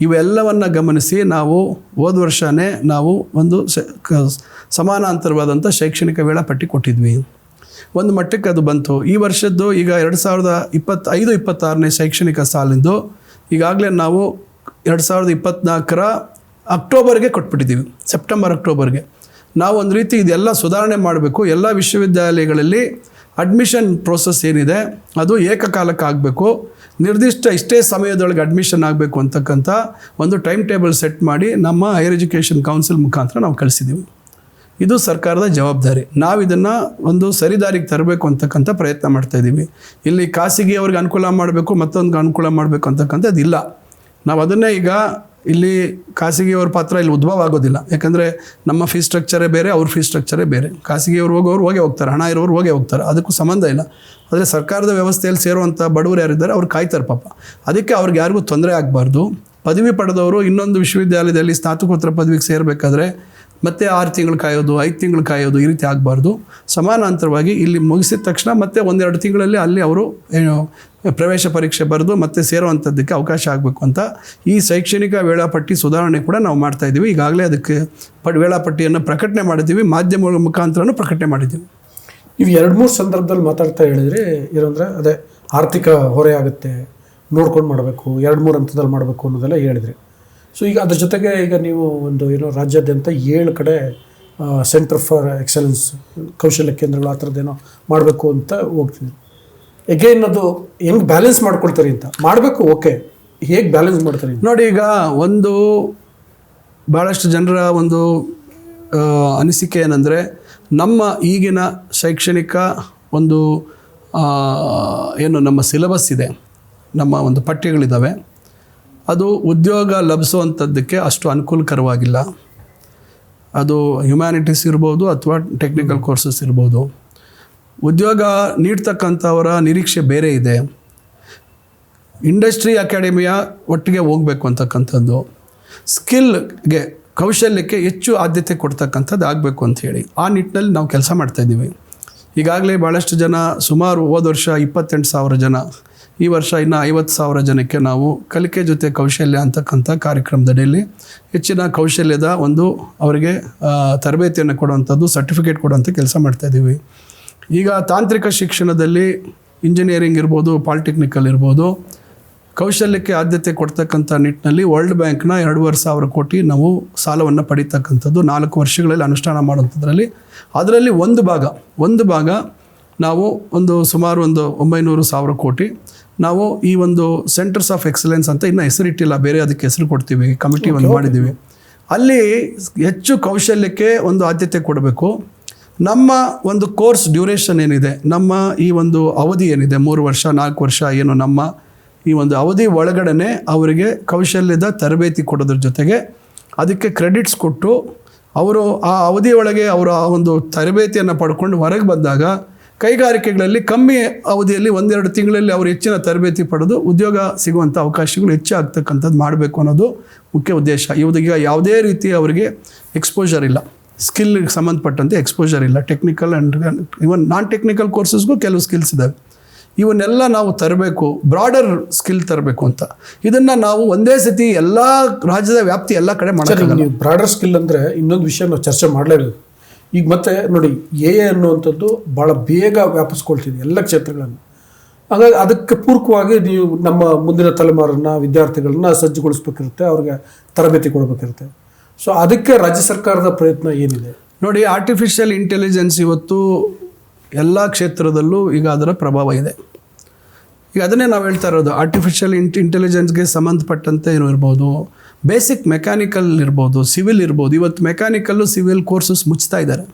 ಇವೆಲ್ಲವನ್ನು ಗಮನಿಸಿ ನಾವು ಹೋದ ವರ್ಷವೇ ನಾವು ಒಂದು ಸಮಾನಾಂತರವಾದಂಥ ಶೈಕ್ಷಣಿಕ ವೇಳಾಪಟ್ಟಿ ಕೊಟ್ಟಿದ್ವಿ. ಒಂದು ಮಟ್ಟಕ್ಕೆ ಅದು ಬಂತು. ಈ ವರ್ಷದ್ದು ಈಗ 2025-26ನೇ ಶೈಕ್ಷಣಿಕ ಸಾಲಿಂದು ಈಗಾಗಲೇ ನಾವು 2024ರ ಅಕ್ಟೋಬರ್ಗೆ ಕೊಟ್ಬಿಟ್ಟಿದ್ದೀವಿ, ಸೆಪ್ಟೆಂಬರ್-ಅಕ್ಟೋಬರ್ಗೆ. ನಾವು ಒಂದು ರೀತಿ ಇದೆಲ್ಲ ಸುಧಾರಣೆ ಮಾಡಬೇಕು. ಎಲ್ಲ ವಿಶ್ವವಿದ್ಯಾಲಯಗಳಲ್ಲಿ ಅಡ್ಮಿಷನ್ ಪ್ರೋಸೆಸ್ ಏನಿದೆ ಅದು ಏಕಕಾಲಕ್ಕೆ ಆಗಬೇಕು, ನಿರ್ದಿಷ್ಟ ಇಷ್ಟೇ ಸಮಯದೊಳಗೆ ಅಡ್ಮಿಷನ್ ಆಗಬೇಕು ಅಂತಕ್ಕಂಥ ಒಂದು ಟೈಮ್ ಟೇಬಲ್ ಸೆಟ್ ಮಾಡಿ ನಮ್ಮ ಹೈಯರ್ ಎಜುಕೇಷನ್ ಕೌನ್ಸಿಲ್ ಮುಖಾಂತರ ನಾವು ಕಳಿಸಿದ್ದೀವಿ. ಇದು ಸರ್ಕಾರದ ಜವಾಬ್ದಾರಿ. ನಾವು ಇದನ್ನು ಒಂದು ಸರಿದಾರಿಗೆ ತರಬೇಕು ಅಂತಕ್ಕಂಥ ಪ್ರಯತ್ನ ಮಾಡ್ತಾಯಿದ್ದೀವಿ. ಇಲ್ಲಿ ಖಾಸಗಿ ಅವ್ರಿಗೆ ಅನುಕೂಲ ಮಾಡಬೇಕು, ಮತ್ತೊಂದು ಅನುಕೂಲ ಮಾಡಬೇಕು ಅಂತಕ್ಕಂಥದ್ದು ಇಲ್ಲ. ನಾವು ಅದನ್ನೇ ಈಗ ಇಲ್ಲಿ ಖಾಸಗಿಯವ್ರ ಪಾತ್ರ ಇಲ್ಲಿ ಉದ್ಭವ ಆಗೋದಿಲ್ಲ. ಯಾಕಂದರೆ ನಮ್ಮ ಫೀಸ್ ಸ್ಟ್ರಕ್ಚರೇ ಬೇರೆ, ಅವ್ರ ಫೀಸ್ ಸ್ಟ್ರಕ್ಚರೇ ಬೇರೆ. ಖಾಸಗಿಯವ್ರು ಹೋಗೋರು ಹೋಗ್ತಾರೆ, ಹಣ ಇರೋರು ಹೋಗ್ತಾರೆ, ಅದಕ್ಕೂ ಸಂಬಂಧ ಇಲ್ಲ. ಆದರೆ ಸರ್ಕಾರದ ವ್ಯವಸ್ಥೆಯಲ್ಲಿ ಸೇರುವಂಥ ಬಡವರು ಯಾರಿದ್ದಾರೆ ಅವ್ರು ಕಾಯ್ತಾರೆ ಪಾಪ. ಅದಕ್ಕೆ ಅವ್ರಿಗೆ ಯಾರಿಗೂ ತೊಂದರೆ ಆಗಬಾರ್ದು. ಪದವಿ ಪಡೆದವರು ಇನ್ನೊಂದು ವಿಶ್ವವಿದ್ಯಾಲಯದಲ್ಲಿ ಸ್ನಾತಕೋತ್ತರ ಪದವಿಗೆ ಸೇರಬೇಕಾದ್ರೆ ಮತ್ತೆ 6 ತಿಂಗಳು ಕಾಯೋದು, 5 ತಿಂಗಳು ಕಾಯೋದು, ಈ ರೀತಿ ಆಗಬಾರ್ದು. ಸಮಾನಾಂತರವಾಗಿ ಇಲ್ಲಿ ಮುಗಿಸಿದ ತಕ್ಷಣ ಮತ್ತೆ 1-2 ತಿಂಗಳಲ್ಲಿ ಅಲ್ಲಿ ಅವರು ಪ್ರವೇಶ ಪರೀಕ್ಷೆ ಬರೆದು ಮತ್ತೆ ಸೇರುವಂಥದ್ದಕ್ಕೆ ಅವಕಾಶ ಆಗಬೇಕು ಅಂತ ಈ ಶೈಕ್ಷಣಿಕ ವೇಳಾಪಟ್ಟಿ ಸುಧಾರಣೆ ಕೂಡ ನಾವು ಮಾಡ್ತಾ ಇದ್ದೀವಿ. ಈಗಾಗಲೇ ಅದಕ್ಕೆ ವೇಳಾಪಟ್ಟಿಯನ್ನು ಪ್ರಕಟಣೆ ಮಾಡಿದ್ದೀವಿ, ಮಾಧ್ಯಮಗಳ ಮುಖಾಂತರನೂ ಪ್ರಕಟಣೆ ಮಾಡಿದ್ದೀವಿ. ನೀವು 2-3 ಸಂದರ್ಭದಲ್ಲಿ ಮಾತಾಡ್ತಾ ಹೇಳಿದ್ರಿ ಏನಂದರೆ ಅದೇ ಆರ್ಥಿಕ ಹೊರೆ ಆಗುತ್ತೆ, ನೋಡ್ಕೊಂಡು ಮಾಡಬೇಕು, 2-3 ಹಂತದಲ್ಲಿ ಮಾಡಬೇಕು ಅನ್ನೋದೆಲ್ಲ ಹೇಳಿದ್ರಿ. ಸೊ ಈಗ ಅದ್ರ ಜೊತೆಗೆ ಈಗ ನೀವು ಒಂದು ರಾಜ್ಯಾದ್ಯಂತ 7 ಕಡೆ ಸೆಂಟರ್ ಫಾರ್ ಎಕ್ಸಲೆನ್ಸ್ ಕೌಶಲ್ಯ ಕೇಂದ್ರಗಳು ಆ ಥರದ್ದೇನೋ ಮಾಡಬೇಕು ಅಂತ ಹೋಗ್ತಿದ್ವಿ. ಎಗೇನ್ ಅದು ಹೆಂಗೆ ಬ್ಯಾಲೆನ್ಸ್ ಮಾಡ್ಕೊಳ್ತಾರೆ ಅಂತ ಮಾಡಬೇಕು, ಓಕೆ, ಹೇಗೆ ಬ್ಯಾಲೆನ್ಸ್ ಮಾಡ್ತಾರೆ ನೋಡಿ. ಈಗ ಒಂದು ಭಾಳಷ್ಟು ಜನರ ಒಂದು ಅನಿಸಿಕೆ ಏನಂದರೆ, ನಮ್ಮ ಈಗಿನ ಶೈಕ್ಷಣಿಕ ಒಂದು ಏನು ನಮ್ಮ ಸಿಲೆಬಸ್ ಇದೆ, ನಮ್ಮ ಒಂದು ಪಠ್ಯಗಳಿದ್ದಾವೆ, ಅದು ಉದ್ಯೋಗ ಲಭಿಸುವಂಥದ್ದಕ್ಕೆ ಅಷ್ಟು ಅನುಕೂಲಕರವಾಗಿಲ್ಲ. ಅದು ಹ್ಯುಮ್ಯಾನಿಟೀಸ್ ಇರ್ಬೋದು ಅಥವಾ ಟೆಕ್ನಿಕಲ್ ಕೋರ್ಸಸ್ ಇರ್ಬೋದು. ಉದ್ಯೋಗ ನೀಡ್ತಕ್ಕಂಥವರ ನಿರೀಕ್ಷೆ ಬೇರೆ ಇದೆ. ಇಂಡಸ್ಟ್ರಿ ಅಕಾಡೆಮಿಯ ಒಟ್ಟಿಗೆ ಹೋಗಬೇಕು ಅಂತಕ್ಕಂಥದ್ದು, ಸ್ಕಿಲ್ಗೆ ಕೌಶಲ್ಯಕ್ಕೆ ಹೆಚ್ಚು ಆದ್ಯತೆ ಕೊಡ್ತಕ್ಕಂಥದ್ದು ಆಗಬೇಕು ಅಂಥೇಳಿ ಆ ನಿಟ್ಟಿನಲ್ಲಿ ನಾವು ಕೆಲಸ ಮಾಡ್ತಾಯಿದ್ದೀವಿ. ಈಗಾಗಲೇ ಭಾಳಷ್ಟು ಜನ, ಸುಮಾರು ಹೋದ ವರ್ಷ 28,000 ಜನ, ಈ ವರ್ಷ ಇನ್ನು 50,000 ಜನಕ್ಕೆ ನಾವು ಕಲಿಕೆ ಜೊತೆ ಕೌಶಲ್ಯ ಅಂತಕ್ಕಂಥ ಕಾರ್ಯಕ್ರಮದಡಿಯಲ್ಲಿ ಹೆಚ್ಚಿನ ಕೌಶಲ್ಯದ ಒಂದು ಅವರಿಗೆ ತರಬೇತಿಯನ್ನು ಕೊಡುವಂಥದ್ದು, ಸರ್ಟಿಫಿಕೇಟ್ ಕೊಡುವಂಥ ಕೆಲಸ ಮಾಡ್ತಾಯಿದ್ದೀವಿ. ಈಗ ತಾಂತ್ರಿಕ ಶಿಕ್ಷಣದಲ್ಲಿ ಇಂಜಿನಿಯರಿಂಗ್ ಇರ್ಬೋದು, ಪಾಲಿಟೆಕ್ನಿಕಲ್ ಇರ್ಬೋದು, ಕೌಶಲ್ಯಕ್ಕೆ ಆದ್ಯತೆ ಕೊಡ್ತಕ್ಕಂಥ ನಿಟ್ಟಿನಲ್ಲಿ ವರ್ಲ್ಡ್ ಬ್ಯಾಂಕ್ನ 2,500 ಕೋಟಿ ನಾವು ಸಾಲವನ್ನು ಪಡೀತಕ್ಕಂಥದ್ದು 4 ವರ್ಷಗಳಲ್ಲಿ ಅನುಷ್ಠಾನ ಮಾಡುವಂಥದ್ರಲ್ಲಿ. ಅದರಲ್ಲಿ ಒಂದು ಭಾಗ ನಾವು ಸುಮಾರು 900,000 ಕೋಟಿ ನಾವು ಈ ಒಂದು ಸೆಂಟರ್ಸ್ ಆಫ್ ಎಕ್ಸಲೆನ್ಸ್ ಅಂತ ಇನ್ನೂ ಹೆಸರಿಟ್ಟಿಲ್ಲ, ಬೇರೆ ಅದಕ್ಕೆ ಹೆಸರು ಕೊಡ್ತೀವಿ, ಕಮಿಟಿ ಒಂದು ಮಾಡಿದ್ದೀವಿ. ಅಲ್ಲಿ ಹೆಚ್ಚು ಕೌಶಲ್ಯಕ್ಕೆ ಒಂದು ಆದ್ಯತೆ ಕೊಡಬೇಕು. ನಮ್ಮ ಒಂದು ಕೋರ್ಸ್ ಡ್ಯೂರೇಷನ್ ಏನಿದೆ, ನಮ್ಮ ಈ ಒಂದು ಅವಧಿ ಏನಿದೆ, 3 ವರ್ಷ 4 ವರ್ಷ ಏನು ನಮ್ಮ ಈ ಒಂದು ಅವಧಿ ಒಳಗಡೆ ಅವರಿಗೆ ಕೌಶಲ್ಯದ ತರಬೇತಿ ಕೊಡೋದ್ರ ಜೊತೆಗೆ ಅದಕ್ಕೆ ಕ್ರೆಡಿಟ್ಸ್ ಕೊಟ್ಟು ಅವರು ಆ ಅವಧಿಯೊಳಗೆ ಅವರ ಒಂದು ತರಬೇತಿಯನ್ನು ಪಡ್ಕೊಂಡು ಹೊರಗೆ ಬಂದಾಗ ಕೈಗಾರಿಕೆಗಳಲ್ಲಿ ಕಮ್ಮಿ ಅವಧಿಯಲ್ಲಿ 1-2 ತಿಂಗಳಲ್ಲಿ ಅವರು ಹೆಚ್ಚಿನ ತರಬೇತಿ ಪಡೆದು ಉದ್ಯೋಗ ಸಿಗುವಂಥ ಅವಕಾಶಗಳು ಹೆಚ್ಚಾಗ್ತಕ್ಕಂಥದ್ದು ಮಾಡಬೇಕು ಅನ್ನೋದು ಮುಖ್ಯ ಉದ್ದೇಶ. ಈಗ ಯಾವುದೇ ರೀತಿ ಅವರಿಗೆ ಎಕ್ಸ್ಪೋಜರ್ ಇಲ್ಲ, ಸ್ಕಿಲ್ಗೆ ಸಂಬಂಧಪಟ್ಟಂತೆ ಎಕ್ಸ್ಪೋಜರ್ ಇಲ್ಲ. Technical and even non technical ಕೋರ್ಸಸ್ಗೂ ಕೆಲವು ಸ್ಕಿಲ್ಸ್ ಇದ್ದಾವೆ. ಇವನ್ನೆಲ್ಲ ನಾವು ತರಬೇಕು, ಬ್ರಾಡರ್ ಸ್ಕಿಲ್ ತರಬೇಕು ಅಂತ. ಇದನ್ನು ನಾವು ಒಂದೇ ಸತಿ ಎಲ್ಲ ರಾಜ್ಯದ ವ್ಯಾಪ್ತಿ ಎಲ್ಲ ಕಡೆ ಮಾಡೋಕ್ಕಾಗಲ್ಲ. ನೀವು ಬ್ರಾಡರ್ ಸ್ಕಿಲ್ ಅಂದರೆ ಇನ್ನೊಂದು ವಿಷಯ ನಾವು ಚರ್ಚೆ ಮಾಡಲೇಬೇಕು. ಈಗ ಮತ್ತೆ ನೋಡಿ, ಅನ್ನುವಂಥದ್ದು ಭಾಳ ಬೇಗ ವ್ಯಾಪಿಸ್ಕೊಳ್ತಿದೆ ಎಲ್ಲ ಕ್ಷೇತ್ರಗಳನ್ನು. ಹಾಗಾಗಿ ಅದಕ್ಕೆ ಪೂರಕವಾಗಿ ನೀವು ನಮ್ಮ ಮುಂದಿನ ತಲೆಮಾರನ್ನ, ವಿದ್ಯಾರ್ಥಿಗಳನ್ನ ಸಜ್ಜುಗೊಳಿಸ್ಬೇಕಿರುತ್ತೆ, ಅವ್ರಿಗೆ ತರಬೇತಿ ಕೊಡಬೇಕಿರುತ್ತೆ. ಸೊ ಅದಕ್ಕೆ ರಾಜ್ಯ ಸರ್ಕಾರದ ಪ್ರಯತ್ನ ಏನಿದೆ ನೋಡಿ. ಆರ್ಟಿಫಿಷಿಯಲ್ ಇಂಟೆಲಿಜೆನ್ಸ್ ಇವತ್ತು ಎಲ್ಲ ಕ್ಷೇತ್ರದಲ್ಲೂ ಈಗ ಅದರ ಪ್ರಭಾವ ಇದೆ. ಈಗ ಅದನ್ನೇ ನಾವು ಹೇಳ್ತಾ ಇರೋದು, ಆರ್ಟಿಫಿಷಿಯಲ್ ಇಂಟೆಲಿಜೆನ್ಸ್ಗೆ ಸಂಬಂಧಪಟ್ಟಂತೆ ಇರ್ಬೋದು, ಬೇಸಿಕ್ ಮೆಕ್ಯಾನಿಕಲ್ ಇರ್ಬೋದು, ಸಿವಿಲ್ ಇರ್ಬೋದು. ಇವತ್ತು ಮೆಕ್ಯಾನಿಕಲ್ಲು ಸಿವಿಲ್ ಕೋರ್ಸಸ್ ಮುಚ್ತಾ ಇದ್ದಾರೆ.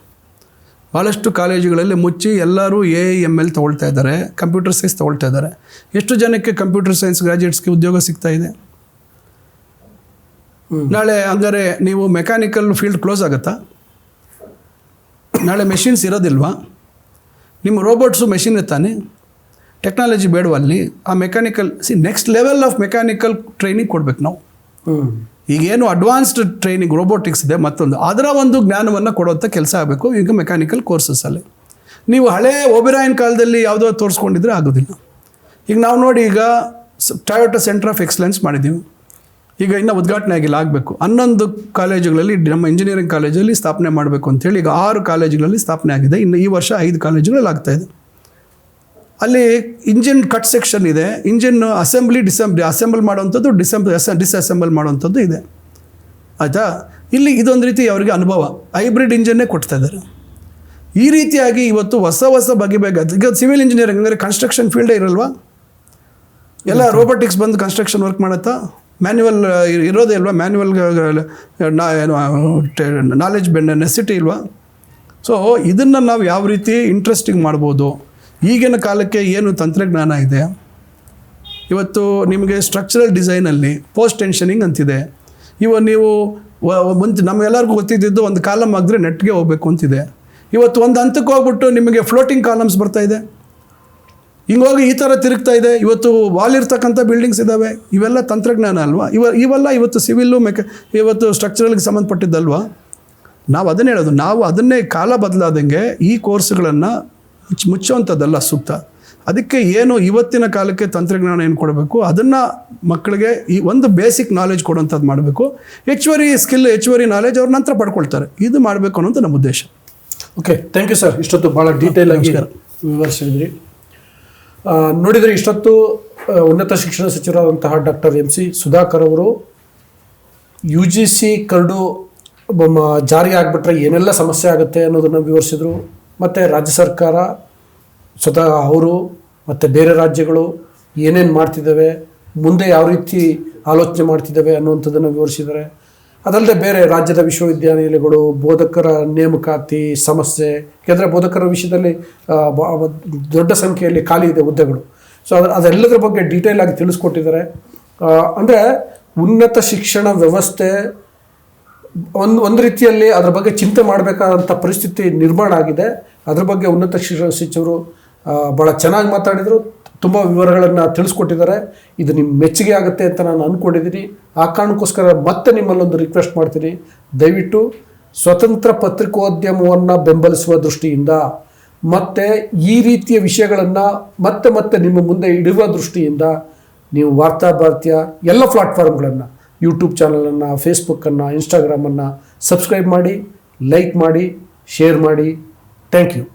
ಭಾಳಷ್ಟು ಕಾಲೇಜುಗಳಲ್ಲಿ ಮುಚ್ಚಿ ಎಲ್ಲರೂ AIML ತೊಗೊಳ್ತಾ ಇದ್ದಾರೆ, ಕಂಪ್ಯೂಟರ್ ಸೈನ್ಸ್ ತೊಗೊಳ್ತಾ ಇದ್ದಾರೆ. ಎಷ್ಟು ಜನಕ್ಕೆ ಕಂಪ್ಯೂಟರ್ ಸೈನ್ಸ್ ಗ್ರ್ಯಾಜುಯೇಟ್ಸ್ಗೆ ಉದ್ಯೋಗ ಸಿಗ್ತಾ ಇದೆ? ನಾಳೆ ಹಂಗಾರೆ ನೀವು ಮೆಕ್ಯಾನಿಕಲ್ ಫೀಲ್ಡ್ ಕ್ಲೋಸ್ ಆಗುತ್ತಾ? ನಾಳೆ ಮೆಷಿನ್ಸ್ ಇರೋದಿಲ್ವಾ? ನಿಮ್ಮ ರೋಬೋಟ್ಸು ಮೆಷಿನ್ ತಾನೆ, ಟೆಕ್ನಾಲಜಿ ಬೇಡವಲ್ಲಿ. ಆ mechanical next level of mechanical training ಕೊಡ್ಬೇಕು ನಾವು. ಈಗೇನು ಅಡ್ವಾನ್ಸ್ಡ್ ಟ್ರೈನಿಂಗ್ ರೋಬೋಟಿಕ್ಸ್ ಇದೆ, ಮತ್ತೊಂದು ಅದರ ಒಂದು ಜ್ಞಾನವನ್ನು ಕೊಡುವಂಥ ಕೆಲಸ ಆಗಬೇಕು ಈಗ ಮೆಕ್ಯಾನಿಕಲ್ ಕೋರ್ಸಸ್ಸಲ್ಲಿ. ನೀವು ಹಳೇ ಒಬೆರಾಯನ್ ಕಾಲದಲ್ಲಿ ಯಾವುದೋ ತೋರಿಸ್ಕೊಂಡಿದ್ರೆ ಆಗೋದಿಲ್ಲ. ಈಗ ನಾವು ನೋಡಿ, ಈಗ ಟೊಯೋಟಾ ಸೆಂಟರ್ ಆಫ್ ಎಕ್ಸಲೆನ್ಸ್ ಮಾಡಿದ್ದೀವಿ, ಈಗ ಇನ್ನೂ ಉದ್ಘಾಟನೆ ಆಗಿಲ್ಲ, ಆಗಬೇಕು. 11 ಕಾಲೇಜುಗಳಲ್ಲಿ, ನಮ್ಮ ಇಂಜಿನಿಯರಿಂಗ್ ಕಾಲೇಜಲ್ಲಿ ಸ್ಥಾಪನೆ ಮಾಡಬೇಕು ಅಂತೇಳಿ ಈಗ 6 ಕಾಲೇಜುಗಳಲ್ಲಿ ಸ್ಥಾಪನೆ ಆಗಿದೆ. ಇನ್ನು ಈ ವರ್ಷ 5 ಕಾಲೇಜುಗಳಲ್ಲಿ ಆಗ್ತಾಯಿದೆ. ಅಲ್ಲಿ ಇಂಜಿನ್ ಕಟ್ ಸೆಕ್ಷನ್ ಇದೆ, ಇಂಜಿನ್ ಅಸೆಂಬಲ್ ಮಾಡುವಂಥದ್ದು, ಡಿಸ್ಅಸೆಂಬಲ್ ಮಾಡುವಂಥದ್ದು ಇದೆ, ಆಯಿತಾ. ಇಲ್ಲಿ ಇದೊಂದು ರೀತಿ ಅವರಿಗೆ ಅನುಭವ, ಹೈಬ್ರಿಡ್ ಇಂಜಿನ್ನೇ ಕೊಡ್ತಾ ಇದ್ದಾರೆ. ಈ ರೀತಿಯಾಗಿ ಇವತ್ತು ಹೊಸ ಬಗೆ ಈಗ ಸಿವಿಲ್ ಇಂಜಿನಿಯರಿಂಗ್ ಅಂದರೆ ಕನ್ಸ್ಟ್ರಕ್ಷನ್ ಫೀಲ್ಡೇ ಇರಲ್ವಾ? ಎಲ್ಲ ರೋಬೋಟಿಕ್ಸ್ ಬಂದು ಕನ್ಸ್ಟ್ರಕ್ಷನ್ ವರ್ಕ್ ಮಾಡುತ್ತಾ? ಮ್ಯಾನ್ಯುವಲ್ ಇರೋದೇ ಇಲ್ವಾ? ಮ್ಯಾನ್ಯುವಲ್ ನಾಲೆಜ್ ನೆಸಿಟಿ ಇಲ್ವಾ? ಸೊ ಇದನ್ನು ನಾವು ಯಾವ ರೀತಿ ಇಂಟ್ರೆಸ್ಟಿಂಗ್ ಮಾಡ್ಬೋದು? ಈಗಿನ ಕಾಲಕ್ಕೆ ಏನು ತಂತ್ರಜ್ಞಾನ ಇದೆ ಇವತ್ತು, ನಿಮಗೆ ಸ್ಟ್ರಕ್ಚರಲ್ ಡಿಸೈನಲ್ಲಿ ಪೋಸ್ಟ್ ಟೆನ್ಷನಿಂಗ್ ಅಂತಿದೆ. ನೀವು ಮುಂಚೆ ನಮಗೆಲ್ಲರಿಗೂ ಗೊತ್ತಿದ್ದು ಒಂದು ಕಾಲಮ್ ಆಗಿದ್ರೆ ನೆಟ್ಗೆ ಹೋಗಬೇಕು ಅಂತಿದೆ. ಇವತ್ತು ಒಂದು ಹಂತಕ್ಕೆ ಹೋಗ್ಬಿಟ್ಟು ನಿಮಗೆ ಫ್ಲೋಟಿಂಗ್ ಕಾಲಮ್ಸ್ ಬರ್ತಾ ಇದೆ, ಹಿಂಗೋಗಿ ಈ ಥರ ತಿರುಗ್ತಾ ಇದೆ. ಇವತ್ತು ವಾಲ್ ಇರ್ತಕ್ಕಂಥ ಬಿಲ್ಡಿಂಗ್ಸ್ ಇದ್ದಾವೆ. ಇವೆಲ್ಲ ತಂತ್ರಜ್ಞಾನ ಅಲ್ವಾ? ಇವೆಲ್ಲ ಇವತ್ತು ಸಿವಿಲ್ಲು ಇವತ್ತು ಸ್ಟ್ರಕ್ಚರಲ್ಗೆ ಸಂಬಂಧಪಟ್ಟಿದ್ದಲ್ವಾ? ನಾವು ಅದನ್ನೇ ಹೇಳೋದು, ನಾವು ಅದನ್ನೇ ಕಾಲ ಬದಲಾದಂಗೆ ಈ ಕೋರ್ಸ್ಗಳನ್ನು ಮುಚ್ಚುವಂಥದ್ದಲ್ಲ ಸೂಕ್ತ. ಅದಕ್ಕೆ ಏನು ಇವತ್ತಿನ ಕಾಲಕ್ಕೆ ತಂತ್ರಜ್ಞಾನ ಏನು ಕೊಡಬೇಕು ಅದನ್ನು ಮಕ್ಕಳಿಗೆ ಈ ಒಂದು ಬೇಸಿಕ್ ನಾಲೆಜ್ ಕೊಡುವಂಥದ್ದು ಮಾಡಬೇಕು. ಹೆಚ್ಚುವರಿ ಸ್ಕಿಲ್, ಹೆಚ್ಚುವರಿ ನಾಲೆಜ್ ಅವ್ರ ನಂತರ ಪಡ್ಕೊಳ್ತಾರೆ. ಇದು ಮಾಡಬೇಕು ಅನ್ನೋದು ನಮ್ಮ ಉದ್ದೇಶ. Okay, thank you sir. ಇಷ್ಟೊತ್ತು ಭಾಳ ಡೀಟೇಲ್ ಆಗಿ ವಿವರಿಸಿದ್ರಿ. ನೋಡಿದರೆ ಇಷ್ಟೊತ್ತು ಉನ್ನತ ಶಿಕ್ಷಣ ಸಚಿವರಾದಂತಹ ಡಾಕ್ಟರ್ MC ಸುಧಾಕರ್ ಅವರು UGC ಕರಡು ಜಾರಿ ಆಗಿಬಿಟ್ರೆ ಏನೆಲ್ಲ ಸಮಸ್ಯೆ ಆಗುತ್ತೆ ಅನ್ನೋದನ್ನು ವಿವರಿಸಿದರು. ಮತ್ತು ರಾಜ್ಯ ಸರ್ಕಾರ ಸ್ವತಃ ಅವರು ಮತ್ತು ಬೇರೆ ರಾಜ್ಯಗಳು ಏನೇನು ಮಾಡ್ತಿದ್ದಾವೆ, ಮುಂದೆ ಯಾವ ರೀತಿ ಆಲೋಚನೆ ಮಾಡ್ತಿದ್ದಾವೆ ಅನ್ನುವಂಥದ್ದನ್ನು ವಿವರಿಸಿದ್ದಾರೆ. ಅದಲ್ಲದೆ ಬೇರೆ ರಾಜ್ಯದ ವಿಶ್ವವಿದ್ಯಾನಿಲಯಗಳು, ಬೋಧಕರ ನೇಮಕಾತಿ ಸಮಸ್ಯೆ, ಯಾಕೆಂದರೆ ಬೋಧಕರ ವಿಷಯದಲ್ಲಿ ದೊಡ್ಡ ಸಂಖ್ಯೆಯಲ್ಲಿ ಖಾಲಿ ಇದೆ ಹುದ್ದೆಗಳು. ಸೊ ಅದೆಲ್ಲದರ ಬಗ್ಗೆ ಡೀಟೇಲ್ ಆಗಿ ತಿಳಿಸ್ಕೊಟ್ಟಿದ್ದಾರೆ. ಅಂದರೆ ಉನ್ನತ ಶಿಕ್ಷಣ ವ್ಯವಸ್ಥೆ ಒಂದು ರೀತಿಯಲ್ಲಿ ಅದರ ಬಗ್ಗೆ ಚಿಂತೆ ಮಾಡಬೇಕಾದಂಥ ಪರಿಸ್ಥಿತಿ ನಿರ್ಮಾಣ ಆಗಿದೆ. ಅದ್ರ ಬಗ್ಗೆ ಉನ್ನತ ಶಿಕ್ಷಣ ಸಚಿವರು ಭಾಳ ಚೆನ್ನಾಗಿ ಮಾತಾಡಿದರು, ತುಂಬ ವಿವರಗಳನ್ನು ತಿಳಿಸ್ಕೊಟ್ಟಿದ್ದಾರೆ. ಇದು ನಿಮ್ಮ ಮೆಚ್ಚುಗೆ ಆಗುತ್ತೆ ಅಂತ ನಾನು ಅಂದ್ಕೊಂಡಿದ್ದೀನಿ. ಆ ಕಾರಣಕ್ಕೋಸ್ಕರ ಮತ್ತೆ ನಿಮ್ಮಲ್ಲೊಂದು ರಿಕ್ವೆಸ್ಟ್ ಮಾಡ್ತೀನಿ, ದಯವಿಟ್ಟು ಸ್ವತಂತ್ರ ಪತ್ರಿಕೋದ್ಯಮವನ್ನು ಬೆಂಬಲಿಸುವ ದೃಷ್ಟಿಯಿಂದ ಮತ್ತು ಈ ರೀತಿಯ ವಿಷಯಗಳನ್ನು ಮತ್ತೆ ನಿಮ್ಮ ಮುಂದೆ ಇಡುವ ದೃಷ್ಟಿಯಿಂದ ನೀವು ವಾರ್ತಾ ಭಾರತೀಯ ಎಲ್ಲ ಪ್ಲಾಟ್ಫಾರ್ಮ್ಗಳನ್ನು, ಯೂಟ್ಯೂಬ್ ಚಾನಲನ್ನು, ಫೇಸ್ಬುಕ್ಕನ್ನು, ಇನ್ಸ್ಟಾಗ್ರಾಮನ್ನು ಸಬ್ಸ್ಕ್ರೈಬ್ ಮಾಡಿ, ಲೈಕ್ ಮಾಡಿ, ಶೇರ್ ಮಾಡಿ. Thank you.